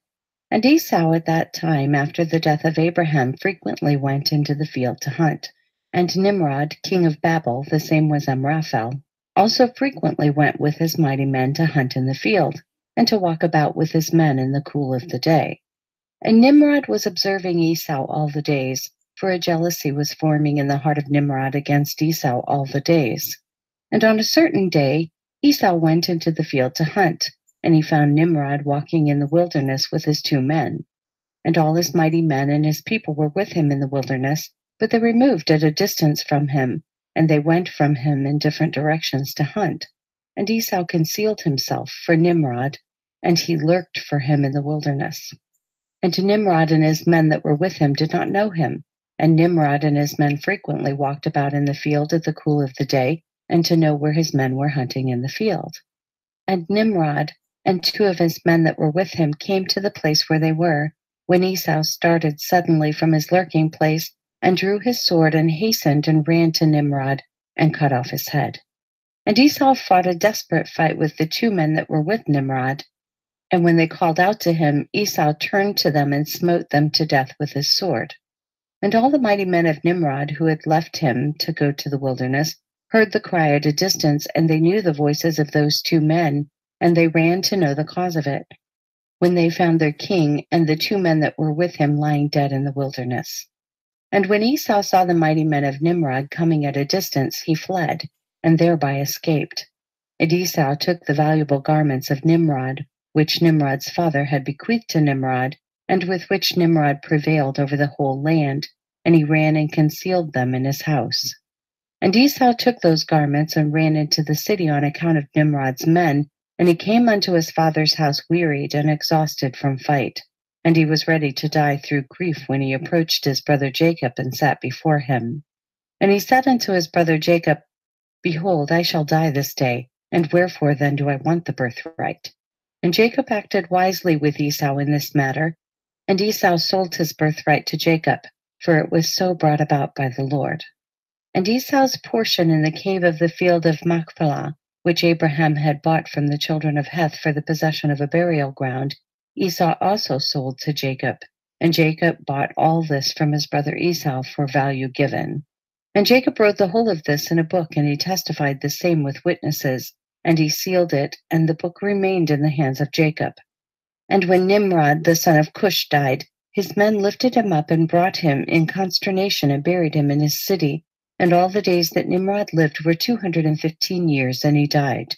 And Esau at that time, after the death of Abraham, frequently went into the field to hunt. And Nimrod, king of Babel, the same was Amraphel, also frequently went with his mighty men to hunt in the field, and to walk about with his men in the cool of the day. And Nimrod was observing Esau all the days, for a jealousy was forming in the heart of Nimrod against Esau all the days. And on a certain day, Esau went into the field to hunt, and he found Nimrod walking in the wilderness with his 2 men. And all his mighty men and his people were with him in the wilderness, but they removed at a distance from him, and they went from him in different directions to hunt. And Esau concealed himself for Nimrod, and he lurked for him in the wilderness. And Nimrod and his men that were with him did not know him, and Nimrod and his men frequently walked about in the field at the cool of the day, and to know where his men were hunting in the field. And Nimrod and 2 of his men that were with him came to the place where they were, when Esau started suddenly from his lurking place, and drew his sword, and hastened and ran to Nimrod, and cut off his head. And Esau fought a desperate fight with the 2 men that were with Nimrod. And when they called out to him, Esau turned to them and smote them to death with his sword. And all the mighty men of Nimrod who had left him to go to the wilderness heard the cry at a distance, and they knew the voices of those 2 men, and they ran to know the cause of it, when they found their king and the 2 men that were with him lying dead in the wilderness. And when Esau saw the mighty men of Nimrod coming at a distance, he fled, and thereby escaped. And Esau took the valuable garments of Nimrod, which Nimrod's father had bequeathed to Nimrod, and with which Nimrod prevailed over the whole land, and he ran and concealed them in his house. And Esau took those garments and ran into the city on account of Nimrod's men, and he came unto his father's house wearied and exhausted from fight. And he was ready to die through grief when he approached his brother Jacob and sat before him. And he said unto his brother Jacob, Behold, I shall die this day, and wherefore then do I want the birthright? And Jacob acted wisely with Esau in this matter, and Esau sold his birthright to Jacob, for it was so brought about by the Lord. And Esau's portion in the cave of the field of Machpelah, which Abraham had bought from the children of Heth for the possession of a burial ground, Esau also sold to Jacob. And Jacob bought all this from his brother Esau for value given. And Jacob wrote the whole of this in a book, and he testified the same with witnesses, and he sealed it, and the book remained in the hands of Jacob. And when Nimrod, the son of Cush, died, his men lifted him up and brought him in consternation and buried him in his city. And all the days that Nimrod lived were 215 years, and he died.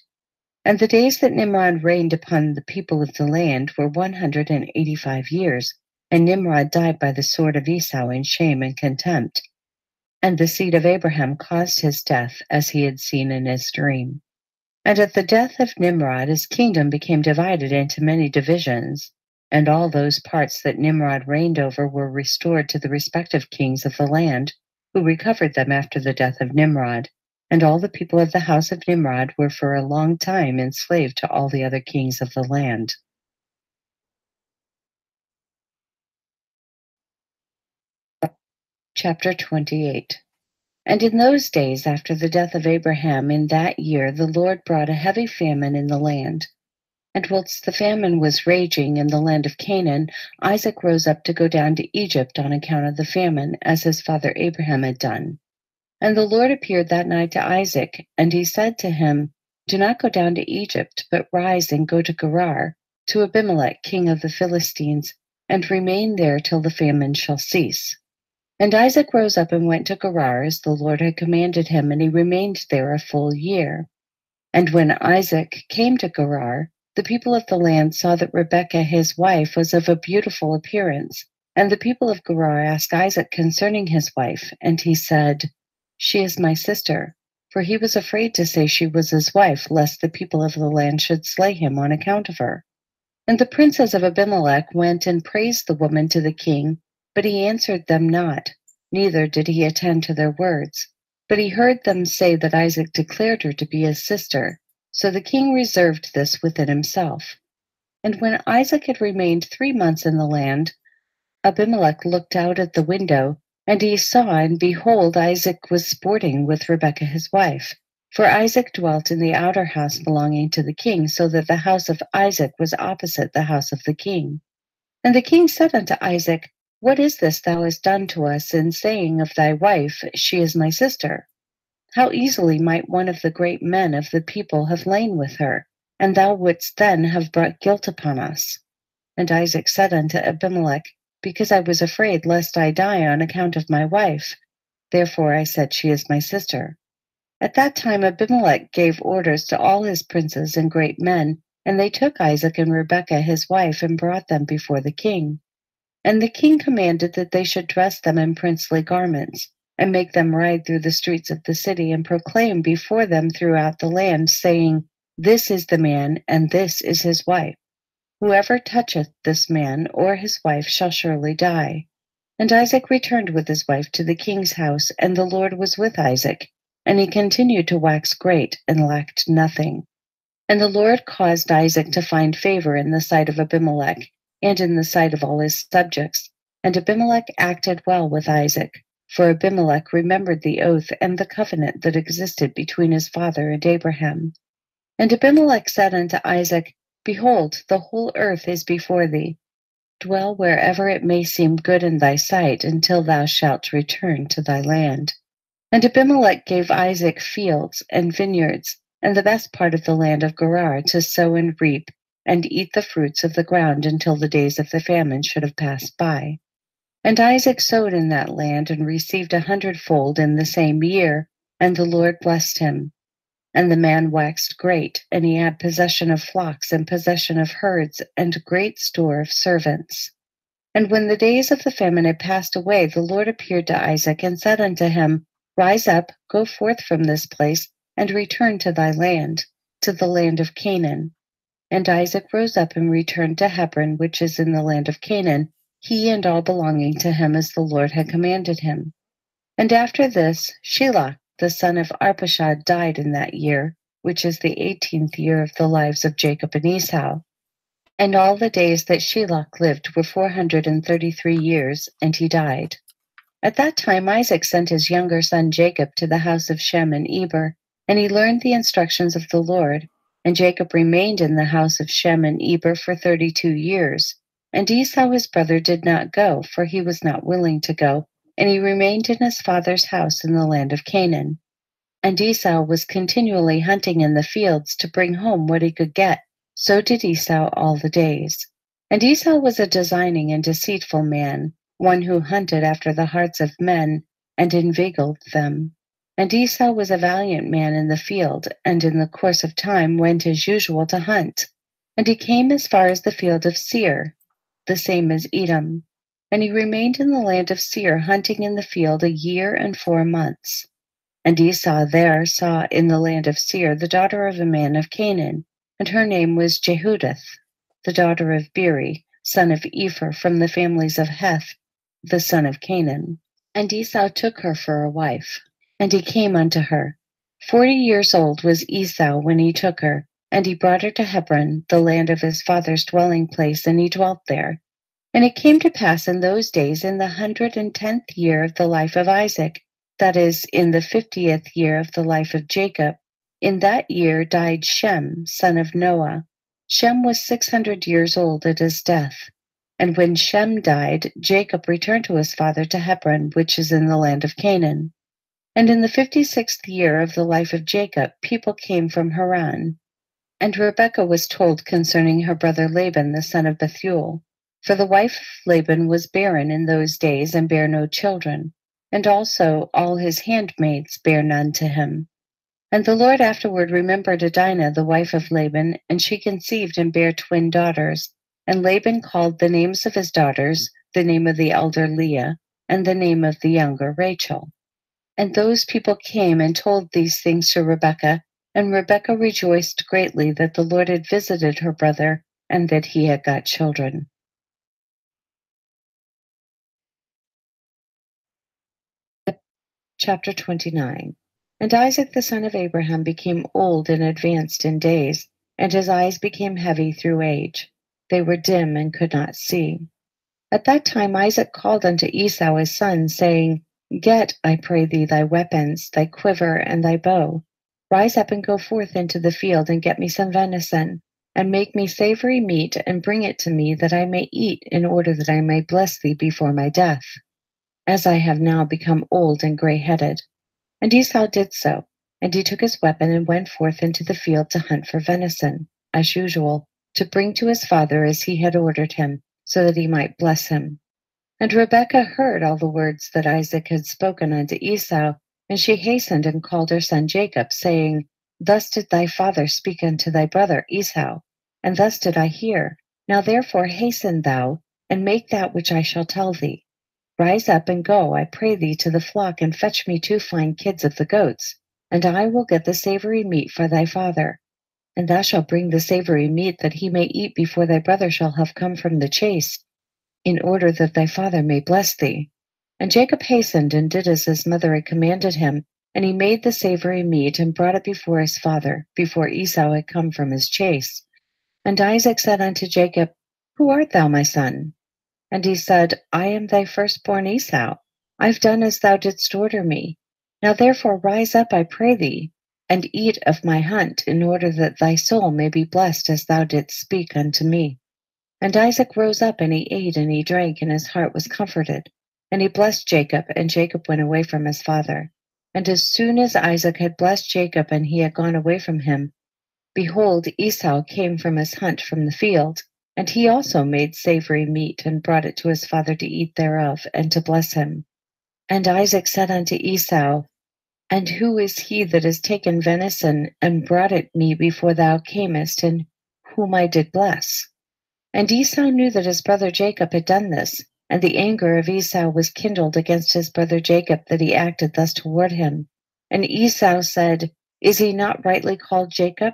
And the days that Nimrod reigned upon the people of the land were 185 years, and Nimrod died by the sword of Esau in shame and contempt. And the seed of Abraham caused his death, as he had seen in his dream. And at the death of Nimrod, his kingdom became divided into many divisions, and all those parts that Nimrod reigned over were restored to the respective kings of the land, who recovered them after the death of Nimrod. And all the people of the house of Nimrod were for a long time enslaved to all the other kings of the land. Chapter 28. And in those days, after the death of Abraham, in that year, the Lord brought a heavy famine in the land. And whilst the famine was raging in the land of Canaan, Isaac rose up to go down to Egypt on account of the famine, as his father Abraham had done. And the Lord appeared that night to Isaac, and he said to him, Do not go down to Egypt, but rise and go to Gerar, to Abimelech, king of the Philistines, and remain there till the famine shall cease. And Isaac rose up and went to Gerar, as the Lord had commanded him, and he remained there a full year. And when Isaac came to Gerar, the people of the land saw that Rebekah his wife was of a beautiful appearance. And the people of Gerar asked Isaac concerning his wife, and he said, She is my sister. For he was afraid to say she was his wife, lest the people of the land should slay him on account of her. And the princes of Abimelech went and praised the woman to the king, but he answered them not, neither did he attend to their words. But he heard them say that Isaac declared her to be his sister. So the king reserved this within himself. And when Isaac had remained 3 months in the land, Abimelech looked out at the window, and he saw, and behold, Isaac was sporting with Rebekah his wife. For Isaac dwelt in the outer house belonging to the king, so that the house of Isaac was opposite the house of the king. And the king said unto Isaac, What is this thou hast done to us in saying of thy wife, She is my sister? How easily might one of the great men of the people have lain with her, and thou wouldst then have brought guilt upon us. And Isaac said unto Abimelech, Because I was afraid lest I die on account of my wife. Therefore I said, She is my sister. At that time Abimelech gave orders to all his princes and great men, and they took Isaac and Rebekah his wife and brought them before the king. And the king commanded that they should dress them in princely garments, and make them ride through the streets of the city, and proclaim before them throughout the land, saying, This is the man, and this is his wife. Whoever toucheth this man or his wife shall surely die. And Isaac returned with his wife to the king's house, and the Lord was with Isaac, and he continued to wax great, and lacked nothing. And the Lord caused Isaac to find favor in the sight of Abimelech, and in the sight of all his subjects. And Abimelech acted well with Isaac, for Abimelech remembered the oath and the covenant that existed between his father and Abraham. And Abimelech said unto Isaac, Behold, the whole earth is before thee. Dwell wherever it may seem good in thy sight, until thou shalt return to thy land. And Abimelech gave Isaac fields and vineyards, and the best part of the land of Gerar, to sow and reap, and eat the fruits of the ground until the days of the famine should have passed by. And Isaac sowed in that land, and received 100-fold in the same year, and the Lord blessed him. And the man waxed great, and he had possession of flocks, and possession of herds, and great store of servants. And when the days of the famine had passed away, the Lord appeared to Isaac and said unto him, Rise up, go forth from this place, and return to thy land, to the land of Canaan. And Isaac rose up and returned to Hebron, which is in the land of Canaan, he and all belonging to him as the Lord had commanded him. And after this, Shelah, the son of Arpachshad, died in that year, which is the 18th year of the lives of Jacob and Esau. And all the days that Shelah lived were 433 years, and he died. At that time Isaac sent his younger son Jacob to the house of Shem and Eber, and he learned the instructions of the Lord. And Jacob remained in the house of Shem and Eber for 32 years. And Esau his brother did not go, for he was not willing to go, and he remained in his father's house in the land of Canaan. And Esau was continually hunting in the fields to bring home what he could get. So did Esau all the days. And Esau was a designing and deceitful man, one who hunted after the hearts of men and inveigled them. And Esau was a valiant man in the field, and in the course of time went as usual to hunt. And he came as far as the field of Seir, the same as Edom. And he remained in the land of Seir, hunting in the field 1 year and 4 months. And Esau there saw in the land of Seir the daughter of a man of Canaan, and her name was Jehudith, the daughter of Beri, son of Epher, from the families of Heth, the son of Canaan. And Esau took her for a wife, and he came unto her. 40 years old was Esau when he took her, and he brought her to Hebron, the land of his father's dwelling place, and he dwelt there. And it came to pass in those days, in the 110th year of the life of Isaac, that is, in the 50th year of the life of Jacob, in that year died Shem, son of Noah. Shem was 600 years old at his death. And when Shem died, Jacob returned to his father to Hebron, which is in the land of Canaan. And in the 56th year of the life of Jacob, people came from Haran. And Rebekah was told concerning her brother Laban, the son of Bethuel. For the wife of Laban was barren in those days, and bare no children. And also all his handmaids bare none to him. And the Lord afterward remembered Adinah, the wife of Laban, and she conceived and bare twin daughters. And Laban called the names of his daughters, the name of the elder Leah, and the name of the younger Rachel. And those people came and told these things to Rebekah, and Rebekah rejoiced greatly that the Lord had visited her brother, and that he had got children. Chapter 29. And Isaac the son of Abraham became old and advanced in days, and his eyes became heavy through age. They were dim and could not see. At that time Isaac called unto Esau his son, saying, Get, I pray thee, thy weapons, thy quiver, and thy bow. Rise up and go forth into the field, and get me some venison, and make me savory meat, and bring it to me, that I may eat, in order that I may bless thee before my death, as I have now become old and gray-headed. And Esau did so, and he took his weapon and went forth into the field to hunt for venison, as usual, to bring to his father as he had ordered him, so that he might bless him. And Rebekah heard all the words that Isaac had spoken unto Esau, and she hastened and called her son Jacob, saying, Thus did thy father speak unto thy brother Esau, and thus did I hear. Now therefore hasten thou, and make that which I shall tell thee. Rise up and go, I pray thee, to the flock, and fetch me 2 fine kids of the goats, and I will get the savory meat for thy father. And thou shalt bring the savory meat, that he may eat before thy brother shall have come from the chase, in order that thy father may bless thee. And Jacob hastened and did as his mother had commanded him, and he made the savory meat and brought it before his father, before Esau had come from his chase. And Isaac said unto Jacob, Who art thou, my son? And he said, I am thy firstborn Esau. I have done as thou didst order me. Now therefore rise up, I pray thee, and eat of my hunt, in order that thy soul may be blessed as thou didst speak unto me. And Isaac rose up, and he ate and he drank, and his heart was comforted. And he blessed Jacob, and Jacob went away from his father. And as soon as Isaac had blessed Jacob, and he had gone away from him, behold, Esau came from his hunt from the field, and he also made savory meat, and brought it to his father to eat thereof, and to bless him. And Isaac said unto Esau, And who is he that has taken venison, and brought it me before thou camest, and whom I did bless? And Esau knew that his brother Jacob had done this, and the anger of Esau was kindled against his brother Jacob that he acted thus toward him. And Esau said, "Is he not rightly called Jacob?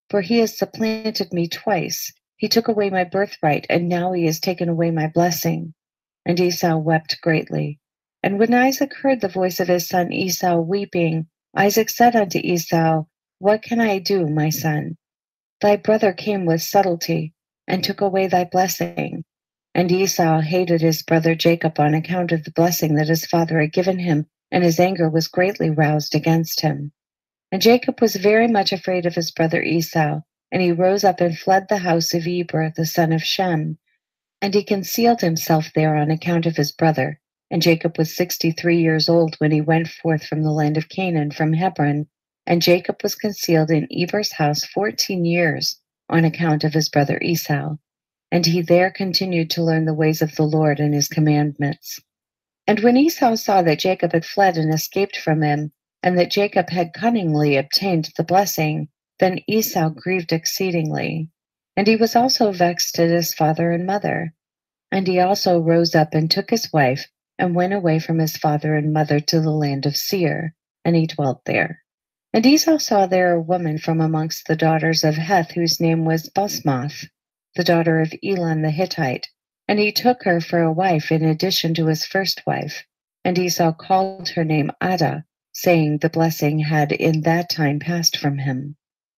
For he has supplanted me twice. He took away my birthright, and now he has taken away my blessing." And Esau wept greatly. And when Isaac heard the voice of his son Esau weeping, Isaac said unto Esau, "What can I do, my son? Thy brother came with subtlety, and took away thy blessing." And Esau hated his brother Jacob on account of the blessing that his father had given him, and his anger was greatly roused against him. And Jacob was very much afraid of his brother Esau, and he rose up and fled the house of Eber, the son of Shem, and he concealed himself there on account of his brother. And Jacob was 63 years old when he went forth from the land of Canaan, from Hebron. And Jacob was concealed in Eber's house 14 years on account of his brother Esau. And he there continued to learn the ways of the Lord and his commandments. And when Esau saw that Jacob had fled and escaped from him, and that Jacob had cunningly obtained the blessing, then Esau grieved exceedingly. And he was also vexed at his father and mother. And he also rose up and took his wife, and went away from his father and mother to the land of Seir, and he dwelt there. And Esau saw there a woman from amongst the daughters of Heth, whose name was Basmath, the daughter of Elon the Hittite, and he took her for a wife in addition to his first wife. And Esau called her name Adah, saying the blessing had in that time passed from him.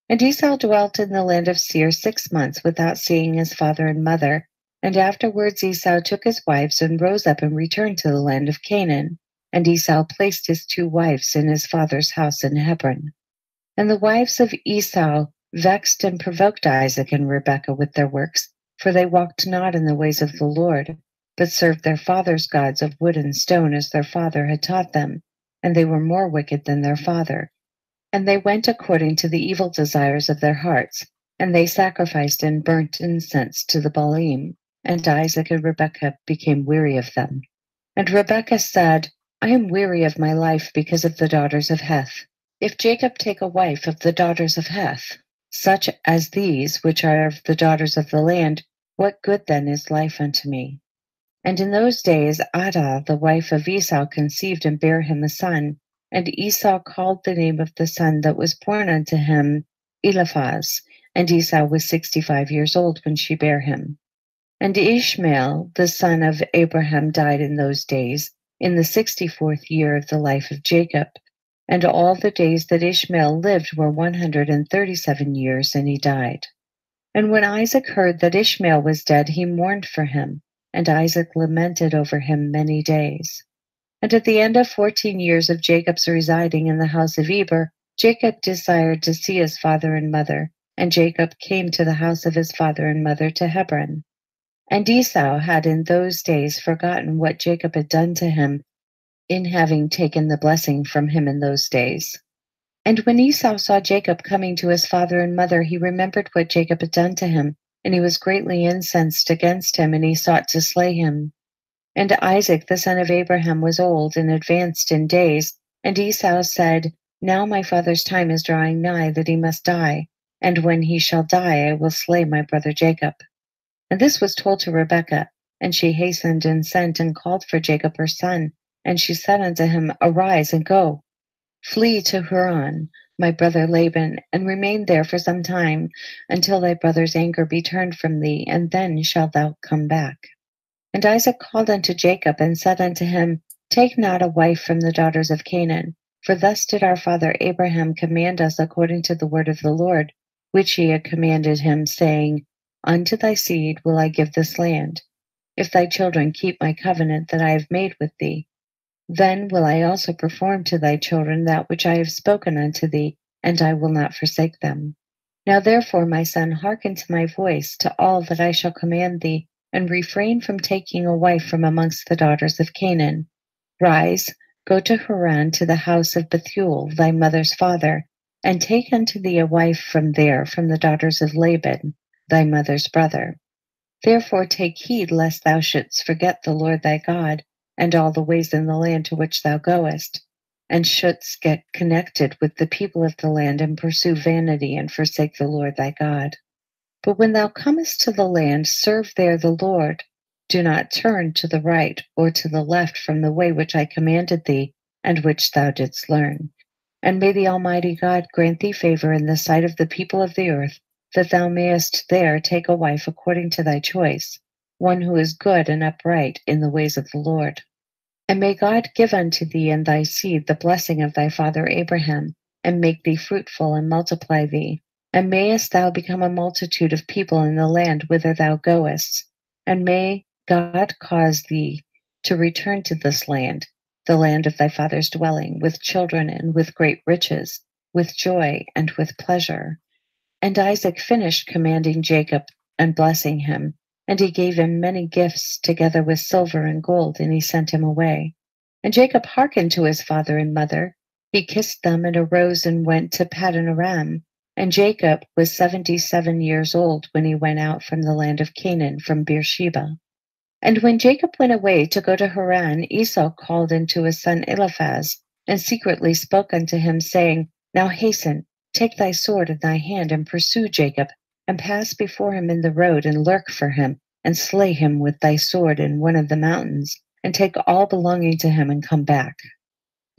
And Esau dwelt in the land of Seir 6 months without seeing his father and mother. And afterwards Esau took his wives and rose up and returned to the land of Canaan. And Esau placed his 2 wives in his father's house in Hebron. And the wives of Esau vexed and provoked Isaac and Rebekah with their works, for they walked not in the ways of the Lord, but served their father's gods of wood and stone as their father had taught them, and they were more wicked than their father. And they went according to the evil desires of their hearts, and they sacrificed and burnt incense to the Baalim, and Isaac and Rebekah became weary of them. And Rebekah said, "I am weary of my life because of the daughters of Heth. If Jacob take a wife of the daughters of Heth, such as these which are of the daughters of the land, what good then is life unto me?" And in those days Adah, the wife of Esau, conceived and bare him a son. And Esau called the name of the son that was born unto him Eliphaz. And Esau was 65 years old when she bare him. And Ishmael, the son of Abraham, died in those days, in the 64th year of the life of Jacob. And all the days that Ishmael lived were 137 years, and he died. And when Isaac heard that Ishmael was dead, he mourned for him, and Isaac lamented over him many days. And at the end of 14 years of Jacob's residing in the house of Eber, Jacob desired to see his father and mother, and Jacob came to the house of his father and mother to Hebron. And Esau had in those days forgotten what Jacob had done to him in having taken the blessing from him in those days. And when Esau saw Jacob coming to his father and mother, he remembered what Jacob had done to him, and he was greatly incensed against him, and he sought to slay him. And Isaac, the son of Abraham, was old and advanced in days, and Esau said, "Now my father's time is drawing nigh that he must die, and when he shall die I will slay my brother Jacob." And this was told to Rebekah, and she hastened and sent and called for Jacob her son, and she said unto him, "Arise and go, flee to Haran, my brother Laban, and remain there for some time, until thy brother's anger be turned from thee, and then shalt thou come back." And Isaac called unto Jacob, and said unto him, "Take not a wife from the daughters of Canaan, for thus did our father Abraham command us according to the word of the Lord, which he had commanded him, saying, Unto thy seed will I give this land. If thy children keep my covenant that I have made with thee, then will I also perform to thy children that which I have spoken unto thee, and I will not forsake them. Now therefore, my son, hearken to my voice, to all that I shall command thee, and refrain from taking a wife from amongst the daughters of Canaan. Rise, go to Haran, to the house of Bethuel, thy mother's father, and take unto thee a wife from there, from the daughters of Laban, thy mother's brother. Therefore take heed lest thou shouldst forget the Lord thy God, and all the ways in the land to which thou goest, and shouldst get connected with the people of the land, and pursue vanity, and forsake the Lord thy God. But when thou comest to the land, serve there the Lord. Do not turn to the right or to the left from the way which I commanded thee, and which thou didst learn. And may the Almighty God grant thee favor in the sight of the people of the earth, that thou mayest there take a wife according to thy choice, one who is good and upright in the ways of the Lord. And may God give unto thee and thy seed the blessing of thy father Abraham, and make thee fruitful and multiply thee. And mayest thou become a multitude of people in the land whither thou goest. And may God cause thee to return to this land, the land of thy father's dwelling, with children and with great riches, with joy and with pleasure. And Isaac finished commanding Jacob and blessing him, and he gave him many gifts together with silver and gold, and he sent him away. And Jacob hearkened to his father and mother. He kissed them and arose and went to Paddan Aram. And Jacob was 77 years old when he went out from the land of Canaan from Beersheba. And when Jacob went away to go to Haran, Esau called unto his son Eliphaz, and secretly spoke unto him, saying, Now hasten, take thy sword in thy hand, and pursue Jacob, and pass before him in the road, and lurk for him, and slay him with thy sword in one of the mountains, and take all belonging to him, and come back.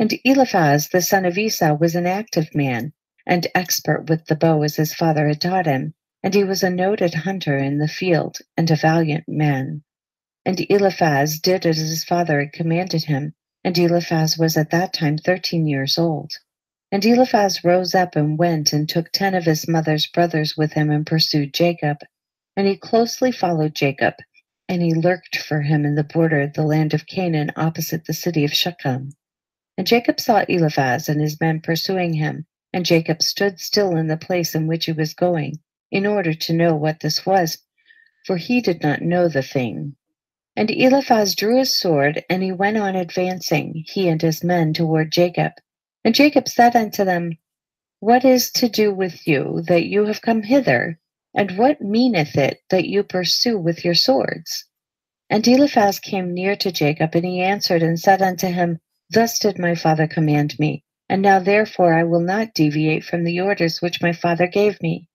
And Eliphaz the son of Esau was an active man, and expert with the bow as his father had taught him, and he was a noted hunter in the field, and a valiant man. And Eliphaz did as his father had commanded him, and Eliphaz was at that time 13 years old. And Eliphaz rose up and went and took 10 of his mother's brothers with him and pursued Jacob. And he closely followed Jacob, and he lurked for him in the border of the land of Canaan opposite the city of Shechem. And Jacob saw Eliphaz and his men pursuing him, and Jacob stood still in the place in which he was going, in order to know what this was, for he did not know the thing. And Eliphaz drew his sword, and he went on advancing, he and his men, toward Jacob. And Jacob said unto them, What is to do with you that you have come hither? And what meaneth it that you pursue with your swords? And Eliphaz came near to Jacob, and he answered and said unto him, Thus did my father command me, and now therefore I will not deviate from the orders which my father gave me.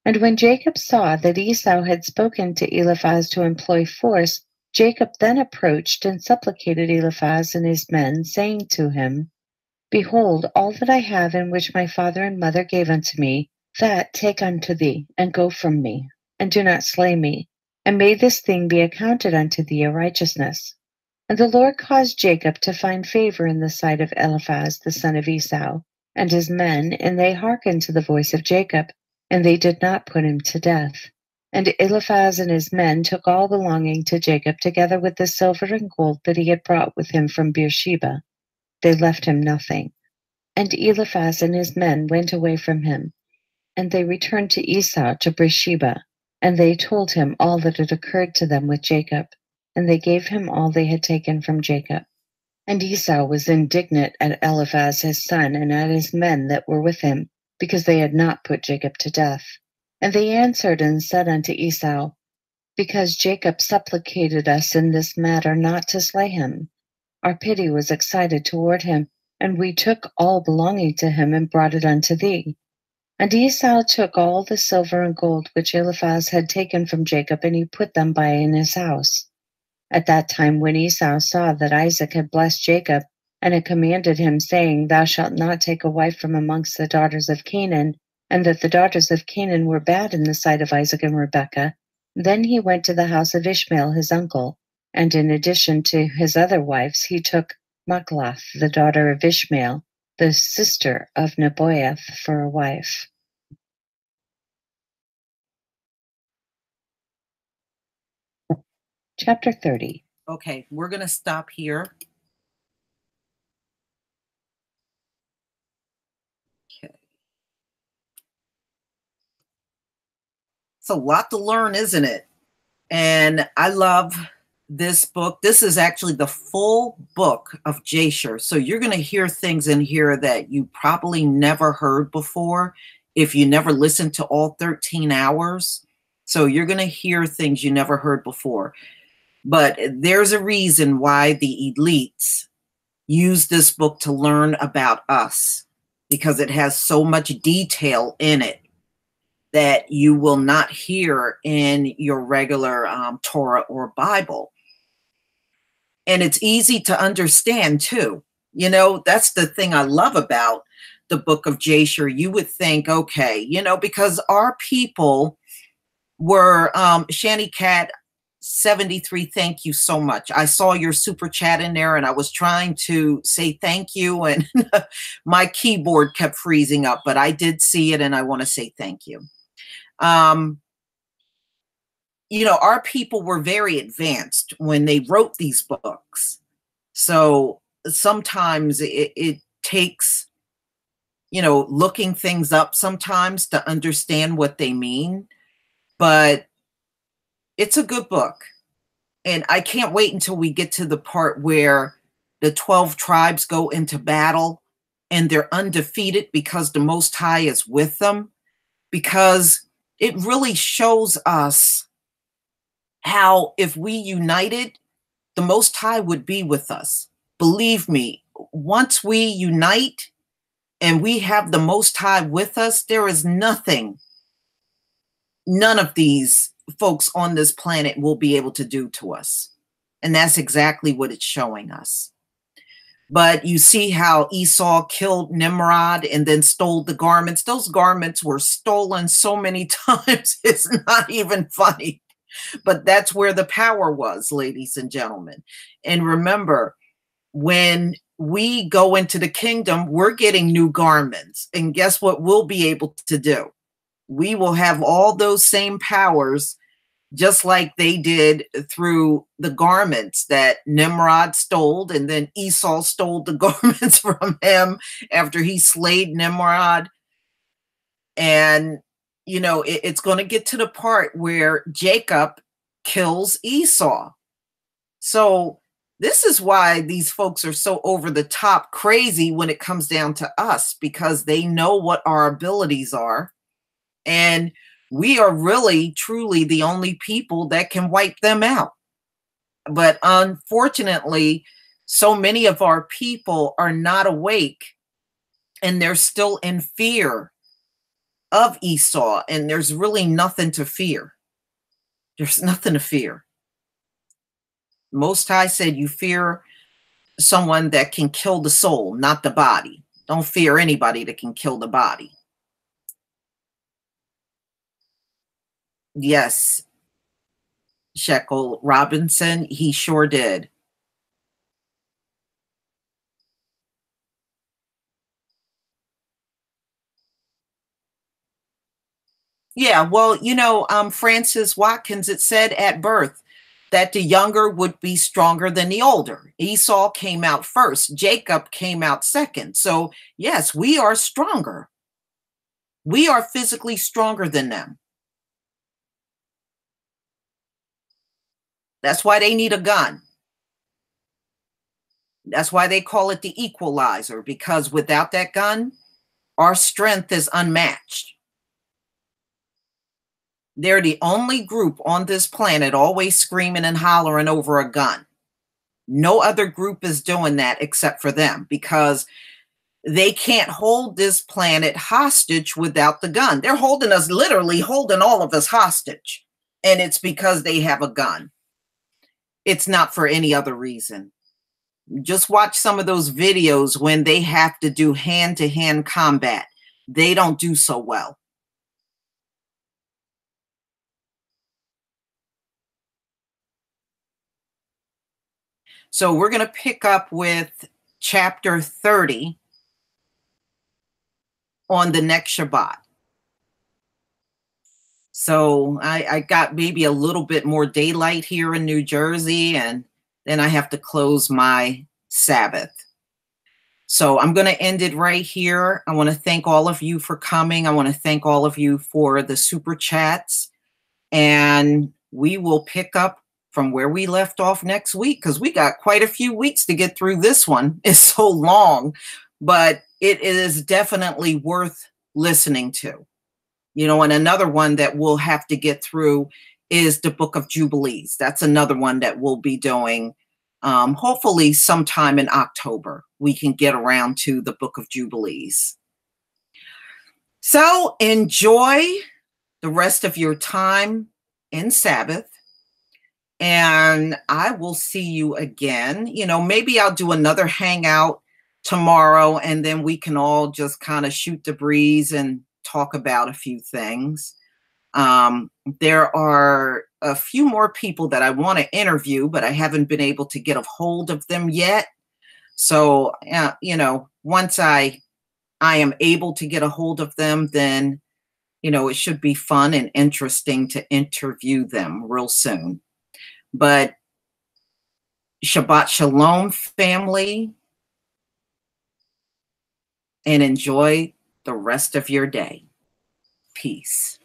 And when Jacob saw that Esau had spoken to Eliphaz to employ force, Jacob then approached and supplicated Eliphaz and his men, saying to him, Behold, all that I have in which my father and mother gave unto me, that take unto thee, and go from me, and do not slay me, and may this thing be accounted unto thee a righteousness. And the Lord caused Jacob to find favor in the sight of Eliphaz the son of Esau, and his men, and they hearkened to the voice of Jacob, and they did not put him to death. And Eliphaz and his men took all belonging to Jacob, together with the silver and gold that he had brought with him from Beersheba. They left him nothing. And Eliphaz and his men went away from him, and they returned to Esau to Beersheba, and they told him all that had occurred to them with Jacob, and they gave him all they had taken from Jacob. And Esau was indignant at Eliphaz his son, and at his men that were with him, because they had not put Jacob to death. And they answered and said unto Esau, Because Jacob supplicated us in this matter not to slay him. Our pity was excited toward him, and we took all belonging to him and brought it unto thee. And Esau took all the silver and gold which Eliphaz had taken from Jacob, and he put them by in his house. At that time, when Esau saw that Isaac had blessed Jacob, and had commanded him, saying, Thou shalt not take a wife from amongst the daughters of Canaan, and that the daughters of Canaan were bad in the sight of Isaac and Rebekah, then he went to the house of Ishmael his uncle, and in addition to his other wives, he took Machlath, the daughter of Ishmael, the sister of Nebaioth, for a wife. Chapter 30. Okay, we're going to stop here. Okay. It's a lot to learn, isn't it? And I love this book. This is actually the full book of Jasher. So you're going to hear things in here that you probably never heard before if you never listened to all 13 hours. So you're going to hear things you never heard before. But there's a reason why the elites use this book to learn about us, because it has so much detail in it. that you will not hear in your regular Torah or Bible. And it's easy to understand too. You know, that's the thing I love about the Book of Jasher. You would think, okay, you know, because our people were Shanny Cat 73, thank you so much. I saw your super chat in there and I was trying to say thank you and my keyboard kept freezing up, but I did see it and I want to say thank you. You know, our people were very advanced when they wrote these books. So sometimes it takes, you know, looking things up sometimes to understand what they mean, but it's a good book. And I can't wait until we get to the part where the 12 tribes go into battle and they're undefeated because the Most High is with them, because it really shows us how if we united, the Most High would be with us. Believe me, once we unite and we have the Most High with us, there is nothing, none of these folks on this planet will be able to do to us. And that's exactly what it's showing us. But you see how Esau killed Nimrod and then stole the garments. Those garments were stolen so many times, it's not even funny. But that's where the power was, ladies and gentlemen. And remember, when we go into the kingdom, we're getting new garments. And guess what we'll be able to do? We will have all those same powers, just like they did through the garments that Nimrod stole, and then Esau stole the garments from him after he slayed Nimrod. And, you know, it's going to get to the part where Jacob kills Esau. So this is why these folks are so over the top crazy when it comes down to us, because they know what our abilities are. And we are really, truly the only people that can wipe them out. But unfortunately, so many of our people are not awake and they're still in fear of Esau. And there's really nothing to fear. There's nothing to fear. Most High said you fear someone that can kill the soul, not the body. Don't fear anybody that can kill the body. Yes, Shekel Robinson, he sure did. Yeah, well, you know, Francis Watkins, it said at birth that the younger would be stronger than the older. Esau came out first. Jacob came out second. So, yes, we are stronger. We are physically stronger than them. That's why they need a gun. That's why they call it the equalizer, because without that gun, our strength is unmatched. They're the only group on this planet always screaming and hollering over a gun. No other group is doing that except for them, because they can't hold this planet hostage without the gun. They're holding us, literally holding all of us hostage. And it's because they have a gun. It's not for any other reason. Just watch some of those videos when they have to do hand-to-hand combat. They don't do so well. So we're going to pick up with chapter 30 on the next Shabbat. So I got maybe a little bit more daylight here in New Jersey, and then I have to close my Sabbath. So I'm going to end it right here. I want to thank all of you for coming. I want to thank all of you for the super chats. And we will pick up from where we left off next week, because we got quite a few weeks to get through this one. It's so long, but it is definitely worth listening to. You know, and another one that we'll have to get through is the Book of Jubilees. That's another one that we'll be doing. Hopefully sometime in October, we can get around to the Book of Jubilees. So enjoy the rest of your time in Sabbath. And I will see you again. Maybe I'll do another hangout tomorrow, and then we can all just kind of shoot the breeze and talk about a few things. There are a few more people that I want to interview, but I haven't been able to get a hold of them yet. So, once I am able to get a hold of them, then, it should be fun and interesting to interview them real soon. But Shabbat Shalom, family, and enjoy the rest of your day. Peace.